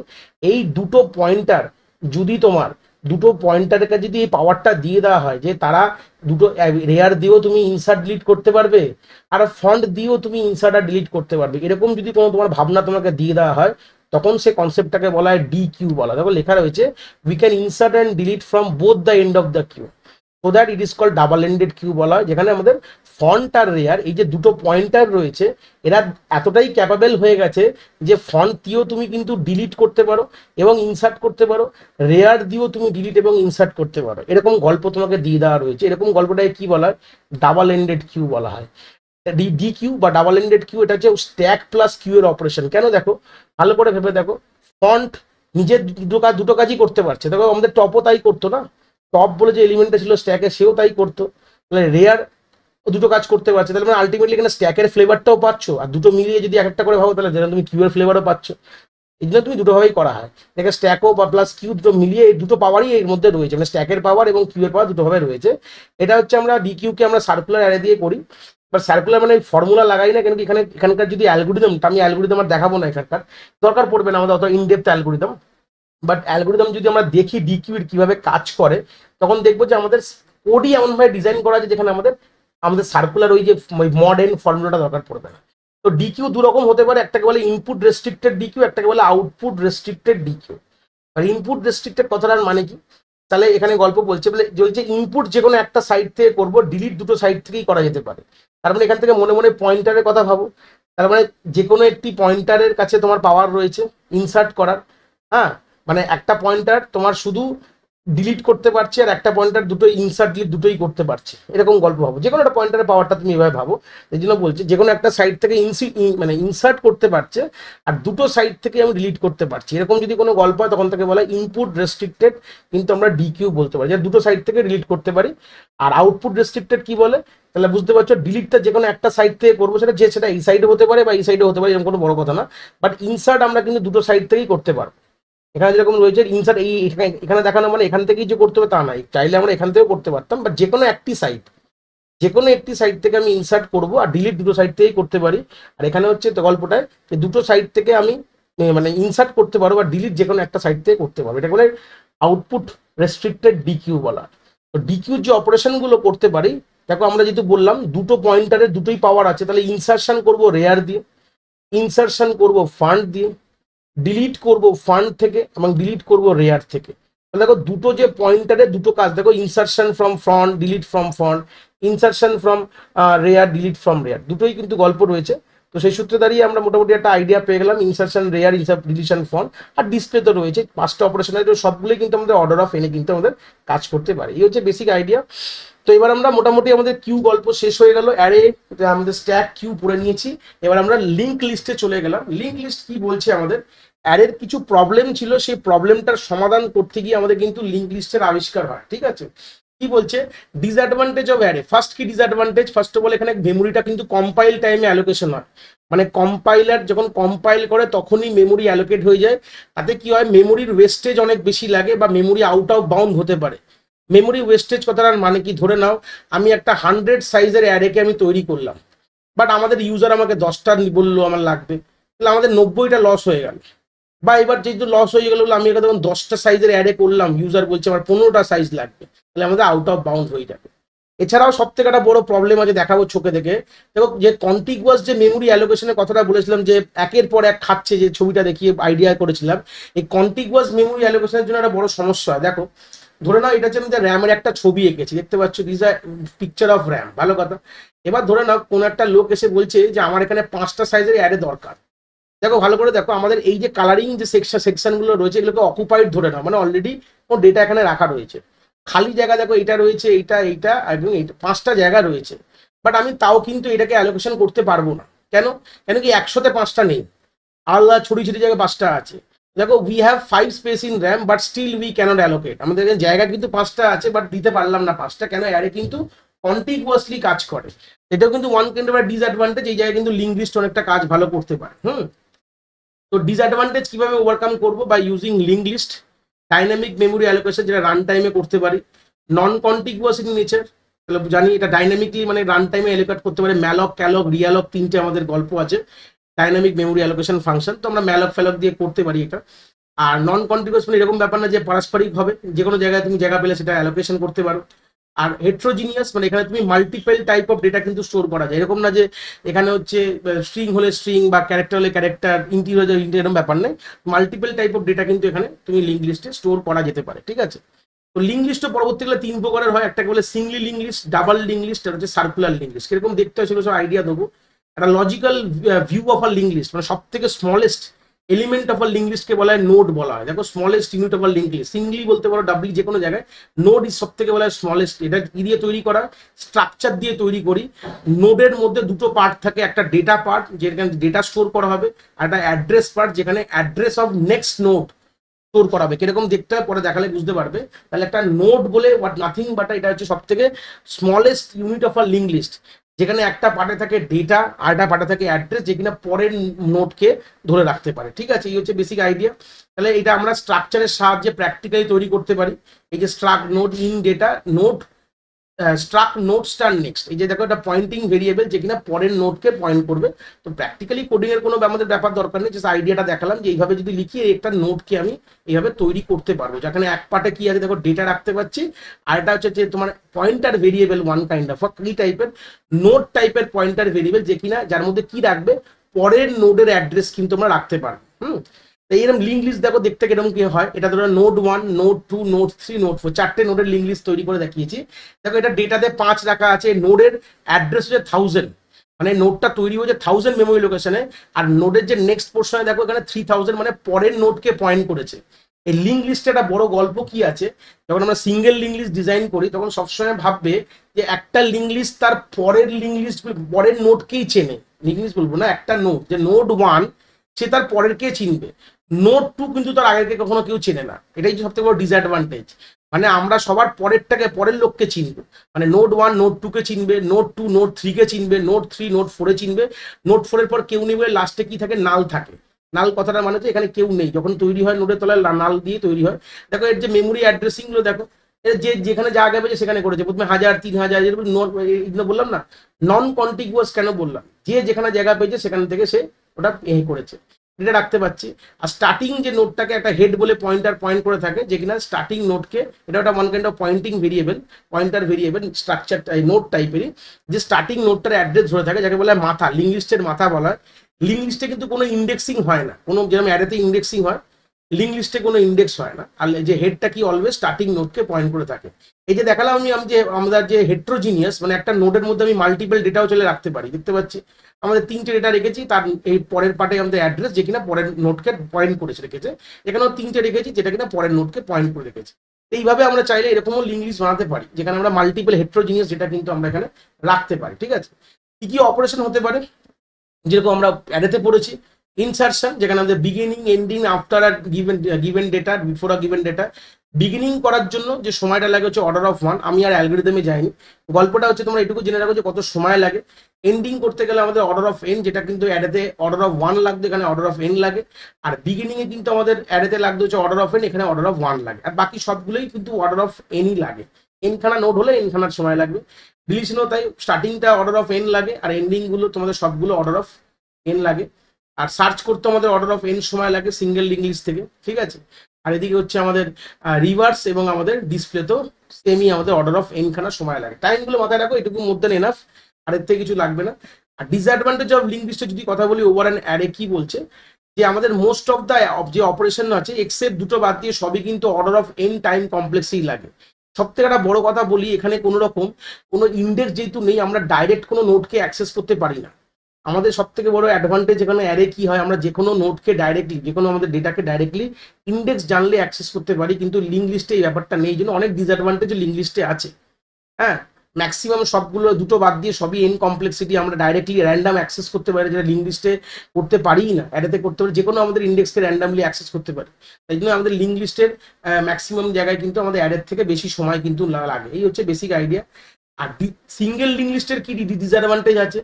এই দুটো পয়েন্টার যদি তোমার দুটো পয়েন্টারের কাছে যদি এই পাওয়ারটা দিয়ে দেওয়া হয় যে তারা দুটো রেয়ার দিয়েও তুমি ইনসার্ট ডিলিট করতে পারবে, আর ফ্রন্ট দিয়েও তুমি ইনসার্ট আর ডিলিট করতে পারবে, এরকম যদি কোনো তোমার ভাবনা তোমাকে দিয়ে দেওয়া হয়, তখন সে কনসেপ্টটাকে বলা হয় ডি কিউ বলা। দেখো লেখা রয়েছে we can insert and delete from both the end of the queue, so that it is called double ended queue বলা হয়, যেখানে আমাদের ফন্ট আর রেয়ার এই যে দুটো পয়েন্টার রয়েছে, এরা এতটাই ক্যাপাবেল হয়ে গেছে যে ফন্ট দিয়েও তুমি কিন্তু ডিলিট করতে পারো এবং ইনসার্ট করতে পারো, রেয়ার দিয়েও তুমি ডিলিট এবং ইনসার্ট করতে পারো, এরকম গল্প তোমাকে দিয়ে দেওয়া রয়েছে। এরকম গল্পটাকে কি বলা হয়, ডাবল এন্ডেড কিউ বলা হয়। ডি কিউ বা ডাবল এন্ডেড কিউ, এটা হচ্ছে স্ট্যাক প্লাস কিউ এর অপারেশন। কেন দেখো, ভালো করে ভেবে দেখো, ফন্ট নিজের দুটো কাজই করতে পারছে। দেখো আমাদের টপও তাই করতো না, টপ বলে যে এলিমেন্টটা ছিল স্ট্যাকে, সেও তাই করতো। তাহলে রেয়ার দুটো কাজ করতে পারছে, তাহলে মানে আলটিমেটলি এখানে স্ট্যাকের ফ্লেভারটাও পাচ্ছ, আর দুটো মিলিয়ে যদি এক একটা করে ভাবো তাহলে যেন তুমি কিউ এর ফ্লেভারও পাচ্ছ। এই জন্য তুমি দুটোভাবেই করা হয়, দেখে স্ট্যাকও বা প্লাস কিউ দুটো মিলিয়ে এই দুটো পাওয়ারই এর মধ্যে রয়েছে, মানে স্ট্যাকের পাওয়ার এবং কিউ এর পাওয়ার দুটোভাবে রয়েছে। এটা হচ্ছে আমরা ডি কিউকে আমরা সার্কুলার অ্যারে দিয়ে করি, বাট সার্কুলার মানে ফর্মুলা লাগাই না, কেন কি এখানকার যদি অ্যালগোরিদমটা, আমি অ্যালগোরিদম আর দেখাবো না, এখানকার দরকার পড়বে না আমাদের অত ইনডেপথ অ্যালগোরিদম, বাট অ্যালগোরিদম যদি আমরা দেখি ডি কিউ এর কিভাবে কাজ করে, তখন দেখবো যে আমাদের কোডই এমনভাবে ডিজাইন করা আছে যেখানে আমাদের আমাদের সার্কুলার ওই যে মডার্ন ফর্মুলাটা দরকার পড়বে না। তো ডিকিউ দু রকম হতে পারে, একটাকে বলে ইনপুট রেস্ট্রিক্টেড ডিকিউ, একটাকে বলে আউটপুট রেস্ট্রিক্টেড ডিকিউ। আর ইনপুট রেস্ট্রিক্টেড কথাটার মানে কি, তাহলে এখানে গল্প বলছে ইনপুট যে কোনো একটা সাইড থেকে করবো, ডিলিট দুটো সাইড থেকেই করা যেতে পারে। তার মানে এখান থেকে মনে মনে পয়েন্টারের কথা ভাবো, তার মানে যে কোনো একটি পয়েন্টারের কাছে তোমার পাওয়ার রয়েছে ইনসার্ট করার, হ্যাঁ, মানে একটা পয়েন্টার তোমার শুধু ডিলিট করতে পারছে, আর একটা পয়েন্টার দুটো ইনসার্ট ডিলিট দুটোই করতে পারছে, এরকম গল্প ভাবো। যে কোনো একটা পয়েন্টারের পাওয়ারটা তুমি এভাবে ভাবো, এই জন্য বলছি যে কোনো একটা সাইড থেকে মানে ইনসার্ট করতে পারছে, আর দুটো সাইড থেকে আমি ডিলিট করতে পারছি, এরকম যদি কোনো গল্প হয় তখন তাকে বলা ইনপুট রেস্ট্রিক্টেড, কিন্তু আমরা ডিকিউ বলতে পারি, যে দুটো সাইড থেকে ডিলিট করতে পারি। আর আউটপুট রেস্ট্রিক্টেড কি বলে, তাহলে বুঝতে পারছো ডিলিটটা যে কোনো একটা সাইড থেকে করবো, সেটা এই সাইডে হতে পারে বা এই সাইডে হতে পারে, এরকম কোনো বড় কথা না, বাট ইনসার্ট আমরা কিন্তু দুটো সাইড থেকেই করতে পারবো। এখানে যেরকম রয়েছে ইনসার্ট, এই এখানে দেখানো মানে এখান থেকেই যে করতে হবে তা নয়, চাইলে আমরা এখান থেকেও করতে পারতাম, বাট যে কোনো একটি সাইড থেকে আমি ইনসার্ট করবো, আর ডিলিট দুটো সাইড থেকেই করতে পারি। আর এখানে হচ্ছে গল্পটায় যে দুটো সাইড থেকে আমি মানে ইনসার্ট করতে পারবো বা ডিলিট যে কোনো একটা সাইড থেকে করতে পারবো, এটা বলে আউটপুট রেস্ট্রিক্টেড ডিকিউ বলা। তো ডিকিউর যে অপারেশনগুলো করতে পারি, দেখো আমরা যেহেতু বললাম দুটো পয়েন্টারের দুটোই পাওয়ার আছে, তাহলে ইনসার্শন করবো রেয়ার দিয়ে, ইনসার্শন করবো ফ্রন্ট দিয়ে, ডিলিট করব ফ্রন্ট থেকে এবং ডিলিট করব রেয়ার থেকে। দেখো দুটো যে পয়েন্টারের দুটো কাজ, দেখো insertion from front, delete from front, insertion from rare, delete from rare, দুটোই কিন্তু গল্প রয়েছে। তো সেই সূত্রে দাঁড়িয়ে আমরা মোটামুটি একটা আইডিয়া পেয়ে গেলাম, ইনসার্শন রেয়ার, ডিলিশন ফ্রন্ট, আর ডিসপ্লে তো রয়েছে, পাঁচটা অপারেশনের সবগুলোই কিন্তু আমাদের অর্ডার অফ এনে কিন্তু আমাদের কাজ করতে পারে। এই হচ্ছে বেসিক আইডিয়া। তো এবার আমরা মোটামুটি আমাদের কিউ গল্প শেষ হয়ে গেল, অ্যারে আমাদের স্ট্যাক কিউ পড়ে নিয়েছি, এবার আমরা লিঙ্ক লিস্টে চলে গেলাম। লিঙ্ক লিস্ট কি বলছে, আমাদের অ্যারের কিছু প্রবলেম ছিল, সেই প্রবলেমটার সমাধান করতে গিয়ে আমাদের কিন্তু লিঙ্ক লিস্টের আবিষ্কার হয়, ঠিক আছে। কি বলছে, ডিসঅ্যাডভান্টেজ অফ অ্যারে, ফার্স্ট কি ডিসঅ্যাডভান্টেজ, ফার্স্ট অফ অল এখানে মেমোরিটা কিন্তু কম্পাইল টাইমে অ্যালোকেশন হয়, মানে কম্পাইলার যখন কম্পাইল করে তখনই মেমোরি অ্যালোকেট হয়ে যায়। তাতে কি হয়, মেমোরির ওয়েস্টেজ অনেক বেশি লাগে বা মেমোরি আউট অফ বাউন্ড হতে পারে। মেমোরি ওয়েস্টেজ কথাটার মানে কি, ধরে নাও আমি একটা 100 সাইজের অ্যারেকে আমি তৈরি করলাম, বাট আমাদের ইউজার আমাকে 10টা বললো আমার লাগবে, তাহলে আমাদের 90টা লস হয়ে গেল। বা এবার যেহেতু লস হয়ে গেল, আমি এখানে যখন 10টা সাইজের অ্যারে করলাম, ইউজার বলছে আমার 15টা সাইজ লাগবে, তাহলে আমাদের আউট অফ বাউন্ড হয়ে যাবে। এছাড়াও সব থেকে একটা বড় প্রবলেম আছে, দেখাবো চোখে দেখে। দেখো যে কন্টিগুয়াস যে মেমোরি অ্যালোকেশনের কথাটা বলেছিলাম, যে একের পর এক খাচ্ছে, যে ছবিটা দেখিয়ে আইডিয়া করেছিলাম, এই কন্টিগুয়াস মেমোরি অ্যালোকেশনের জন্য একটা বড় সমস্যা হয়। দেখো ধরে নাও এটা হচ্ছে আমি র্যামের একটা ছবি এঁকেছি, দেখতে পাচ্ছ this a picture of RAM, ভালো কথা। এবার ধরে নাও কোনো একটা লোক এসে বলছে যে আমার এখানে 5টা সাইজের অ্যারে দরকার। দেখো ভালো করে দেখো, আমাদের এই যে কালারিং যে সেকশনগুলো রয়েছে, এগুলোকে অকুপাইড ধরে নাও, মানে অলরেডি কোনো ডেটা এখানে রাখা রয়েছে। খালি জায়গা দেখো এটা রয়েছে, এইটা এইটা এবং এইটা, 5টা জায়গা রয়েছে। বাট আমি তাও কিন্তু এটাকে অ্যালোকেশন করতে পারবো না। কেন? কেন কি 100তে 5টা নেই, আলাদা ছড়ি ছড়ি জায়গায় 5টা আছে। দেখো we have 5 space in RAM but still we cannot allocate. আমাদের এখানে জায়গা কিন্তু 5টা আছে, বাট দিতে পারলাম না 5টা। কেন? অ্যারে কিন্তু কন্টিগুয়াসলি কাজ করে। এটাও কিন্তু ওয়ান কাইন্ড অফ ডিসঅ্যাডভান্টেজ। এই জায়গায় কিন্তু লিঙ্ক লিস্ট অনেকটা কাজ ভালো করতে পারে। তো ডিসঅ্যাডভান্টেজ কিভাবে ওভারকাম করবো? By using link list, dynamic memory allocation যেটা রান টাইমে করতে পারি, নন কন্টিগুয়াস ইন নেচার, তাহলে জানি এটা ডাইনামিকলি মানে রান টাইমে অ্যালোকেট করতে পারে। ম্যালক, ক্যালক, রিয়ালক 3টে আমাদের গল্প আছে ডাইনামিক মেমোরি অ্যালোকেশন ফাংশন, তো আমরা ম্যালক ফ্যালক দিয়ে করতে পারি এটা। আর নন কন্টিগুয়াস মানে এরকম ব্যাপার না যে পারস্পরিক হবে, যে কোনো জায়গায় তুমি জায়গা পেলে সেটা অ্যালোকেশন করতে পারো। আর হেট্রোজিনিয়াস মানে এখানে তুমি মাল্টিপল টাইপ অফ ডেটা কিন্তু স্টোর করা যায়, এরকম না যে এখানে হচ্ছে স্ট্রিং হলে স্ট্রিং বা ক্যারেক্টার হলে ক্যারেক্টার, ইন্টিজার হলে ইন্টিজার, এরকম ব্যাপার নেই। মাল্টিপল টাইপ অফ ডেটা কিন্তু এখানে তুমি লিঙ্ক লিস্টে স্টোর করা যেতে পারে, ঠিক আছে। তো লিঙ্ক লিস্টও পরবর্তীকালে 3 প্রকারের হয়, একটা বলে singly link list, double link list, আর হচ্ছে সার্কুলার লিঙ্ক লিস্ট। কিরকম দেখতে হয় সেগুলো সব আইডিয়া দেবো। একটা logical view of a link list, মানে সব থেকে smallest element of a link লিস্টকে বলা হয় নোড বলা হয়। দেখো smallest unit of a link list, singly বলতে পারো, ডাবলি, যে কোনো জায়গায়। নোড ইজ সব থেকে বলা হয় স্মলেস্ট। এটা কি দিয়ে তৈরি করা? স্ট্রাকচার দিয়ে তৈরি করি। নোডের মধ্যে দুটো পার্ট থাকে, একটা ডেটা পার্ট যেখানে ডেটা স্টোর করা হবে, আর একটা অ্যাড্রেস পার্ট যেখানে address of next node store করা হবে। কিরকম দেখতে হয় পরে দেখালে বুঝতে পারবে। তাহলে একটা নোড বলে হোয়াট নাথিং বাট এটা হচ্ছে সব থেকে smallest unit of a link list, যেখানে একটা পার্টে থাকে ডেটা আর একটা পার্টে থাকে অ্যাড্রেস, যে কিনা পরের নোডকে ধরে রাখতে পারে, ঠিক আছে। এই হচ্ছে বেসিক আইডিয়া। তাহলে এটা আমরা স্ট্রাকচারের সাহায্যে প্র্যাকটিক্যালি তৈরি করতে পারি। এই যে struct node int data node, struct node star next, এই যে দেখো এটা পয়েন্টিং ভেরিয়েবল যে কিনা পরের নোডকে পয়েন্ট করবে। তো প্র্যাকটিক্যালি কোডিং এর কোনো আমাদের ব্যাপার দরকার নেই, জাস্ট আইডিয়াটা দেখালাম যে এইভাবে যদি লিখি একটা নোডকে আমি এইভাবে তৈরি করতে পারবো, যেখানে এক পার্টে কি আছে দেখো ডেটা রাখতে পারছি, আর এটা হচ্ছে যে তোমার pointer variable, one kind of কি টাইপের নোড টাইপের পয়েন্টার ভেরিয়েবল, যে কিনা যার মধ্যে কি রাখবে পরের নোডের অ্যাড্রেস কিন্তু আমরা রাখতে পারবো। এইরকম লিঙ্ক লিস্ট দেখো দেখতে কিরকম কি হয়। এটা ধরো নোড 1, নোড 2, নোড 3, নোড 4, 4টে নোডের লিঙ্ক লিস্ট তৈরি করে দেখিয়েছি। দেখো এটা ডেটাতে 5 রাখা আছে, নোডের অ্যাড্রেস হচ্ছে 1000, মানে নোডটা তৈরি হয়েছে 1000 মেমোরি লোকেশনে, আর নোডের যে নেক্সট পোর্শনে দেখো এখানে 3000, মানে পরের নোডকে পয়েন্ট করেছে। এই লিঙ্ক লিস্টে একটা বড় গল্প কি আছে, যখন আমরা সিঙ্গেল লিঙ্ক লিস্ট ডিজাইন করি তখন সবসময় ভাববে যে একটা লিঙ্ক লিস্ট তার পরের লিঙ্ক লিস্ট, পরের নোডকেই চেনে। লিঙ্ক লিস্ট বলবো না, একটা নোড, যে নোড 1 সে তার পরের কে চিনবে, নোড 2 কিন্তু তার আগেরকে কখনো কেউ চেনে না। এটাই সবথেকে বড় ডিসঅ্যাডভান্টেজ, মানে আমরা সবার পরেরটাকে, পরের লোককে চিনবো। মানে নোড 1 নোড 2 কে চিনবে, নোড 2 নোড 3 কে চিনবে, নোড 3 নোড 4 এ চিনবে, নোড 4 এর পর কেউ নেই বলে লাস্টে কি থাকে, নাল থাকে। নাল কথাটার মানে হচ্ছে এখানে কেউ নেই, যখন তৈরি হয় নোডের তলায় নাল দিয়ে তৈরি হয়। দেখো এর যে মেমোরি অ্যাড্রেসিং গুলো দেখো, যে যেখানে যা আগে পেয়েছে সেখানে করেছে, প্রথমে 1000, 3000 এগুলো বললাম না। নন কন্টিগুয়াস কেন বললাম? যে যেখানে জায়গা পেয়েছে সেখান থেকে সে ওটা করেছে, এটা রাখতে পারছি। আর স্টার্টিং যে নোটটাকে একটা হেড বলে পয়েন্টার পয়েন্ট করে থাকে, যে কিনা স্টার্টিং নোটকে, এটা একটা one kind of pointing variable, pointer variable structure node টাইপেরই, যে স্টার্টিং নোটটার অ্যাড্রেস ধরে থাকে, যাকে বলা হয় মাথা, লিঙ্ক লিস্টের মাথা বলা হয়। লিঙ্ক লিস্টে কিন্তু কোনো ইন্ডেক্সিং হয় না, কোনো যেরকম অ্যারেতে ইন্ডেক্সিং হয়, লিঙ্ক লিস্টে কোনো ইন্ডেক্স হয় না। আর যে হেডটা কি অলওয়েজ স্টার্টিং নোটকে পয়েন্ট করে থাকে। এই যে দেখালাম আমি যে আমাদের যে হেট্রোজিনিয়াস, মানে একটা নোডের মধ্যে আমি মাল্টিপল ডেটাও চলে রাখতে পারি, দেখতে পাচ্ছি আমাদের 3টে ডেটা রেখেছি, তার এই পরের পার্টে আমাদের অ্যাড্রেস যে কিনা পরের নোটকে পয়েন্ট করে রেখেছে, এখানেও 3টে রেখেছি যেটা কিনা পরের নোটকে পয়েন্ট করে রেখেছি। এইভাবে আমরা চাইলে এরকমও লিঙ্ক লিস্ট বানাতে পারি, যেখানে আমরা মাল্টিপল হেট্রোজিনিয়াস ডেটা কিন্তু আমরা এখানে রাখতে পারি, ঠিক আছে। কি কি অপারেশন হতে পারে, যেরকম আমরা অ্যারেতে পড়েছি, ইনসারশন, যেখানে আমাদের beginning, ending, after are given data, before are given data. Beginning করার জন্য যে সময়টা লাগে হচ্ছে অর্ডার অফ 1, আমি আর অ্যালগরিদমে যাইনি, গল্পটা হচ্ছে তোমরা এটুকু জেনে রাখো যে কত সময় লাগে। এন্ডিং করতে গেলে আমাদের অর্ডার অফ এন, যেটা কিন্তু অ্যারেতে অর্ডার অফ 1 লাগবে, এখানে অর্ডার অফ এন লাগে। আর বিগিনিং এ কিন্তু আমাদের অ্যারেতে লাগবে হচ্ছে অর্ডার অফ এন, এখানে অর্ডার অফ 1 লাগে। আর বাকি সবগুলোই কিন্তু অর্ডার অফ এনই লাগে, এনখানা নোট হলে এনখানার সময় লাগবে। ডিলিশনও তাই, স্টার্টিংটা অর্ডার অফ এন লাগে, আর এন্ডিং গুলো তোমাদের সবগুলো অর্ডার অফ এন লাগে। আর সার্চ করতে আমাদের অর্ডার অফ এন সময় লাগে সিঙ্গেল লিঙ্ক লিস্ট থেকে, ঠিক আছে। আর এদিকে হচ্ছে আমাদের রিভার্স এবং আমাদের ডিসপ্লেতেও সেমই আমাদের অর্ডার অফ এন খানা সময় লাগে। টাইমগুলো মাথায় রাখো, এটুকু মোর দেন এনাফ, আর এর থেকে কিছু লাগবে না। আর ডিসঅ্যাডভান্টেজ অফ লিঙ্ক লিস্টে যদি কথা বলি, ওভার অ্যান্ড অ্যারে কি বলছে, যে আমাদের মোস্ট অফ দ্য যে অপারেশন আছে এক্সেপ্ট দুটো বাদ দিয়ে সবই কিন্তু অর্ডার অফ এন টাইম কমপ্লেক্সেই লাগে। সব থেকে একটা বড় কথা বলি, এখানে কোনো রকম কোনো ইন্ডেক্স যেহেতু নেই, আমরা ডাইরেক্ট কোনো নোটকে অ্যাক্সেস করতে পারি না। আমাদের সব থেকে বড় অ্যাডভান্টেজ এখানে অ্যারে কি হয়, আমরা যে কোনো নোটকে ডাইরেক্টলি, যে কোনো আমাদের ডেটাকে ডাইরেক্টলি ইন্ডেক্স জানলে অ্যাক্সেস করতে পারি, কিন্তু লিঙ্ক লিস্টে এই ব্যাপারটা নেই, জন্য অনেক ডিসঅ্যাডভান্টেজ লিঙ্ক লিস্টে আছে। হ্যাঁ, ম্যাক্সিমাম সবগুলো দুটো বাদ দিয়ে সবই এন কমপ্লেক্সিটি, আমরা ডাইরেক্টলি র্যান্ডাম অ্যাক্সেস করতে পারি, যেটা লিঙ্ক লিস্টে করতে পারি না, অ্যারেতে করতে পারি, যে কোনো আমাদের ইন্ডেক্সকে র্যান্ডামলি অ্যাক্সেস করতে পারি। তাই জন্য আমাদের লিঙ্ক লিস্টের ম্যাক্সিমাম জায়গায় কিন্তু আমাদের অ্যারের থেকে বেশি সময় কিন্তু লাগে। এই হচ্ছে বেসিক আইডিয়া। আর সিঙ্গেল লিঙ্ক লিস্টের কি ডিসঅ্যাডভান্টেজ আছে,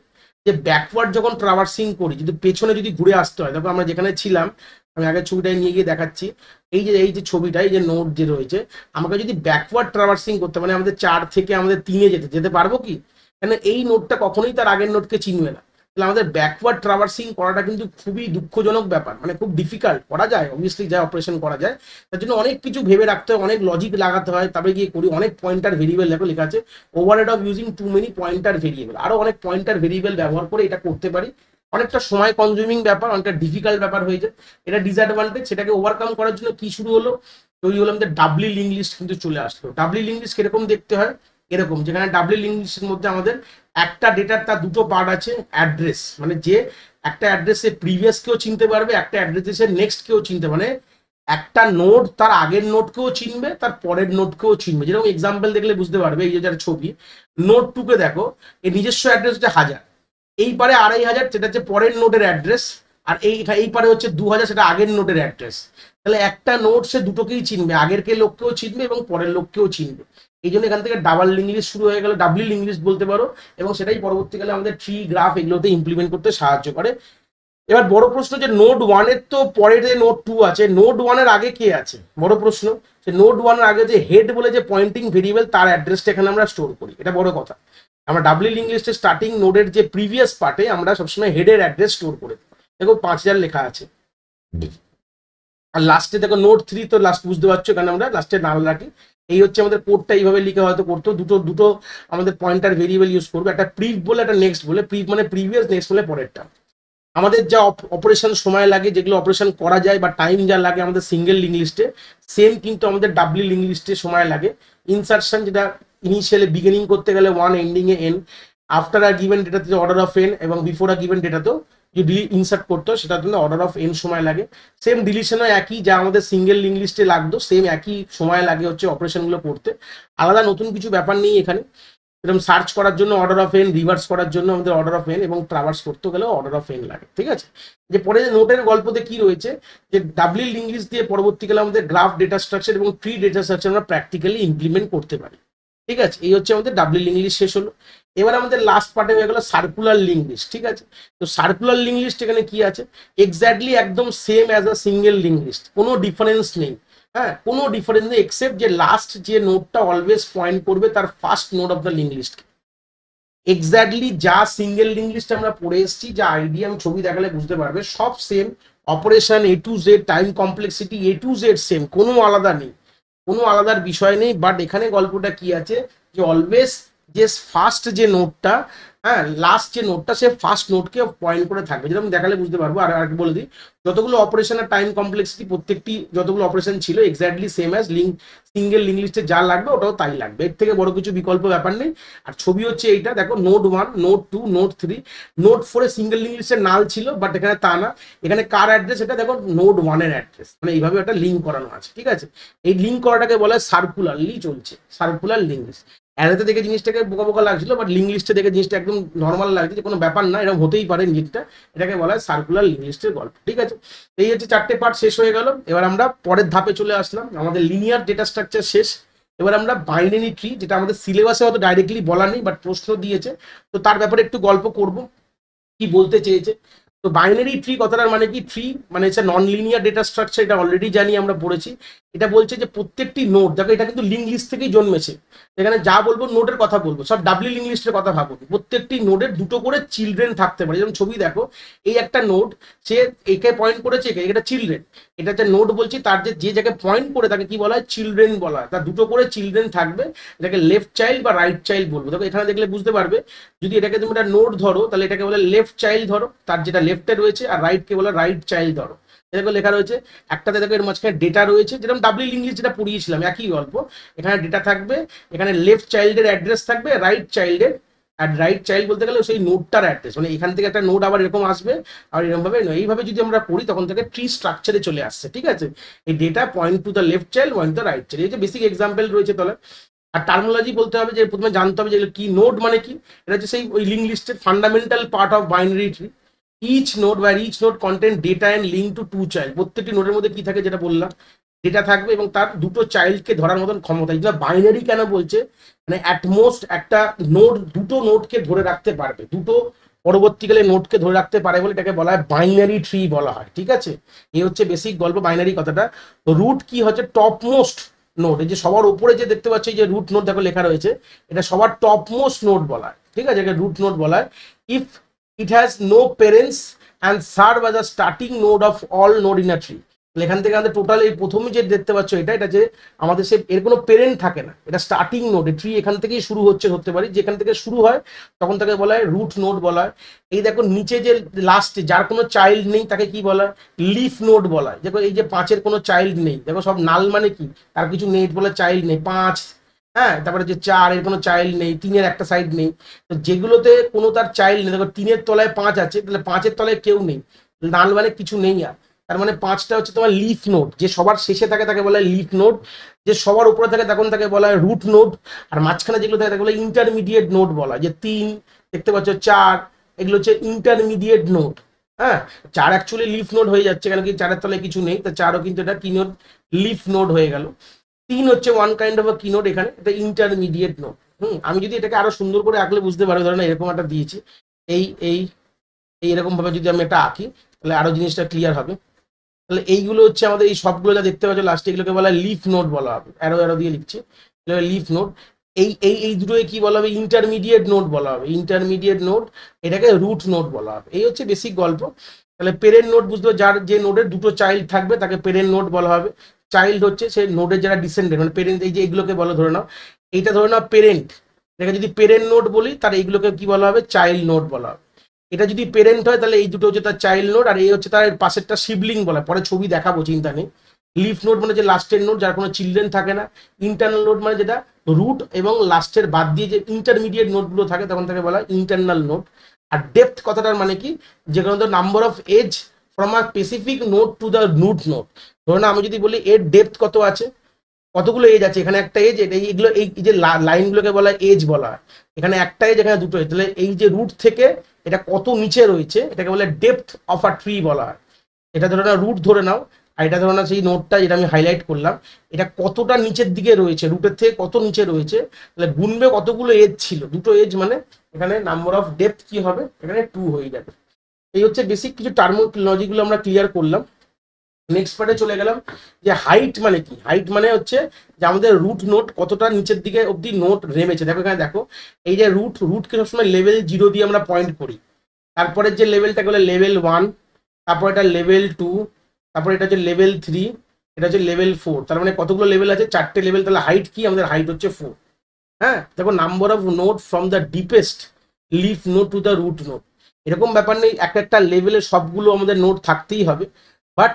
যে ব্যাকওয়ার্ড যখন ট্রাভার্সিং করি, যদি পেছনে যদি ঘুরে আসতে হয়, তখন আমরা যেখানে ছিলাম, আমি আগের ছবিটায় নিয়ে গিয়ে দেখাচ্ছি, এই যে ছবিটা, এই যে নোট যে রয়েছে, আমাকে যদি ব্যাকওয়ার্ড ট্রাভার্সিং করতে, মানে আমাদের 4 থেকে আমাদের 3-এ যেতে পারবো কি? কেন এই নোটটা কখনোই তার আগের নোটকে চিনবে না। তাহলে আমাদের ব্যাকওয়ার্ড ট্রাভার্সিং করাটা কিন্তু খুবই দুঃখজনক ব্যাপার, মানে খুব ডিফিকাল্ট। করা যায়, অবভিয়াসলি যা অপারেশন করা যায়, তার জন্য অনেক কিছু ভেবে রাখতে হয়, অনেক লজিক লাগাতে হয়, তবে গিয়ে করি। অনেক পয়েন্টার ভেরিয়েবল দেখো লেখা আছে, overhead of using too many pointer variable, আরো অনেক পয়েন্টার ভেরিয়েবল ব্যবহার করে এটা করতে পারি। অনেকটা সময় কনজিউমিং ব্যাপার, অনেকটা ডিফিকাল্ট ব্যাপার হয়ে যায়। এটা ডিসঅ্যাডভান্টেজ। সেটাকে ওভারকাম করার জন্য কি শুরু হলো, তৈরি হলো আমাদের ডাবলি লিঙ্ক লিস্ট কিন্তু চলে আসলো। ডাবলি লিঙ্ক লিস্ট কিরকম দেখতে হয়, এরকম, যেখানে ডাবলি লিঙ্ক লিস্টের মধ্যে আমাদের একটা ডেটার তার দুটো পার্ট আছে। অ্যাড্রেস, মানে যে একটা অ্যাড্রেসে প্রিভিয়াস কেও চিনতে পারবে, একটা অ্যাড্রেসে নেক্সট কেও চিনতে, মানে একটা নোড তার আগের নোডকেও চিনবে, তার পরের নোডকেও চিনবে। যেরকম এক্সাম্পল দেখলে বুঝতে পারবে, এই যে যার ছবি, নোড 2 কে দেখো, এর নিজস্ব অ্যাড্রেস হচ্ছে 1000, এই পারে 2500, সেটা হচ্ছে পরের নোডের অ্যাড্রেস, আর এই পারে হচ্ছে 2000, সেটা আগের নোডের অ্যাড্রেস। তাহলে একটা নোড সে দুটোকেই চিনবে, আগের কে লোককেও চিনবে এবং পরের লোককেও চিনবে। এই জন্য এখান থেকে ডাবল লিঙ্ক লিস্ট শুরু হয়ে গেল, ডাবলি লিঙ্ক লিস্ট বলতে পারো, এবং সেটাই পরবর্তীকালে আমাদের ট্রি, গ্রাফ এগুলোতে ইমপ্লিমেন্ট করতে সাহায্য করে। এবার বড় প্রশ্ন, যে নোড 1 এর তো পরে যে নোড 2 আছে, নোড 1 এর আগে কে আছে? বড় প্রশ্ন, যে নোড 1 এর আগে যে হেড বলে যে পয়েন্টিং ভেরিয়েবল, তার অ্যাড্রেসটা এখানে আমরা স্টোর করি, এটা বড় কথা। আমরা ডাবলি লিঙ্ক লিস্টের স্টার্টিং নোডের যে প্রিভিয়াস পার্টে আমরা সবসময় হেডের অ্যাড্রেস স্টোর করে দিই। দেখো 5000 লেখা আছে, আর লাস্টে দেখো নোড 3, তো লাস্ট বুঝতে পারছো কারণ আমরা লাস্টে নাল রাখি। এই হচ্ছে আমাদের কোডটা, এইভাবে লিখে হয়তো করতো, দুটো আমাদের পয়েন্টার ভেরিয়েবল ইউজ করবো, একটা প্রিভ বলে, একটা নেক্সট বলে। প্রিভ মানে প্রিভিয়াস, নেক্সট বলে পরেরটা। আমাদের যা অপারেশন সময় লাগে, যেগুলো অপারেশন করা যায় বা টাইম যা লাগে আমাদের সিঙ্গেল লিঙ্ক লিস্টে, সেম কিন্তু আমাদের ডাবলি লিঙ্ক লিস্টে সময় লাগে। ইনসার্শন, যেটা ইনিশিয়ালি বিগিনিং করতে গেলে 1, ending A n, after are given ডেটাতে অর্ডার অফ n, এবং বিফোর আর গিভেন ডেটাতেও যদি ইনসার্ট করতো সেটার জন্য অর্ডার অফ n সময় লাগে। সেম ডিলিশনও একই, যা আমাদের সিঙ্গেল লিঙ্ক লিস্টে লাগতো সেম একই সময় লাগে হচ্ছে অপারেশনগুলো করতে। আলাদা নতুন কিছু ব্যাপার নেই এখানে। এরকম সার্চ করার জন্য অর্ডার অফ এন, রিভার্স করার জন্য আমাদের অর্ডার অফ এন, এবং ট্রাভার্স করতে গেলেও অর্ডার অফ এন লাগে। ঠিক আছে, যে পরে নোটের গল্পতে কি রয়েছে, যে ডাবলি লিঙ্ক লিস্ট দিয়ে পরবর্তীকালে আমাদের গ্রাফ ডেটা স্ট্রাকচার এবং ট্রি ডেটা স্ট্রাকচার আমরা প্র্যাকটিক্যালি ইমপ্লিমেন্ট করতে পারি। ঠিক আছে, এই হচ্ছে আমাদের ডাবলি লিঙ্ক লিস্ট শেষ হলো। এবার আমাদের লাস্ট পার্টে হয়ে গেল সার্কুলার লিঙ্ক লিস্ট। ঠিক আছে, তো সার্কুলার লিঙ্ক লিস্ট এখানে কি আছে, এক্স্যাক্টলি একদম same as a single link list, কোনো ডিফারেন্স নেই। হ্যাঁ, কোনো ডিফারেন্স নেই, এক্সেপ্ট যে লাস্ট যে নোডটা অলওয়েজ পয়েন্ট করবে তার first node of the link list. Exactly যা সিঙ্গেল লিঙ্ক লিস্ট আমরা পড়ে এসেছি, যা আইডিয়া আমি ছবি দেখালে বুঝতে পারবে, সব same. Operation A to Z, time complexity A to Z same, কোনো আলাদা নেই, কোনো আলাদার বিষয় নেই। বাট এখানে গল্পটা কি আছে, যে অলওয়েজ যে ফার্স্ট যে নোটটা, হ্যাঁ লাস্ট যে নোটটা, সে ফার্স্ট নোটকে পয়েন্ট করে থাকবে, যেটা আমি দেখালে বুঝতে পারবো। আর বলে দিই, যতগুলো অপারেশনের টাইম কমপ্লেক্সিটি, প্রত্যেকটি যতগুলো অপারেশন ছিল exactly same as single link লিস্টে যা লাগবে ওটাও তাই লাগবে, এর থেকে বড় কিছু বিকল্প ব্যাপার নেই। আর ছবি হচ্ছে এইটা, দেখো node 1, node 2, node 3, node 4 a single link লিস্টের নাল ছিল, বাট এখানে তা না। এখানে কার অ্যাড্রেস, এটা দেখো নোড 1 এর অ্যাড্রেস, মানে এইভাবে একটা লিঙ্ক করানো আছে। ঠিক আছে, এই লিঙ্ক করাটাকে বলে সার্কুলারলি চলছে, সার্কুলার লিঙ্ক লিস্ট। অ্যারেতে দেখে জিনিসটাকে বোকা বোকা লাগছিল, বাট লিঙ্ক লিস্টে দেখে জিনিসটা একদম নর্মাল লাগছে, যে কোনো ব্যাপার না, এরকম হতেই পারে জিনিসটা। এটাকে বলা হয় সার্কুলার লিঙ্ক লিস্টের গল্প। ঠিক আছে, এই হচ্ছে 4টে পার্ট শেষ হয়ে গেল। এবার আমরা পরের ধাপে চলে আসলাম, আমাদের লিনিয়ার ডেটা স্ট্রাকচার শেষ। এবার আমরা বাইনারি ট্রি, যেটা আমাদের সিলেবাসে হয়তো ডাইরেক্টলি বলা নেই, বাট প্রশ্ন দিয়েছে, তো তার ব্যাপারে একটু গল্প করব, কি বলতে চেয়েছে। তো বাইনারি ট্রি কথাটার মানে কি, ট্রি মানে হচ্ছে নন লিনিয়ার ডেটা স্ট্রাকচার, এটা অলরেডি জানি, আমরা পড়েছি। এটা বলছে যে প্রত্যেকটি নোড, দেখো এটা কিন্তু লিঙ্ক লিস্ট থেকেই জন্মেছে, এখানে যা বলবো নোডের কথা বলবো, সব ডাবলি লিঙ্ক লিস্টের কথা ভাবো। প্রত্যেকটি নোডের দুটো করে চিলড্রেন থাকতে পারে, যেমন ছবি দেখো, এই একটা নোড, সে একে পয়েন্ট করেছে, এটা চিলড্রেন, এটা যে নোড বলছি তার যে জায়গায় পয়েন্ট করে তাকে কি বলা হয়, চিলড্রেন বলা হয়। তার দুটো করে চিলড্রেন থাকবে, এটাকে লেফট চাইল্ড বা রাইট চাইল্ড বলবো। দেখো এখানে দেখলে বুঝতে পারবে, যদি এটাকে তুমি একটা নোড ধরো তাহলে এটাকে বলে লেফট চাইল্ড ধরো, তার যেটা লেফটে রয়েছে, আর রাইটকে বলে রাইট চাইল্ড ধরো। এটাকে লেখা রয়েছে একটাতে, দেখো এর মাঝখানে ডেটা রয়েছে, যেরকম ডাব্লিউ ইংলিশ যেটা পড়িয়েছিলাম একই গল্প। এখানে ডেটা থাকবে, এখানে লেফট চাইল্ডের অ্যাড্রেস থাকবে, রাইট চাইল্ডের, আর রাইট চাইল্ড বলতে গেলে সেই নোডটার অ্যাড্রেস, মানে এখান থেকে একটা নোড আবার এরকম আসবে, আর এরকম ভাবে এইভাবে যদি আমরা পড়ি তখন থেকে ট্রি স্ট্রাকচারে চলে আসছে, ঠিক আছে। এই data point to the left child, point to the right child, এই যে বেসিক এক্সাম্পল রয়েছে। তাহলে আর টার্মিনোলজি বলতে হবে, যে প্রথমে জানতে হবে যে কি নোড মানে কি। এটা হচ্ছে সেই ওই লিঙ্ক লিস্টের fundamental part of binary tree. Each node বা each node content data and link to two child. প্রত্যেকটি নোডের মধ্যে কি থাকে যেটা বললাম, ডেটা থাকবে এবং তার দুটো চাইল্ডকে ধরার মতন ক্ষমতা। এটা বাইনারি কেন বলছে, মানে অ্যাটমোস্ট একটা নোড দুটো নোডকে ধরে রাখতে পারবে, দুটো পরবর্তীকালে নোডকে ধরে রাখতে পারে বলে এটাকে বলা হয় বাইনারি ট্রি বলা হয়, ঠিক আছে। এই হচ্ছে বেসিক গল্প বাইনারি কথাটা। রুট কি হচ্ছে, টপ মোস্ট নোড। এই যে সবার উপরে যে দেখতে পাচ্ছি যে রুট নোড দেখো লেখা রয়েছে, এটা সবার টপ মোস্ট নোড বলা হয়, ঠিক আছে, এটা রুট নোড বলা হয়। If it has no parents and serve as a starting node of all node in a tree. এখান থেকে আমাদের টোটাল এই প্রথমে যে দেখতে পাচ্ছ এটা যে আমাদের সে এর কোনো পেরেন্ট থাকে না, এটা স্টার্টিং নোড। ট্রি এখান থেকেই শুরু হচ্ছে ধরতে পারি, যেখান থেকে শুরু হয় তখন তাকে বলা হয় রুট নোড বলা হয়। এই দেখো নিচে যে লাস্টে যার কোনো চাইল্ড নেই তাকে কি বলা হয়, লিফ নোড বলা হয়। দেখো এই যে 5-এর কোনো চাইল্ড নেই, দেখো সব নাল মানে কি, তার কিছু নেই বলে চাইল্ড নেই। 5, হ্যাঁ, তারপরে যে 4 এর কোনো চাইল্ড নেই, 3-এর একটা সাইড নেই। তো যেগুলোতে কোনো তার চাইল্ড নেই, দেখো 3-এর তলায় 5 আছে, তাহলে 5-এর তলায় কেউ নেই, নাল মানে কিছু নেই। আর তার মানে 5টা হচ্ছে তোমার লিফ নোড। যে সবার শেষে থাকে তাকে বলা হয় লিফ নোড, যে সবার উপরে থাকে তখন তাকে বলা হয় রুট নোড, আর মাঝখানে যেগুলো থাকে তাকে বলা হয় ইন্টারমিডিয়েট নোড বলা হয়। যে 3 দেখতে পাচ্ছ, 4, এগুলো হচ্ছে ইন্টারমিডিয়েট নোড। হ্যাঁ, 4 অ্যাকচুয়ালি লিফ নোড হয়ে যাচ্ছে, কারণ কি 4-এর তলায় কিছু নেই, তো 4ও কিন্তু এটা কি নোড, লিফ নোড হয়ে গেল। 3 হচ্ছে ওয়ান কাইন্ড অফ কি নোড, এখানে এটা ইন্টারমিডিয়েট নোড। আমি যদি এটাকে আরো সুন্দর করে আঁকলে বুঝতে পারবো, ধরো না এরকম একটা দিয়েছি, এই এই এইরকম ভাবে যদি আমি এটা আঁকি তাহলে আরো জিনিসটা ক্লিয়ার হবে। তাহলে এইগুলো হচ্ছে আমাদের এই সবগুলো যা দেখতে পাচ্ছ লাস্টে, এগুলোকে বলা হয় লিফ নোড বলা হবে, অ্যারো অ্যারো দিয়ে লিখছি, লিফ নোড। এই এই এই দুটোকে কি বলা হবে, ইন্টারমিডিয়েট নোড বলা হবে, ইন্টারমিডিয়েট নোড। এটাকে রুট নোড বলা হবে। এই হচ্ছে বেসিক গল্প। তাহলে পেরেন্ট নোড বুঝতে হবে, যার যে নোডের দুটো চাইল্ড থাকবে তাকে পেরেন্ট নোড বলা হবে। চাইল্ড হচ্ছে সেই নোডের যারা ডিসেন্ডেন্ট, মানে পেরেন্ট, এই যে এইগুলোকে বলো, ধরে নাও এইটা ধরে নাও পেরেন্ট, এটাকে যদি পেরেন্ট নোড বলি তাহলে এইগুলোকে কি বলা হবে, চাইল্ড নোড বলা হবে। এটা যদি পেরেন্ট হয় তাহলে এই দুটো হচ্ছে তার চাইল্ড নোড, আর এই হচ্ছে তার পাশেরটা সিবলিং বলা, পরে ছবি দেখাবো, চিন্তা নেই। লিফ নোড মানে যে লাস্টের নোড, যার কোনো চিলড্রেন থাকে না। ইন্টারনাল নোড মানে যেটা রুট এবং লাস্টের বাদ দিয়ে যে ইন্টারমিডিয়েট নোডগুলো থাকে তখন তাকে বলা হয় ইন্টারনাল নোড। আর ডেপথ কথাটার মানে কি, যে কোনো number of edge from a specific node to the root node. ধরুন আমি যদি বলি এর ডেপথ কত আছে, কতগুলো এজ আছে, এখানে একটা এজ, এইগুলো এই যে লাইনগুলোকে বলা হয় এজ বলা হয়। এখানে একটা এজ, এখানে দুটো এজ, তাহলে এই যে রুট থেকে এটা কত নিচে রয়েছে এটাকে বলে ডেপথ অফ আ ট্রি বলা হয়। এটা ধরে নাও রুট ধরে নাও, আর এটা ধরে নাও সেই নোটটা যেটা আমি হাইলাইট করলাম, এটা কতটা নিচের দিকে রয়েছে, রুটের থেকে কত নিচে রয়েছে, তাহলে গুনবে কতগুলো এজ ছিল, দুটো এজ, মানে এখানে নাম্বার অফ ডেপথ কি হবে, এখানে 2 হয়ে যাবে। এই হচ্ছে বেসিক কিছু টার্মিনোলজিগুলো আমরা ক্লিয়ার করলাম। নেক্সট পার্টে চলে গেলাম যে হাইট মানে কি। হাইট মানে হচ্ছে যে আমাদের রুট নোট কতটা নিচের দিকে অব্দি নোট নেমেছে। দেখো এখানে দেখো, এই যে রুটকে সবসময় লেভেল 0 দিয়ে আমরা পয়েন্ট করি। তারপরে যে লেভেলটাকে বলে লেভেল 1, তারপর এটা লেভেল 2, তারপরে এটা হচ্ছে লেভেল 3, এটা হচ্ছে লেভেল 4। তার মানে কতগুলো লেভেল আছে, 4টে লেভেল। তাহলে হাইট কি, আমাদের হাইট হচ্ছে 4। হ্যাঁ, দেখো number of node from the deepest leaf node to the root node. এরকম ব্যাপার নেই এক একটা লেভেলে সবগুলো আমাদের নোট থাকতেই হবে, বাট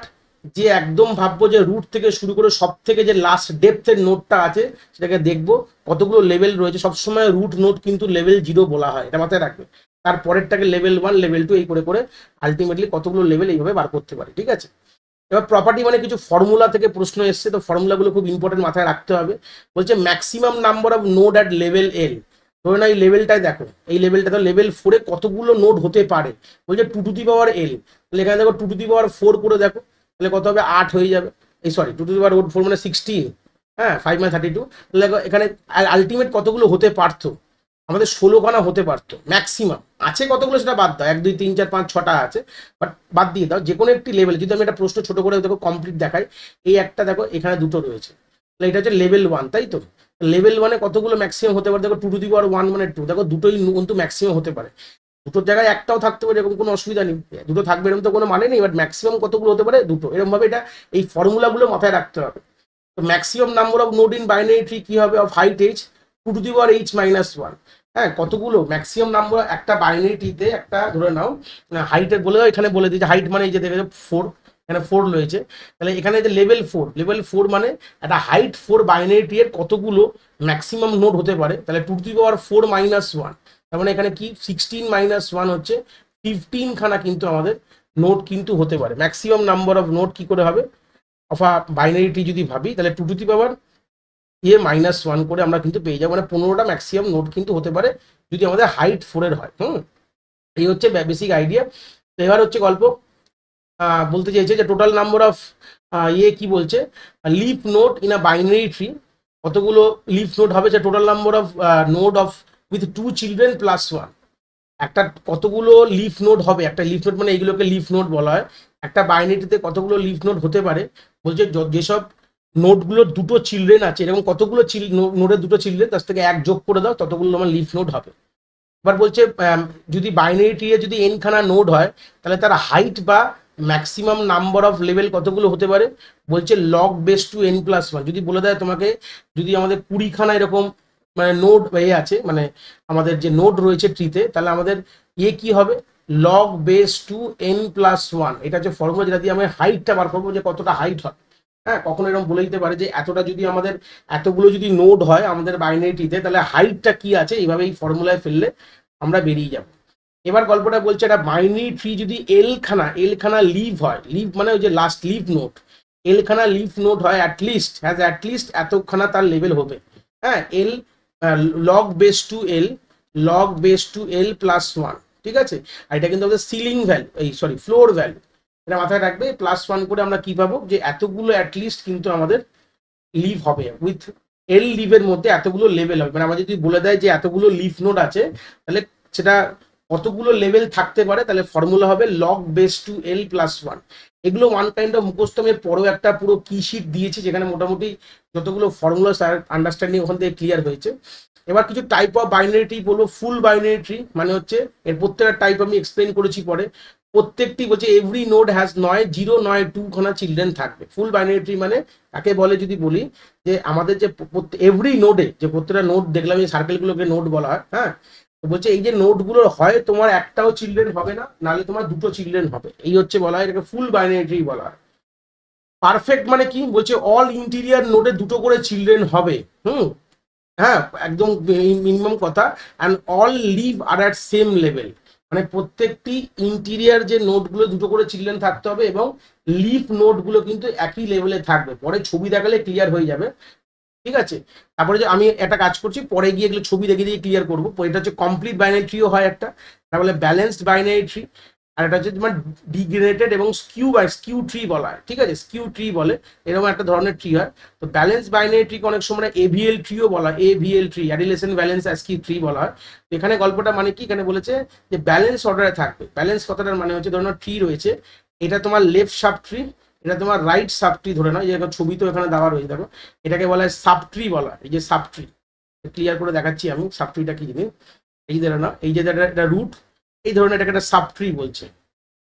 যে একদম ভাববো যে রুট থেকে শুরু করে সব থেকে যে লাস্ট ডেপথের নোটটা আছে সেটাকে দেখবো কতগুলো লেভেল রয়েছে। সবসময় রুট নোট কিন্তু লেভেল 0 বলা হয়, এটা মাথায় রাখবে। তারপরেরটাকে লেভেল 1, লেভেল 2 এই করে করে আলটিমেটলি কতগুলো লেভেল এইভাবে বার করতে পারি, ঠিক আছে। এবার প্রপার্টি মানে কিছু ফর্মুলা থেকে প্রশ্ন এসছে, তো ফর্মুলাগুলো খুব ইম্পর্টেন্ট, মাথায় রাখতে হবে। বলছে maximum number of node at level এল। ধরে না এই লেভেলটাই দেখো, এই লেভেলটা তো লেভেল 4-এ কতগুলো নোড হতে পারে, বলছে 2 টু দি পাওয়ার এল। তাহলে এখানে দেখো 2 টু দি পাওয়ার 4 করে দেখো, তাহলে কত হবে, 8 হয়ে যাবে। এই সরি, 2 টু দি পাওয়ার 4 মানে 16, হ্যাঁ, 5 মানে 32। তাহলে এখানে আলটিমেট কতগুলো হতে পারতো, আমাদের 16খানা হতে পারতো ম্যাক্সিমাম। আছে কতগুলো সেটা বাদ দাও, 1 2 3 4 5 6টা আছে, বাট বাদ দিয়ে দাও। যে কোনো একটি লেভেল যদি আমি একটা প্রশ্ন ছোট করে দেখো কমপ্লিট দেখাই, এই একটা দেখো এখানে দুটো রয়েছে, তাহলে এটা হচ্ছে লেভেল 1, তাই তো। লেভেল 1-এ কতগুলো ম্যাক্সিমাম হতে পারে, দেখো 2 টু দি পাওয়ার 1 মানে 2, দেখো দুটোই কিন্তু ম্যাক্সিমাম হতে পারে। দুটোর জায়গায় একটাও থাকতে পারে, এরকম কোনো অসুবিধা নেই, দুটো থাকবে এরকম তো কোনো মানে নেই, বাট ম্যাক্সিমাম কতগুলো হতে পারে, দুটো, এরকম ভাবে এটা এই ফর্মুলাগুলো মাথায় রাখতে হবে। তো maximum number of node in binary tree কি হবে, অফ হাইট h 2^h-1। হ্যাঁ, কতগুলো ম্যাক্সিমাম নাম্বার একটা বাইনারি ট্রিতে, একটা ধরে নাও হাইটের বলে দাও, এখানে বলে দিয়েছে হাইট মানে এই যে দেখে 4, এখানে 4 রয়েছে, তাহলে এখানে যে লেভেল 4 মানে একটা হাইট 4 বাইনারি ট্রি এর কতগুলো ম্যাক্সিমাম নোড হতে পারে, তাহলে 2^4-1, তার মানে এখানে কি 16-1 হচ্ছে 15 খানা কিন্তু আমাদের নোড কিন্তু হতে পারে। ম্যাক্সিমাম নাম্বার অফ নোড কি করে হবে অফ আ বাইনারি ট্রি যদি ভাবি, তাহলে 2^-1 করে আমরা কিন্তু পেয়ে যাবো, মানে 15টা ম্যাক্সিমাম নোড কিন্তু হতে পারে যদি আমাদের হাইট 4 এর হয়। এই হচ্ছে বেসিক আইডিয়া। তো এবার হচ্ছে গল্প বলতে চাইছে যে টোটাল নাম্বার অফ কি বলছে, leaf node in a binary tree, কতগুলো লিফ নোড হবে, যে total number of node of with 2 children plus 1, একটা কতগুলো লিফ নোড হবে, একটা লিফ নোড মানে এইগুলোকে লিফ নোড বলা হয়, একটা বাইনারিতে কতগুলো লিফ নোড হতে পারে, বলছে যেসব নোডগুলোর দুটো চিলড্রেন আছে, এরকম কতগুলো নোডের দুটো চিলড্রেন, তার থেকে 1 যোগ করে দাও, ততগুলো আমার লিফ নোড হবে। এবার বলছে যদি বাইনারি ট্রি এ যদি n খানা নোড হয়, তাহলে তার হাইট বা ম্যাক্সিমাম নাম্বার অফ লেভেল কতগুলো হতে পারে, বলছে log base to n+1। যদি বলে দেয় তোমাকে, যদি আমাদের 20 খানা এরকম মানে নোড আছে, মানে আমাদের যে নোড রয়েছে ট্রিতে, তাহলে আমাদের কি হবে, log base to n+1। এটা হচ্ছে ফর্মুলা, যেটা দিয়ে আমি হাইটটা বার করবো যে কতটা হাইট হয়। হ্যাঁ, কখনো এরকম বলে দিতে পারে যে এতটা যদি আমাদের এতগুলো যদি নোড হয় আমাদের বাইনারি ট্রিতে, তাহলে হাইটটা কি আছে, এইভাবে এই ফর্মুলায় ফেললে আমরা বেরিয়ে যাব। এবার গল্পটা বলছে একটা বাইনারি ট্রি যদি এল খানা লিভ হয়, লিভ মানে ওই যে লাস্ট লিভ নোড, এল খানা লিভ নোড হয় অ্যাটলিস্ট এতখানা তার লেভেল হবে। হ্যাঁ, এল log base to l+1, ঠিক আছে। আর এটা কিন্তু আমাদের সিলিং ভ্যালু, ফ্লোর ভ্যালু, এটা মাথায় রাখবে। +1 করে আমরা কি পাবো, যে এতগুলো অ্যাটলিস্ট কিন্তু আমাদের লিভ হবে, উইথ এল লিভের মধ্যে এতগুলো লেভেল হবে, মানে আমাদের যদি বলে দেয় যে এতগুলো লিভ নোড আছে, তাহলে সেটা কতগুলো লেভেল থাকতে পারে, তাহলে ফর্মুলা হবে log base to l+1। এগুলো ওয়ান কাইন্ড অফ মুখস্থ, আমি পরেও একটা পুরো কি শিট দিয়েছি, যেখানে মোটামুটি যতগুলো ফর্মুলা আন্ডারস্ট্যান্ডিং ওখান থেকে ক্লিয়ার হয়েছে। এবার কিছু টাইপ অফ বাইনারি ট্রি বলবো। ফুল বাইনারি ট্রি মানে হচ্ছে এর প্রত্যেকটা টাইপ আমি এক্সপ্লেন করেছি পরে, প্রত্যেকটি বলছে এভরি নোড হ্যাজ নয় 0, নয় 2 খানা চিলড্রেন থাকবে। ফুল বাইনারি ট্রি মানে কাকে বলে যদি বলি, যে আমাদের যে এভরি নোডে যে প্রত্যেকটা নোড দেখলাম, এই সার্কেলগুলোকে নোড বলা হয়। হ্যাঁ, বলছে এই যে নোডগুলোর হয় তোমার একটাও চিলড্রেন হবে না, নাহলে তোমার দুটো চিলড্রেন হবে, এই হচ্ছে বলা হয়, এটাকে ফুল বাইনারি ট্রি বলা হয়। পারফেক্ট মানে কি, বলছে অল ইন্টিরিয়ার নোডে দুটো করে চিলড্রেন হবে। হ্যাঁ, একদম মিনিমাম কথা। And all leaf are at same level, মানে প্রত্যেকটি ইন্টিরিয়ার যে নোটগুলো দুটো করে চিলড্রেন থাকতে হবে, এবং লিভ নোটগুলো কিন্তু একই লেভেলে থাকবে। পরে ছবি দেখালে ক্লিয়ার হয়ে যাবে, ঠিক আছে। তারপরে যে আমি একটা কাজ করছি, পরে গিয়ে এগুলো ছবি দেখে দিয়ে ক্লিয়ার করবো। এটা হচ্ছে কমপ্লিট বাইনারি ট্রিও হয় একটা, তারপরে ব্যালেন্সড বাইনারি ট্রি, আর এটা হচ্ছে তোমার ডিগ্রেডেড এবং স্কিউ ট্রি বলা হয়, ঠিক আছে, স্কিউ ট্রি বলে, এরকম একটা ধরনের ট্রি হয়। তো ব্যালেন্স বাইনারি ট্রিকে অনেক সময় এভিএল ট্রিও বলা হয়, এভিএল ট্রি, অ্যাডিলেশন ব্যালেন্স অ্যাস্কি ট্রি বলা হয়। তো এখানে গল্পটা মানে কি, এখানে বলেছে যে ব্যালেন্স অর্ডারে থাকবে। ব্যালেন্স কথাটার মানে হচ্ছে ধরো ট্রি রয়েছে, এটা তোমার লেফট সাব ট্রি, এটা তোমার রাইট সাব ট্রি, ধরে নাও, যে ছবি তো এখানে দেওয়া রয়েছে, দেখো এটাকে বলা হয় সাব ট্রি বলা হয়। এই যে সাব ট্রি ক্লিয়ার করে দেখাচ্ছি আমি, সাব ট্রিটা কি জিনিস, এই ধরে নাও, এই যে এটা রুট, এই ধরনের এটাকে একটা সাব ট্রি বলছে,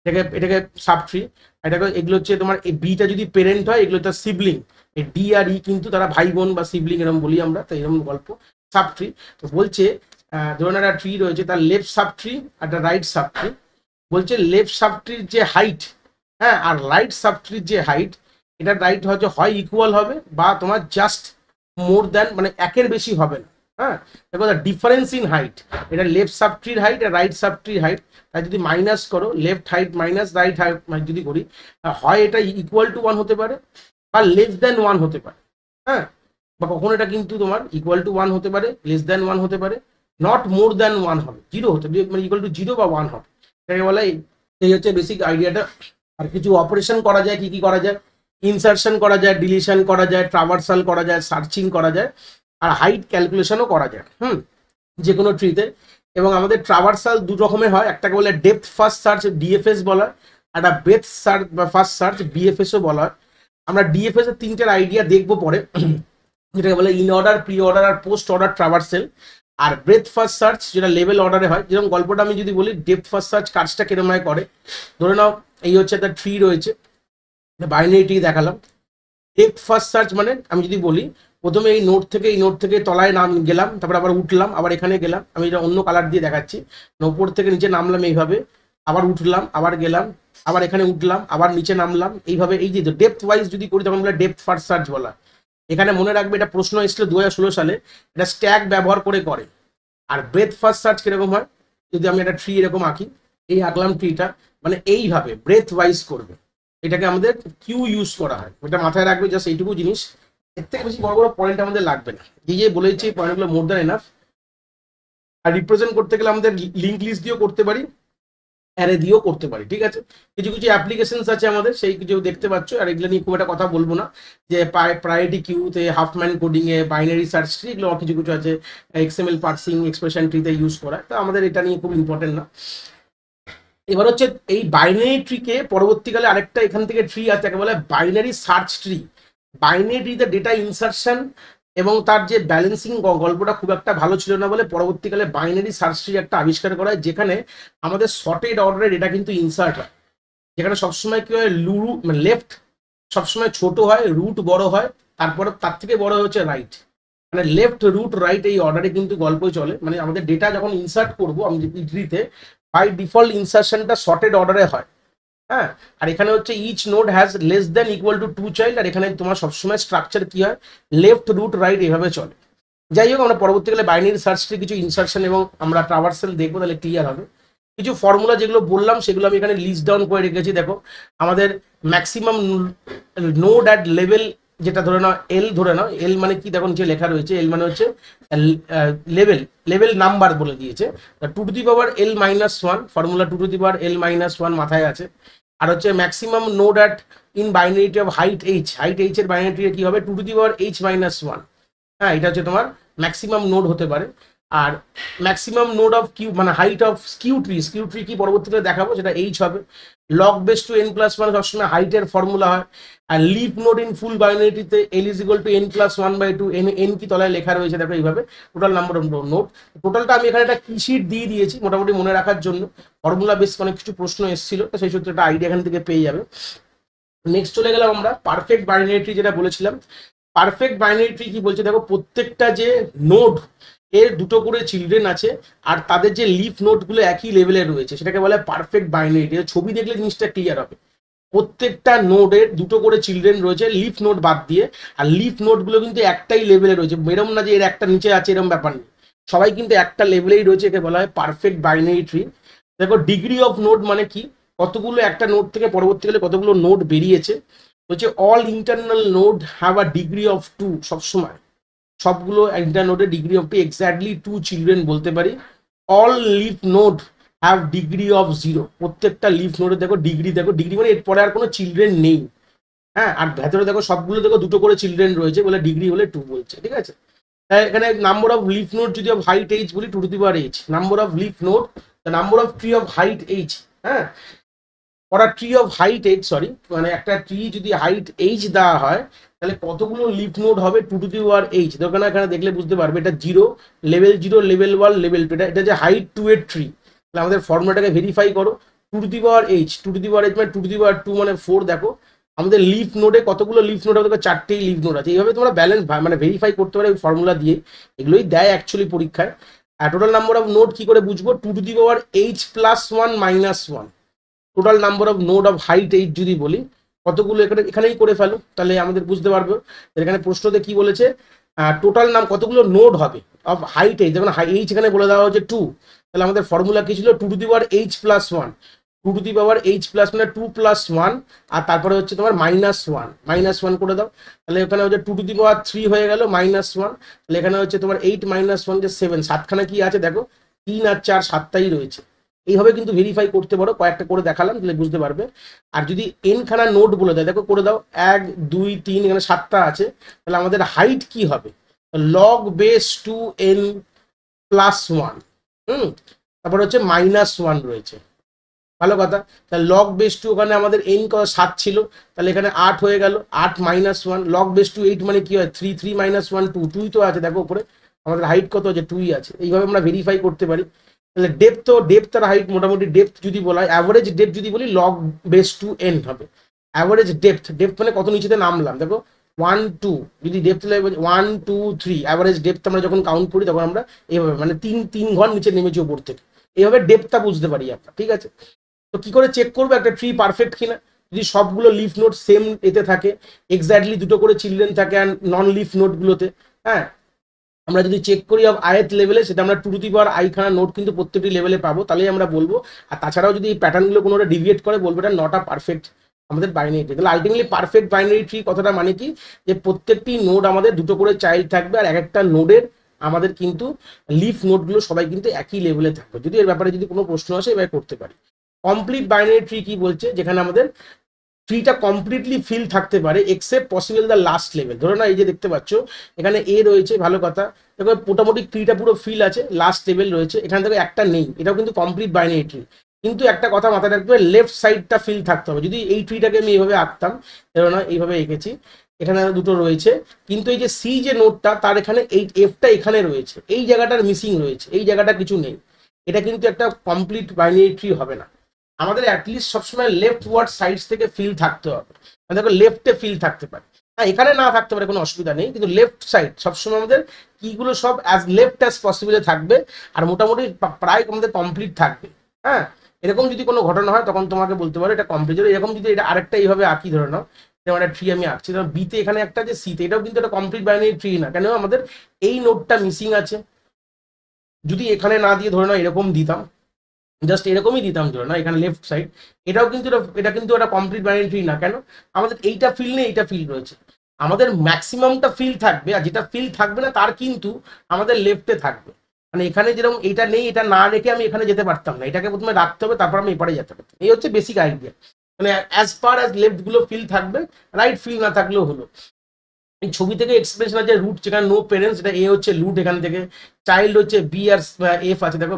এটাকে সাব ট্রি। এটাকে এগুলো হচ্ছে তোমার এই বিটা যদি পেরেন্ট হয়, এগুলো হচ্ছে সিবলিং, এই ডি আর ই কিন্তু তারা ভাই বোন বা সিবলিং এরকম বলি আমরা, তো এরকম গল্প সাব ট্রি। তো বলছে ধরুন একটা ট্রি রয়েছে, তার লেফট সাব ট্রি আর একটা রাইট সাব ট্রি। বলছে লেফট সাব ট্রির যে হাইট, হ্যাঁ, আর রাইট সাব ট্রির যে হাইট, এটা রাইট হচ্ছে হয় ইকুয়াল হবে, বা তোমার জাস্ট মোর দ্যান, মানে একের বেশি হবে না। হ্যাঁ, দেখো ডিফারেন্স ইন হাইট, এটা লেফট সাব ট্রির হাইট আর রাইট সাব ট্রির হাইট, তাই যদি মাইনাস করো, left height minus right height যদি করি, হয় এটা ইকুয়াল টু 1 হতে পারে, বা লেস দ্যান 1 হতে পারে। হ্যাঁ, বা কখনো এটা কিন্তু তোমার ইকুয়াল টু 1 হতে পারে, লেস দ্যান 1 হতে পারে, নট মোর দ্যান 1 হবে, 0 হতে পারে, মানে ইকুয়াল টু 0 বা 1 হবে। এটাকে বলা, এই হচ্ছে বেসিক আইডিয়াটা। আর কিছু অপারেশন করা যায়, কি কি করা যায়, ইনসারশন করা যায়, ডিলিশন করা যায়, ট্রাভার্সাল করা যায়, সার্চিং করা যায়, আর হাইট ক্যালকুলেশনও করা যায় যে কোনো ট্রিতে। এবং আমাদের ট্রাভার্সাল দু রকমের হয়, একটাকে বলে ডেপথ ফার্স্ট সার্চ, ডিএফএস বলা হয়, একটা ব্রেথ সার্চ বা ফার্স্ট সার্চ, বিএফএসও বলা হয়। আমরা ডিএফএস এর তিনটের আইডিয়া দেখবো পরে, যেটাকে বলে ইন অর্ডার, প্রি অর্ডার আর পোস্ট অর্ডার ট্রাভার্সেল। আর ব্রেথ ফার্স্ট সার্চ যেটা লেভেল অর্ডারে হয়, যেরকম গল্পটা আমি যদি বলি ডেপথ ফার্স্ট সার্চ কাজটা কিরকম করে। ধরে নাও এই হচ্ছে একটা ট্রি রয়েছে, বাইনারি ট্রি দেখালাম। ডেপথ ফার্স্ট সার্চ মানে আমি যদি বলি প্রথমে এই নোট থেকে তলায় নাম গেলাম, তারপর আবার উঠলাম, আবার এখানে গেলাম, আমি এটা অন্য কালার দিয়ে দেখাচ্ছি, উপর থেকে নিচে নামলাম এইভাবে, আবার উঠলাম, আবার গেলাম, আবার এখানে উঠলাম, আবার নিচে নামলাম, এইভাবে এই যে ডেপথ ওয়াইজ যদি করি তখন বলে ডেপথ ফার্স্ট সার্চ বলা। এখানে মনে রাখবে এটা প্রশ্ন এসেছিল 2016 সালে, এটা স্ট্যাক ব্যবহার করে। আর ব্রেথ ফার্স্ট সার্চ কিরকম হয়, যদি আমি একটা ট্রি এরকম আঁকি, এই আঁকলাম ট্রিটা, মানে এইভাবে ব্রেথ ওয়াইজ করবে, এটাকে আমাদের কিউ ইউজ করা হয়, এটা মাথায় রাখবে। জাস্ট এইটুকু জিনিস, এর থেকে বেশি বড় বড় পয়েন্ট আমাদের লাগবে না, এই যে বলেছি এই পয়েন্টগুলো মোর দ্যান এনাফ। আর রিপ্রেজেন্ট করতে গেলে আমাদের লিঙ্ক লিস্ট দিয়েও করতে পারি, অ্যারে দিয়েও করতে পারি, ঠিক আছে। কিছু কিছু অ্যাপ্লিকেশনস আছে আমাদের, সেই কিছু দেখতে পাচ্ছ, আর এগুলো নিয়ে খুব একটা কথা বলবো না, যে প্রায়োরিটি কিউতে, হাফম্যান কোডিংয়ে, বাইনারি সার্চ ট্রি, এগুলো কিছু কিছু আছে, এক্সএমএল পার্সিং, এক্সপ্রেশন ট্রিতে ইউজ করা, তো আমাদের এটা নিয়ে খুব ইম্পর্টেন্ট না। এবার হচ্ছে এই বাইনারি ট্রিকে পরবর্তীকালে আরেকটা এখান থেকে ট্রি আছে, তাকে বলে বাইনারি সার্চ ট্রি। বাইনারি ট্রিতে ডেটা ইনসার্শন এবং তার যে ব্যালেন্সিং গল্পটা খুব একটা ভালো ছিল না বলে পরবর্তীকালে বাইনারি সার্চ ট্রি একটা আবিষ্কার করা হয়, যেখানে আমাদের সর্টেড অর্ডারে ডেটা কিন্তু ইনসার্ট হয়, যেখানে সবসময় কি হয়, মানে লেফট সবসময় ছোট হয়, রুট বড় হয়, তারপরে তার থেকে বড় হচ্ছে রাইট, মানে লেফট রুট রাইট এই অর্ডারে কিন্তু গল্প চলে। মানে আমাদের ডেটা যখন ইনসার্ট করবো আমি ট্রিতে, বাই ডিফল্ট ইনসার্শনটা সর্টেড অর্ডারে হয়, হ্যাঁ। আর এখানে হচ্ছে each node has less than equal to 2 child, আর এখানে তোমার সবসময় স্ট্রাকচার কি হয়, লেফট রুট রাইট এভাবে চলে। যাই হোক, আমরা পরবর্তীকালে বাইনারি সার্চ ট্রি কিছু ইনসার্শন এবং আমরা ট্রাভার্সাল দেখবো, তাহলে ক্লিয়ার হবে। কিছু ফর্মুলা যেগুলো বললাম সেগুলো আমি এখানে লিস্ট ডাউন করে রেখেছি। দেখো আমাদের ম্যাক্সিমাম নোড অ্যাট লেভেল, যেটা ধরে নাও এল, ধরে নাও এল মানে কি, দেখো নিচে লেখা রয়েছে, এল মানে হচ্ছে লেভেল নাম্বার বলে দিয়েছে, 2^l-1 ফর্মুলা, 2^l-1 মাথায় আছে। আর হচ্ছে maximum node at in binary tree of height H এর বাইনারিটি কি হবে, 2^h-1, হ্যাঁ, এটা হচ্ছে তোমার ম্যাক্সিমাম নোড হতে পারে। আর ম্যাক্সিমাম নোড অফ কিউ মানে হাইট অফ স্কিউ ট্রি কি পরবর্তীতে দেখাবো, সেটা এইচ হবে। লগ বেস টু n+1 সবসময় হাইটের ফর্মুলা হয়। আর লিফ নোড ইন ফুল বাইনারিটিতে l = n+1/2, n কি তলায় লেখা রয়েছে দেখো এইভাবে, টোটাল নাম্বার অফ নোড। টোটালটা আমি এখানে একটা কিশিট দিয়ে দিয়েছি মোটামুটি মনে রাখার জন্য, ফর্মুলা বেস অনেক কিছু প্রশ্ন এসেছিল, তো সেই সূত্রে একটা আইডিয়া এখান থেকে পেয়ে যাবে। নেক্সট চলে গেলাম আমরা পারফেক্ট বাইনারি ট্রি, যেটা বলেছিলাম। পারফেক্ট বাইনারি ট্রি কি বলছে দেখো, প্রত্যেকটা যে নোড এর দুটো করে চিলড্রেন আছে, আর তাদের যে লিফ নোডগুলো একই লেভেলে রয়েছে, সেটাকে বলে পারফেক্ট বাইনারি ট্রি। ছবি দেখলে জিনিসটা ক্লিয়ার হবে। প্রত্যেকটা নোডের দুটো করে চিলড্রেন রয়েছে লিফ নোড বাদ দিয়ে, আর লিফ নোডগুলো কিন্তু একটাই লেভেলে রয়েছে, এরকম না যে এর একটা নিচে আছে, এরকম ব্যাপার নেই, সবাই কিন্তু একটা লেভেলেই রয়েছে, একে বলা হয় পারফেক্ট বাইনারি ট্রি। দেখো ডিগ্রি অফ নোড মানে কি, কতগুলো একটা নোড থেকে পরবর্তীকালে কতগুলো নোড বেরিয়েছে, হচ্ছে all internal node have a degree of 2, সবসময় সবগুলো ইন্টারনোডে ডিগ্রি অফ 2, এক্স্যাক্টলি 2 চিলড্রেন বলতে পারি। All leaf node have degree of 0, প্রত্যেকটা লিফ নোডে দেখো ডিগ্রি মানে এরপরে আর কোনো চিলড্রেন নেই, হ্যাঁ। আর ভেতরে দেখো সবগুলো দেখো দুটো করে চিলড্রেন রয়েছে বলে ডিগ্রি হলে 2 বলছে, ঠিক আছে। তাই এখানে নাম্বার অফ লিফ নোড যদি অফ হাইট h বলি 2^h, number of leaf node, the number of tree of height h, হ্যাঁ। For a tree of height h, sorry, মানে একটা ট্রি যদি হাইট h দেওয়া হয় তাহলে কতগুলো লিফ নোড হবে, 2^h। দেখো না এখানে দেখলে বুঝতে পারবে, এটা 0, লেভেল 0, লেভেল 1, লেভেল 2, এটা যে হাইট 2 এর ট্রি। তাহলে আমাদের ফর্মুলাটাকে ভেরিফাই করো, 2^h, 2^h মানে 2^2 মানে 4। দেখো আমাদের লিফ নোডে কতগুলো লিফ নোড হবে, 4টেই লিফ নোড আছে। এইভাবে তোমরা ব্যালেন্স মানে ভেরিফাই করতে পারো এই ফর্মুলা দিয়ে, এগুলোই দেয় অ্যাকচুয়ালি পরীক্ষায়। আর টোটাল নাম্বার অফ নোড কি করে বুঝবো, 2^h+1 - 1, total number of node of height h যদি বলি, কতগুলো এখানেই করে ফেলো, তাহলে আমাদের বুঝতে পারবো। এখানে প্রশ্নতে কি বলেছে, টোটাল নাম কতগুলো নোড হবে অফ হাইট h, যখন h এখানে বলে দেওয়া হচ্ছে 2, তাহলে আমাদের ফর্মুলা কি ছিল, 2^h+1, 2^h+ মানে 2 + 1, আর তারপরে হচ্ছে তোমার -1 করে দাও, তাহলে এখানে হচ্ছে 2^3 হয়ে গেল -1, তাহলে এখানে হচ্ছে তোমার 8 - 1 যে 7, 7খানা কি আছে দেখো, 3 আর 4, 7টাই রয়েছে। এইভাবে কিন্তু ভেরিফাই করতে পারো, কয়েকটা করে দেখালাম তাহলে বুঝতে পারবে। আর যদি n খানা নোট বলে দেয়, দেখো করে দাও 1 2 3, এখানে 7টা আছে, তাহলে আমাদের হাইট কি হবে, log base 2n+1, তারপর হচ্ছে -1 রয়েছে, ভালো কথা। তাহলে log base 2, ওখানে আমাদের n 7 ছিল, তাহলে এখানে 8 হয়ে গেল, 8 - 1, log base 2 8 মানে কি হয়, 3 3 - 1 2, 2 তো আছে দেখো উপরে, আমাদের হাইট কত আছে 2 আছে, এইভাবে আমরা ভেরিফাই করতে পারি। তাহলে ডেপথ আর হাইট, মোটামুটি ডেপথ যদি বলা হয়, অ্যাভারেজ ডেপথ যদি বলি লগ বেস টু এন হবে। অ্যাভারেজ ডেপথ মানে কত নিচেতে নামলাম, দেখো 1 2, যদি ডেপথ লেভেল 1 2 3, অ্যাভারেজ ডেপথ আমরা যখন কাউন্ট করি তখন আমরা এইভাবে মানে 3 ঘর নিচে নেমেছি ওপর থেকে, এইভাবে ডেপথটা বুঝতে পারি আমরা, ঠিক আছে। তো কি করে চেক করবো একটা ট্রি পারফেক্ট কিনা? যদি সবগুলো লিফ নোট সেম এতে থাকে, এক্স্যাক্টলি দুটো করে চিলড্রেন থাকে আর নন লিফ নোটগুলোতে, হ্যাঁ, আমরা যদি চেক করি অফ আইথ লেভেলে, সেটা আমরা 2 টু দি পাওয়ার i খানা নোট কিন্তু প্রত্যেকটি লেভেলে পাবো, তাহলেই আমরা বলবো। আর তাছাড়াও যদি এই প্যাটার্নগুলো কোনোটা ডিভিয়েট করে, বলবো এটা নট আ পারফেক্ট আমাদের বাইনারি ট্রি। তাহলে আলটিমেটলি পারফেক্ট বাইনারি ট্রি কথাটা মানে কি, যে প্রত্যেকটি নোড আমাদের দুটো করে চাইল্ড থাকবে, আর এক একটা নোডের আমাদের কিন্তু লিফ নোটগুলো সবাই কিন্তু একই লেভেলে থাকবে। যদি এর ব্যাপারে যদি কোনো প্রশ্ন আসে এবার করতে পারি। কমপ্লিট বাইনারি ট্রি কি বলছে, যেখানে আমাদের ট্রিটা কমপ্লিটলি ফিল থাকতে পারে except possible the last level. ধরো না, এই যে দেখতে পাচ্ছ এখানে এ রয়েছে, ভালো কথা, দেখো মোটামুটি ট্রিটা পুরো ফিল আছে, লাস্ট লেভেল রয়েছে, এখানে থেকে একটা নেই, এটাও কিন্তু কমপ্লিট বাইনারি ট্রি। কিন্তু একটা কথা মাথায় রাখতে হবে, লেফট সাইডটা ফিল থাকতে হবে। যদি এই ট্রিটাকে আমি এইভাবে আঁকতাম, ধরো না এইভাবে এঁকেছি, এখানে দুটো রয়েছে, কিন্তু এই যে সি যে নোটটা তার এখানে এই এফটা এখানে রয়েছে, এই জায়গাটার মিসিং রয়েছে, এই জায়গাটা কিছু নেই, এটা কিন্তু একটা কমপ্লিট বাইনারি ট্রি হবে না। আমাদের অ্যাটলিস্ট সবসময় লেফট ওয়ার্ড সাইডস থেকে ফিল থাকতে হবে, দেখো লেফটে ফিল থাকতে পারে, হ্যাঁ এখানে না থাকতে পারে কোনো অসুবিধা নেই, কিন্তু লেফট সাইড সবসময় আমাদের কিগুলো সব অ্যাজ লেফট অ্যাজ পসিবল থাকবে, আর মোটামুটি প্রায় আমাদের কমপ্লিট থাকবে। হ্যাঁ, এরকম যদি কোনো ঘটনা হয় তখন তোমাকে বলতে পারো এটা কমপ্লিট। এরকম যদি এটা আরেকটা এইভাবে আঁকি, ধরে নাও যেমন একটা ট্রি আমি আঁকছি, ধরো বিতে এখানে একটা যে সিতে, এটাও কিন্তু একটা কমপ্লিট বাইনারি ট্রি না, কেন আমাদের এই নোটটা মিসিং আছে। যদি এখানে না দিয়ে ধরে নাও এরকম দিতাম, জাস্ট এরকমই দিতাম, ধরে না এখানে লেফট সাইড, এটাও কিন্তু এটা কিন্তু একটা কমপ্লিট বাইনারি ট্রি না, কেন আমাদের এইটা ফিল নেই, এইটা ফিল রয়েছে। আমাদের ম্যাক্সিমামটা ফিল থাকবে, আর যেটা ফিল থাকবে না তার কিন্তু আমাদের লেফটে থাকবে। মানে এখানে যেরকম এটা নেই, এটা না রেখে আমি এখানে যেতে পারতাম না, এটাকে প্রথমে রাখতে হবে, তারপর আমি এপারে যেতে পারতাম। এই হচ্ছে বেসিক আইডিয়া। মানে অ্যাজ পার অ্যাজ লেফট গুলো ফিল থাকবে, রাইট ফিল না থাকলেও হলো। এই ছবি থেকে এক্সপ্রেশন আছে রুট, যেখানে নো পেরেন্টস, এটা এ হচ্ছে রুট, এখান থেকে চাইল্ড হচ্ছে বি আর এফ আছে, দেখো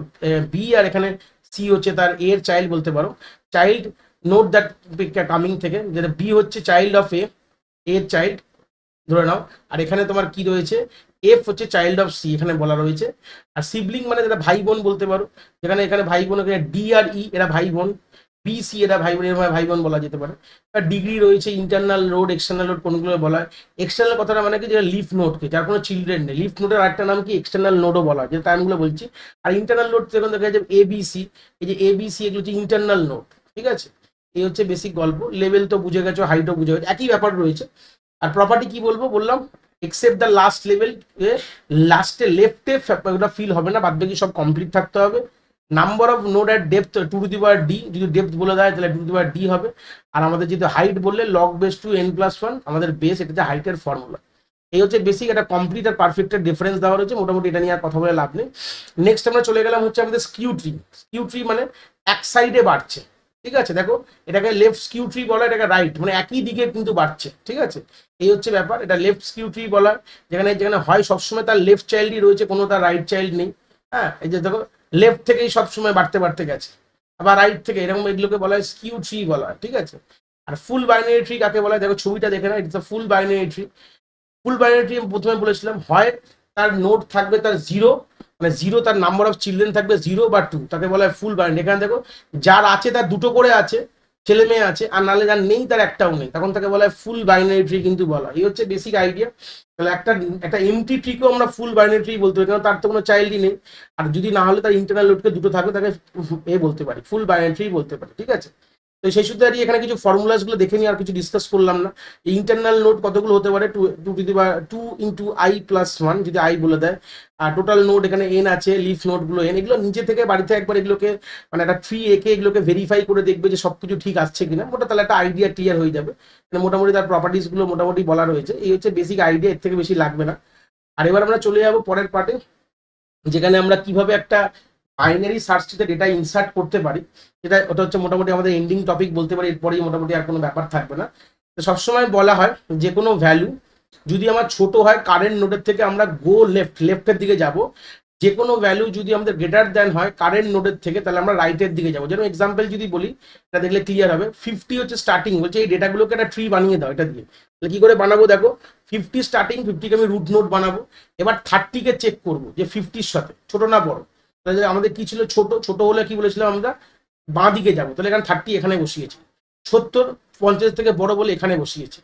বি আর এখানে সি হচ্ছে তার এর চাইল্ড বলতে পারো, চাইল্ড নোট দ্যাট কামিং থেকে, যেটা বি হচ্ছে চাইল্ড অফ এ, এর চাইল্ড ধরে নাও, আর এখানে তোমার কি রয়েছে, এফ হচ্ছে চাইল্ড অফ সি এখানে বলা রয়েছে। আর সিবলিং মানে যেটা ভাই বোন বলতে পারো, যেখানে এখানে ভাই বোন, এখানে ডি আর ই এরা ভাই বোন, বি সি এরা ভাই বোন, এরকম ভাই বোন বলা যেতে পারে। আর ডিগ্রি রয়েছে, ইন্টারনাল লোড, এক্সটার্নাল লোড কোনগুলো বলা হয়। এক্সটার্নাল কথাটা মানে কি, যেটা লিফ নোটকে, যার কোনো চিলড্রেন নেই, লিফ নোটের আরেকটা নাম কি এক্সটার্নাল নোডও বলা হয়, যে টাইমগুলো বলছি। আর ইন্টারনাল নোট যখন দেখা যায় এবিসি, এই যে এবিসি এগুলো হচ্ছে ইন্টারনাল নোট, ঠিক আছে। এই হচ্ছে বেসিক গল্প। লেভেল তো বুঝে গেছো, হাইটও বুঝে গেছো, একই ব্যাপার রয়েছে। আর প্রপার্টি কি বলবো বললাম, এক্সেপ্ট দ্য লাস্ট লেভেল, লাস্টে লেফটে ওটা ফিল হবে না, বাদ বাকি সব কমপ্লিট থাকতে হবে। Number of node at depth 2 to the power D, যদি ডেপথ বলে দেয় তাহলে 2 টু দি পাওয়ার ডি হবে। আর আমাদের যদি হাইট বললে লগ বেস টু n+1 আমাদের বেস, এটা যে হাইটের ফর্মুলা। এই হচ্ছে বেসিক, একটা কমপ্লিট আর পারফেক্টের ডিফারেন্স দেওয়া রয়েছে, মোটামুটি এটা নিয়ে আর কথা বলে লাভ নেই। নেক্সট আমরা চলে গেলাম হচ্ছে আমাদের স্কিউ ট্রি। স্কিউ ট্রি মানে এক সাইডে বাড়ছে, ঠিক আছে। দেখো এটাকে লেফট স্কিউ ট্রি বলা, এটাকে রাইট, মানে একই দিকে কিন্তু বাড়ছে, ঠিক আছে। এই হচ্ছে ব্যাপার, এটা লেফট স্কিউ ট্রি বলা, যেখানে যেখানে হয় সবসময় তার লেফট চাইল্ডই রয়েছে, কোনো তার রাইট চাইল্ড নেই। হ্যাঁ, এই যে দেখো লেফট থেকেই সবসময় বাড়তে বাড়তে গেছে, আবার রাইট থেকে, এরকম এগুলোকে বলা হয় স্কিউ ট্রি বলা হয়, ঠিক আছে। আর ফুল বাইনারি ট্রি কাকে বলা হয়, দেখো ছবিটা দেখে না, it's a full binary tree. Full binary tree আমি প্রথমে বলেছিলাম, হয় তার নোট থাকবে তার 0, মানে 0, তার নাম্বার অফ চিলড্রেন থাকবে 0 বা 2, তাকে বলা হয় ফুল বাইনারি। এখানে দেখো যার আছে তার দুটো করে আছে, ছেলে মেয়ে আছে, আর নাহলে যার নেই তার একটাও নেই, তখন তাকে বলা হয় ফুল বাইনারি ট্রি কিন্তু বলা। এই হচ্ছে বেসিক আইডিয়া। তাহলে একটা এমটি ট্রিকেও আমরা ফুল বাইনারি ট্রি বলতে পারি, কারণ তার তো কোনো চাইল্ডই নেই, আর যদি না হলে তার ইন্টারনাল লোডকে দুটো থাকবে, তাকে বলতে পারি, ফুল বাইনারি ট্রি বলতে পারি, ঠিক আছে। তো সেই সূত্রে দাঁড়িয়ে এখানে কিছু ফর্মুলাস গুলো দেখে নিই, আর কিছু ডিসকাস করলাম না। ইন্টারনাল নোড কতগুলো হতে পারে, 2 ইন্টু i+1 যদি i বলে দেয়। আর টোটাল নোড এখানে n আছে, লিফ নোড গুলো n, এগুলো নিচে থেকে বাড়িতে একবার এগুলোকে মানে একটা ট্রি এঁকে এগুলোকে ভেরিফাই করে দেখবে যে সবকিছু ঠিক আসছে কিনা, মোটা তাহলে একটা আইডিয়া ক্লিয়ার হয়ে যাবে। মানে মোটামুটি তার প্রপার্টিস গুলো মোটামুটি বলা রয়েছে। এই হচ্ছে বেসিক আইডিয়া, এর থেকে বেশি লাগবে না। আর এবার আমরা চলে যাবো পরের পার্টে, যেখানে আমরা কিভাবে একটা বাইনারি সার্চ ট্রিতে ডেটা ইনসার্ট করতে পারি, যেটা ওটা হচ্ছে মোটামুটি আমাদের এন্ডিং টপিক বলতে পারি, এরপরেই মোটামুটি আর কোনো ব্যাপার থাকবে না। তো সবসময় বলা হয় যে কোনো ভ্যালু যদি আমার ছোট হয় কারেন্ট নোডের থেকে, আমরা গো লেফটের দিকে যাব, যে কোনো ভ্যালু যদি আমাদের গ্রেটার দ্যান হয় কারেন্ট নোডের থেকে, তাহলে আমরা রাইটের দিকে যাবো। যেমন এক্সাম্পল যদি বলি, এটা দেখলে ক্লিয়ার হবে। 50 হচ্ছে স্টার্টিং, বলছে এই ডেটাগুলোকে একটা ট্রি বানিয়ে দাও এটা দিয়ে। তাহলে কি করে বানাবো দেখো, 50 স্টার্টিং, 50কে আমি রুট নোড বানাবো। এবার 30কে চেক করবো যে 50-র সাথে ছোট না বড়। তাহলে আমাদের কি ছিল, ছোট। ছোট হলে কি বলেছিলাম আমরা, বাঁ দিকে যাবো। তাহলে এখানে 30 এখানে বসিয়েছি। 70 50 থেকে বড় বলে এখানে বসিয়েছি।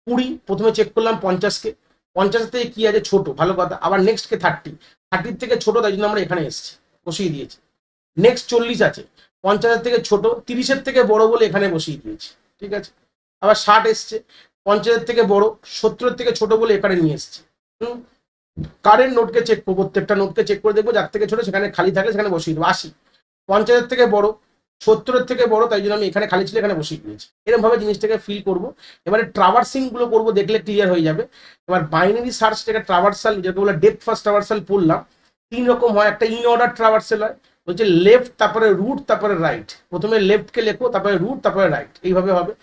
20 প্রথমে চেক করলাম 50কে, 50 থেকে কি আছে ছোট, ভালো কথা। আবার নেক্সটকে 30 থেকে ছোট, তাই জন্য আমরা এখানে এসেছি, বসিয়ে দিয়েছি। নেক্সট 40 আছে, 50 থেকে ছোট, 30 থেকে বড় বলে এখানে বসিয়ে দিয়েছি, ঠিক আছে। আবার 60 এসছে, 50 থেকে বড়, 70 থেকে ছোট বলে এখানে নিয়ে এসছি। কারেন্ট নোটকে চেক করবো, প্রত্যেকটা নোটকে চেক করে দেখবো, যার থেকে ছোট সেখানে খালি থাকলে সেখানে বসিয়ে দেবো। 80 50 থেকে বড়, 70 থেকে বড়, তাই জন্য আমি এখানে খালি ছিল এখানে বসিয়ে দিয়েছি। এরকম ভাবে জিনিসটাকে ফিল করবো। এবারে ট্রাভার্সিং গুলো করবো, দেখলে ক্লিয়ার হয়ে যাবে। এবার বাইনারি সার্চ থেকে ট্রাভার্সাল, যেটা বলে ডেপথ ফার্স্ট ট্রাভার্সাল পড়লাম, 3 রকম হয়। একটা ইন অর্ডার ট্রাভার্সাল হয়, বলছে লেফট তারপরে রুট তারপরে রাইট। প্রথমে লেফটকে লেখো, তারপরে রুট তারপরে রাইট, এইভাবে হবে।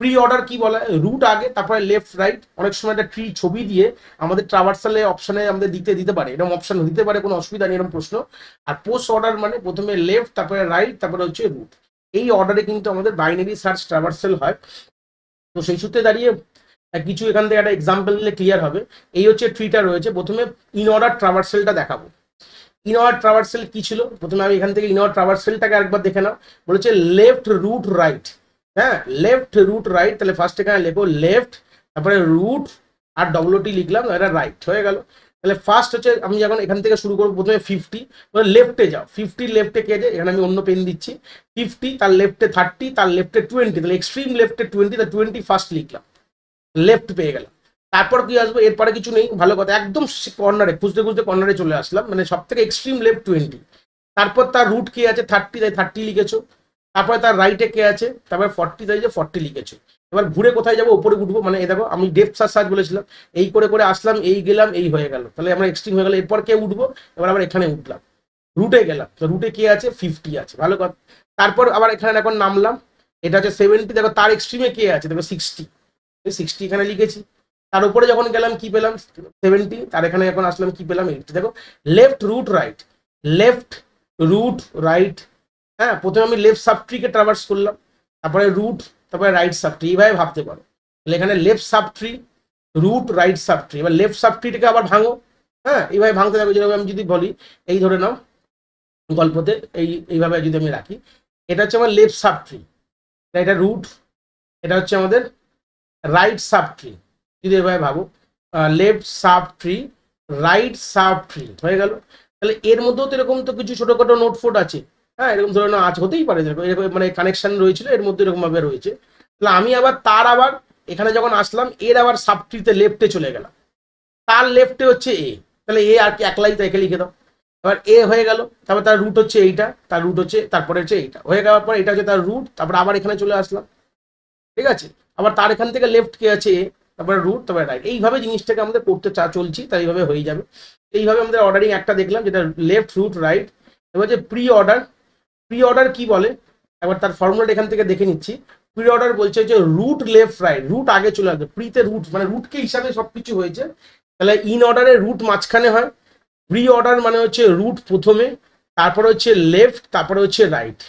প্রি অর্ডার কি বলা হয়, রুট আগে তারপরে লেফট রাইট। অনেক সময় একটা ট্রি ছবি দিয়ে আমাদের ট্রাভার্সালে অপশনে আমাদের দিতে পারে, এরকম অপশন দিতে পারে, কোনো অসুবিধা নেই, এরকম প্রশ্ন। আর পোস্ট অর্ডার মানে প্রথমে লেফট তারপরে রাইট তারপরে হচ্ছে রুট। এই অর্ডারে কিন্তু আমাদের বাইনারি সার্চ ট্রাভার্সাল হয়। তো সেই সূত্রে দাঁড়িয়ে কিছু এখান থেকে একটা এক্সাম্পল দিলে ক্লিয়ার হবে। এই হচ্ছে ট্রিটা রয়েছে। প্রথমে ইন অর্ডার ট্রাভার্সালটা দেখাবো। ইন অর্ডার ট্রাভার্সাল কি ছিল, প্রথমে আমি এখান থেকে ইন অর্ডার ট্রাভার্সালটাকে আরেকবার দেখে নাও। বলেছে লেফট রুট রাইট, হ্যাঁ লেফট রুট রাইট। তাহলে ফার্স্ট এখানে লেখো লেফট, তারপরে রুট আর ডব্লিউটি লিখলাম, এটা রাইট হয়ে গেল। তাহলে ফার্স্ট হচ্ছে আমি যখন এখান থেকে শুরু করবো, প্রথমে 50, লেফটে যাও। 50 লেফটে কে আছে, এখানে আমি অন্য পেন দিচ্ছি। 50 তার লেফটে 30, তার লেফটে 20, তাহলে এক্সট্রিম লেফটে 20, তার 20 ফার্স্ট লিখলাম, লেফট পেয়ে গেলাম। তারপর কি আসবো, এরপরে কিছু নেই, ভালো কথা। একদম কর্নারে খুঁজতে খুঁজতে কর্নারে চলে আসলাম, মানে সব থেকে এক্সট্রিম লেফট 20। তারপর তার রুট কে আছে 30, তাই 30 লিখেছো। তারপরে তার রাইটে কে আছে, তারপরে 40, তাই যে 40 লিখেছো। এবার ঘুরে কোথায় যাবো, উপরে উঠবো। মানে এই দেখো আমি ডেপথ সার্চ বলেছিলাম, এই করে করে আসলাম, এই গেলাম, এই হয়ে গেল। তাহলে আমরা এক্সট্রিম হয়ে গেল। এরপর কে উঠবো, এবার আবার এখানে উঠলাম, রুটে গেলাম। তো রুটে কে আছে, 50 আছে, ভালো কথা। তারপর আবার এখানে এখন নামলাম, এটা হচ্ছে 70, দেখো তার এক্সট্রিমে কে আছে, দেখো 60, 60 এখানে লিখেছি। তার উপরে যখন গেলাম কি পেলাম, 70, তার এখানে এখন আসলাম কি পেলাম, 80। দেখো left root right, left root right. হ্যাঁ, প্রথমে আমি লেফট সাবট্রিকে ট্রাভার্স করলাম, তারপরে রুট, তারপরে রাইট সাবট্রি, এইভাবে ভাবতে পারো। তাহলে এখানে left subtree, root, right subtree. এবার লেফট সাবট্রিটাকে আবার ভাঙো, হ্যাঁ এইভাবে ভাঙতে থাকবে। যেরকম আমি যদি বলি, এই ধরে নাও গল্পতে, এইভাবে যদি আমি রাখি, এটা হচ্ছে আমার লেফট সাবট্রি, এটা রুট, এটা হচ্ছে আমাদের রাইট সাবট্রি। যদি এভাবে ভাবো, লেফট সাবট্রি, রাইট সাবট্রি হয়ে গেল। তাহলে এর মধ্যেও তো এরকম তো কিছু ছোটখাটো নোট ফোট আছে, হ্যাঁ এরকম ধরনের আজ হতেই পারে, এরকম মানে কানেকশন রয়েছিল এর মধ্যে, এরকম ভাবে রয়েছে। তাহলে আমি আবার তার আবার এখানে যখন আসলাম, এর আবার সাবট্রিতে লেফটে চলে গেলাম, তার লেফটে হচ্ছে এ। তাহলে এ আর কি একলাই, তাই লিখে দাও। এবার এ হয়ে গেল, তারপর তার রুট হচ্ছে এইটা, তার রুট হচ্ছে, তারপরে হচ্ছে এইটা হয়ে যাওয়ার পর এটা হচ্ছে তার রুট, তারপর আবার এখানে চলে আসলাম, ঠিক আছে। আবার তার এখান থেকে লেফট কে আছে এ, তারপরে রুট, তারপরে রাইট। এইভাবে জিনিসটাকে আমাদের করতে চলছি, তাই এইভাবে হয়ে যাবে। এইভাবে আমাদের অর্ডারিং একটা দেখলাম, যেটা লেফট রুট রাইট। এবার হচ্ছে প্রি অর্ডার। প্রি অর্ডার কি বলে, একবার তার ফর্মুলাটা এখান থেকে দেখে নিচ্ছি। প্রি অর্ডার বলছে যে রুট লেফট রাইট, রুট আগে চলে আসবে। প্রিতে রুট মানে রুটকে হিসাবে সবকিছু হয়েছে। তাহলে ইন অর্ডারে রুট মাঝখানে হয়, প্রি অর্ডার মানে হচ্ছে রুট প্রথমে, তারপরে হচ্ছে লেফট, তারপরে হচ্ছে রাইট।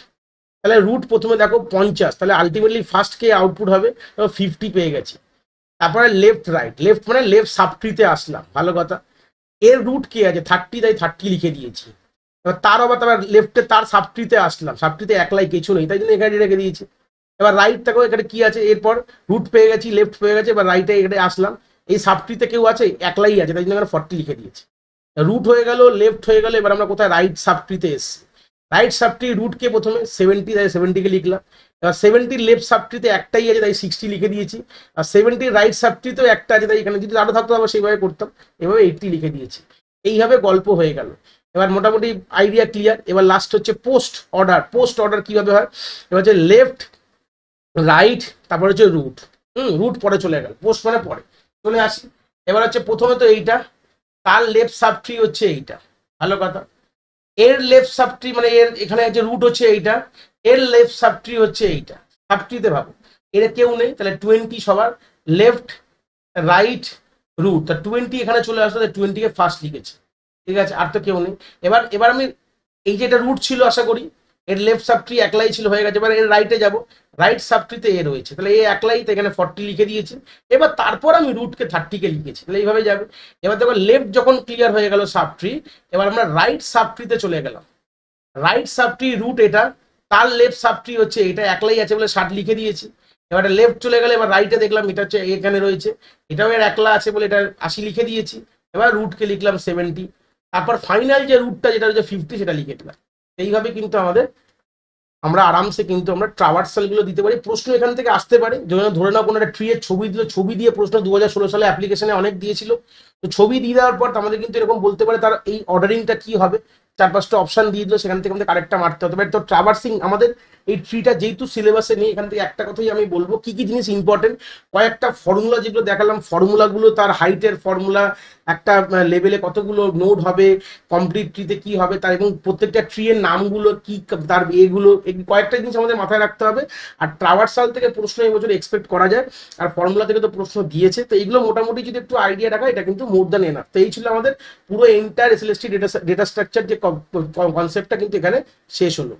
তাহলে রুট প্রথমে দেখো 50, তাহলে আলটিমেটলি ফার্স্ট কে আউটপুট হবে 50 পেয়ে গেছি। তারপরে লেফট রাইট, লেফট মানে লেফট সাবট্রিতে আসলাম, ভালো কথা। এর রুট কে আছে 30, তাই 30 লিখে দিয়েছি। এবার তার আবার তারপর লেফটে তার সাবট্রিতে আসলাম, সাবট্রিতে একলাই কিছু নেই, তাই জন্য এখানে রেখে দিয়েছি। এবার রাইট দেখো এখানে কি আছে, এরপর রুট পেয়ে গেছি, লেফট পেয়ে গেছে, এবার রাইটে এখানে আসলাম, এই সাবট্রিতে কেউ আছে, একলাই আছে, তাই জন্য এখানে 40 লিখে দিয়েছি। রুট হয়ে গেল, লেফট হয়ে গেল, এবার আমরা কোথায়, রাইট সাবট্রিতে এসছি। রাইট সাবট্রি রুটকে প্রথমে 70, তাই 70কে লিখলাম। এবার 70 লেফট সাবট্রিতে একটাই আছে, তাই 60 লিখে দিয়েছি। আর 70 রাইট সাবট্রিতেও একটা আছে, তাই এখানে যদি আরো থাকতো আবার সেইভাবে করতাম, এভাবে 80 লিখে দিয়েছি। এইভাবে গল্প হয়ে গেল। এবার মোটামুটি আইডিয়া ক্লিয়ার। এবার লাস্ট হচ্ছে পোস্ট অর্ডার। পোস্ট অর্ডার কিভাবে হয়, এবার হচ্ছে লেফট রাইট, তারপর হচ্ছে রুট, রুট পরে চলে গেল, পোস্ট মানে পরে চলে আসি। এবার হচ্ছে প্রথমে তো এইটা, তার লেফট সাবট্রি হচ্ছে এইটা, ভালো কথা। এর লেফট সাবট্রি মানে এর এখানে যে রুট হচ্ছে এইটা, এর লেফট সাবট্রি হচ্ছে এইটা। সাবট্রিতে ভাবো এর কেউ নেই, তাহলে 20 সবার, লেফট রাইট রুট, তা 20 এখানে চলে আসলে 20কে ফার্স্ট লিখেছে। ঠিক আছে, আর তো কেউ নেই। এবার এবার আমি এই যে এটা রুট ছিল আশা করি, এর লেফট সাব ট্রি একলাই ছিল, হয়ে গেছে। এবার এর রাইটে যাব, রাইট সাব ট্রিতে এ রয়েছে, তাহলে এ একলাই, তো এখানে 40 লিখে দিয়েছি। এবার তারপর আমি রুটকে 30 কে লিখেছি, তাহলে এইভাবে যাবে। এবার দেখো লেফট যখন ক্লিয়ার হয়ে গেল সাব ট্রি, এবার আমরা রাইট সাব ট্রিতে চলে গেলাম। রাইট সাব ট্রি রুট এটা, তার লেফট সাব ট্রি হচ্ছে এটা, একলাই আছে বলে 60 লিখে দিয়েছি। এবার লেফট চলে গেলে এবার রাইটে দেখলাম এটা হচ্ছে এখানে রয়েছে, এটাও এর একলা আছে বলে এটা 80 লিখে দিয়েছি। এবার রুটকে লিখলাম 70, তারপর ফাইনাল যে রুটটা যেটা হচ্ছে 50 সেটা লিখে দিলাম। এইভাবে কিন্তু আমাদের আমরা আরামসে কিন্তু আমরা ট্রাভার্সাল গুলো দিতে পারি। প্রশ্ন এখান থেকে আসতে পারে, যেমন ধরে নাও কোনো একটা ট্রি এর ছবি দিল, ছবি দিয়ে প্রশ্ন 2016 সালে অ্যাপ্লিকেশনে অনেক দিয়েছিল। তো ছবি দিয়ে দেওয়ার পর আমাদের কিন্তু এরকম বলতে পারে তার এই অর্ডারিংটা কি হবে, 4-5টা অপশন দিয়ে দিল, সেখান থেকে আমাদের কারেক্টটা মারতে হতে পারে। তো ট্রাভার্সিং আমাদের এই ট্রিটা যেহেতু সিলেবাসে নেই, এখান থেকে একটা কথাই আমি বলবো, কি কি জিনিস ইম্পর্টেন্ট, কয়েকটা ফর্মুলা যেগুলো দেখালাম, ফর্মুলাগুলো তার হাইটের ফর্মুলা, একটা লেভেলে কতগুলো নোড হবে, কমপ্লিট ট্রিতে কি হবে তার, এবং প্রত্যেকটা ট্রি এর নামগুলো কি, তার এগুলো, এই কয়েকটা জিনিস আমাদের মাথায় রাখতে হবে। আর ট্রাভার্সাল থেকে প্রশ্ন এই বছর এক্সপেক্ট করা যায়, আর ফর্মুলা থেকে তো প্রশ্ন দিয়েছে, তো এইগুলো মোটামুটি যদি একটু আইডিয়া রাখা, এটা কিন্তু মোর দ্যান এনাফ। তো এই ছিল আমাদের পুরো এন্টায়ার এসএলএসটি ডেটা স্ট্রাকচার যে কনসেপ্টটা কিন্তু এখানে শেষ হলো।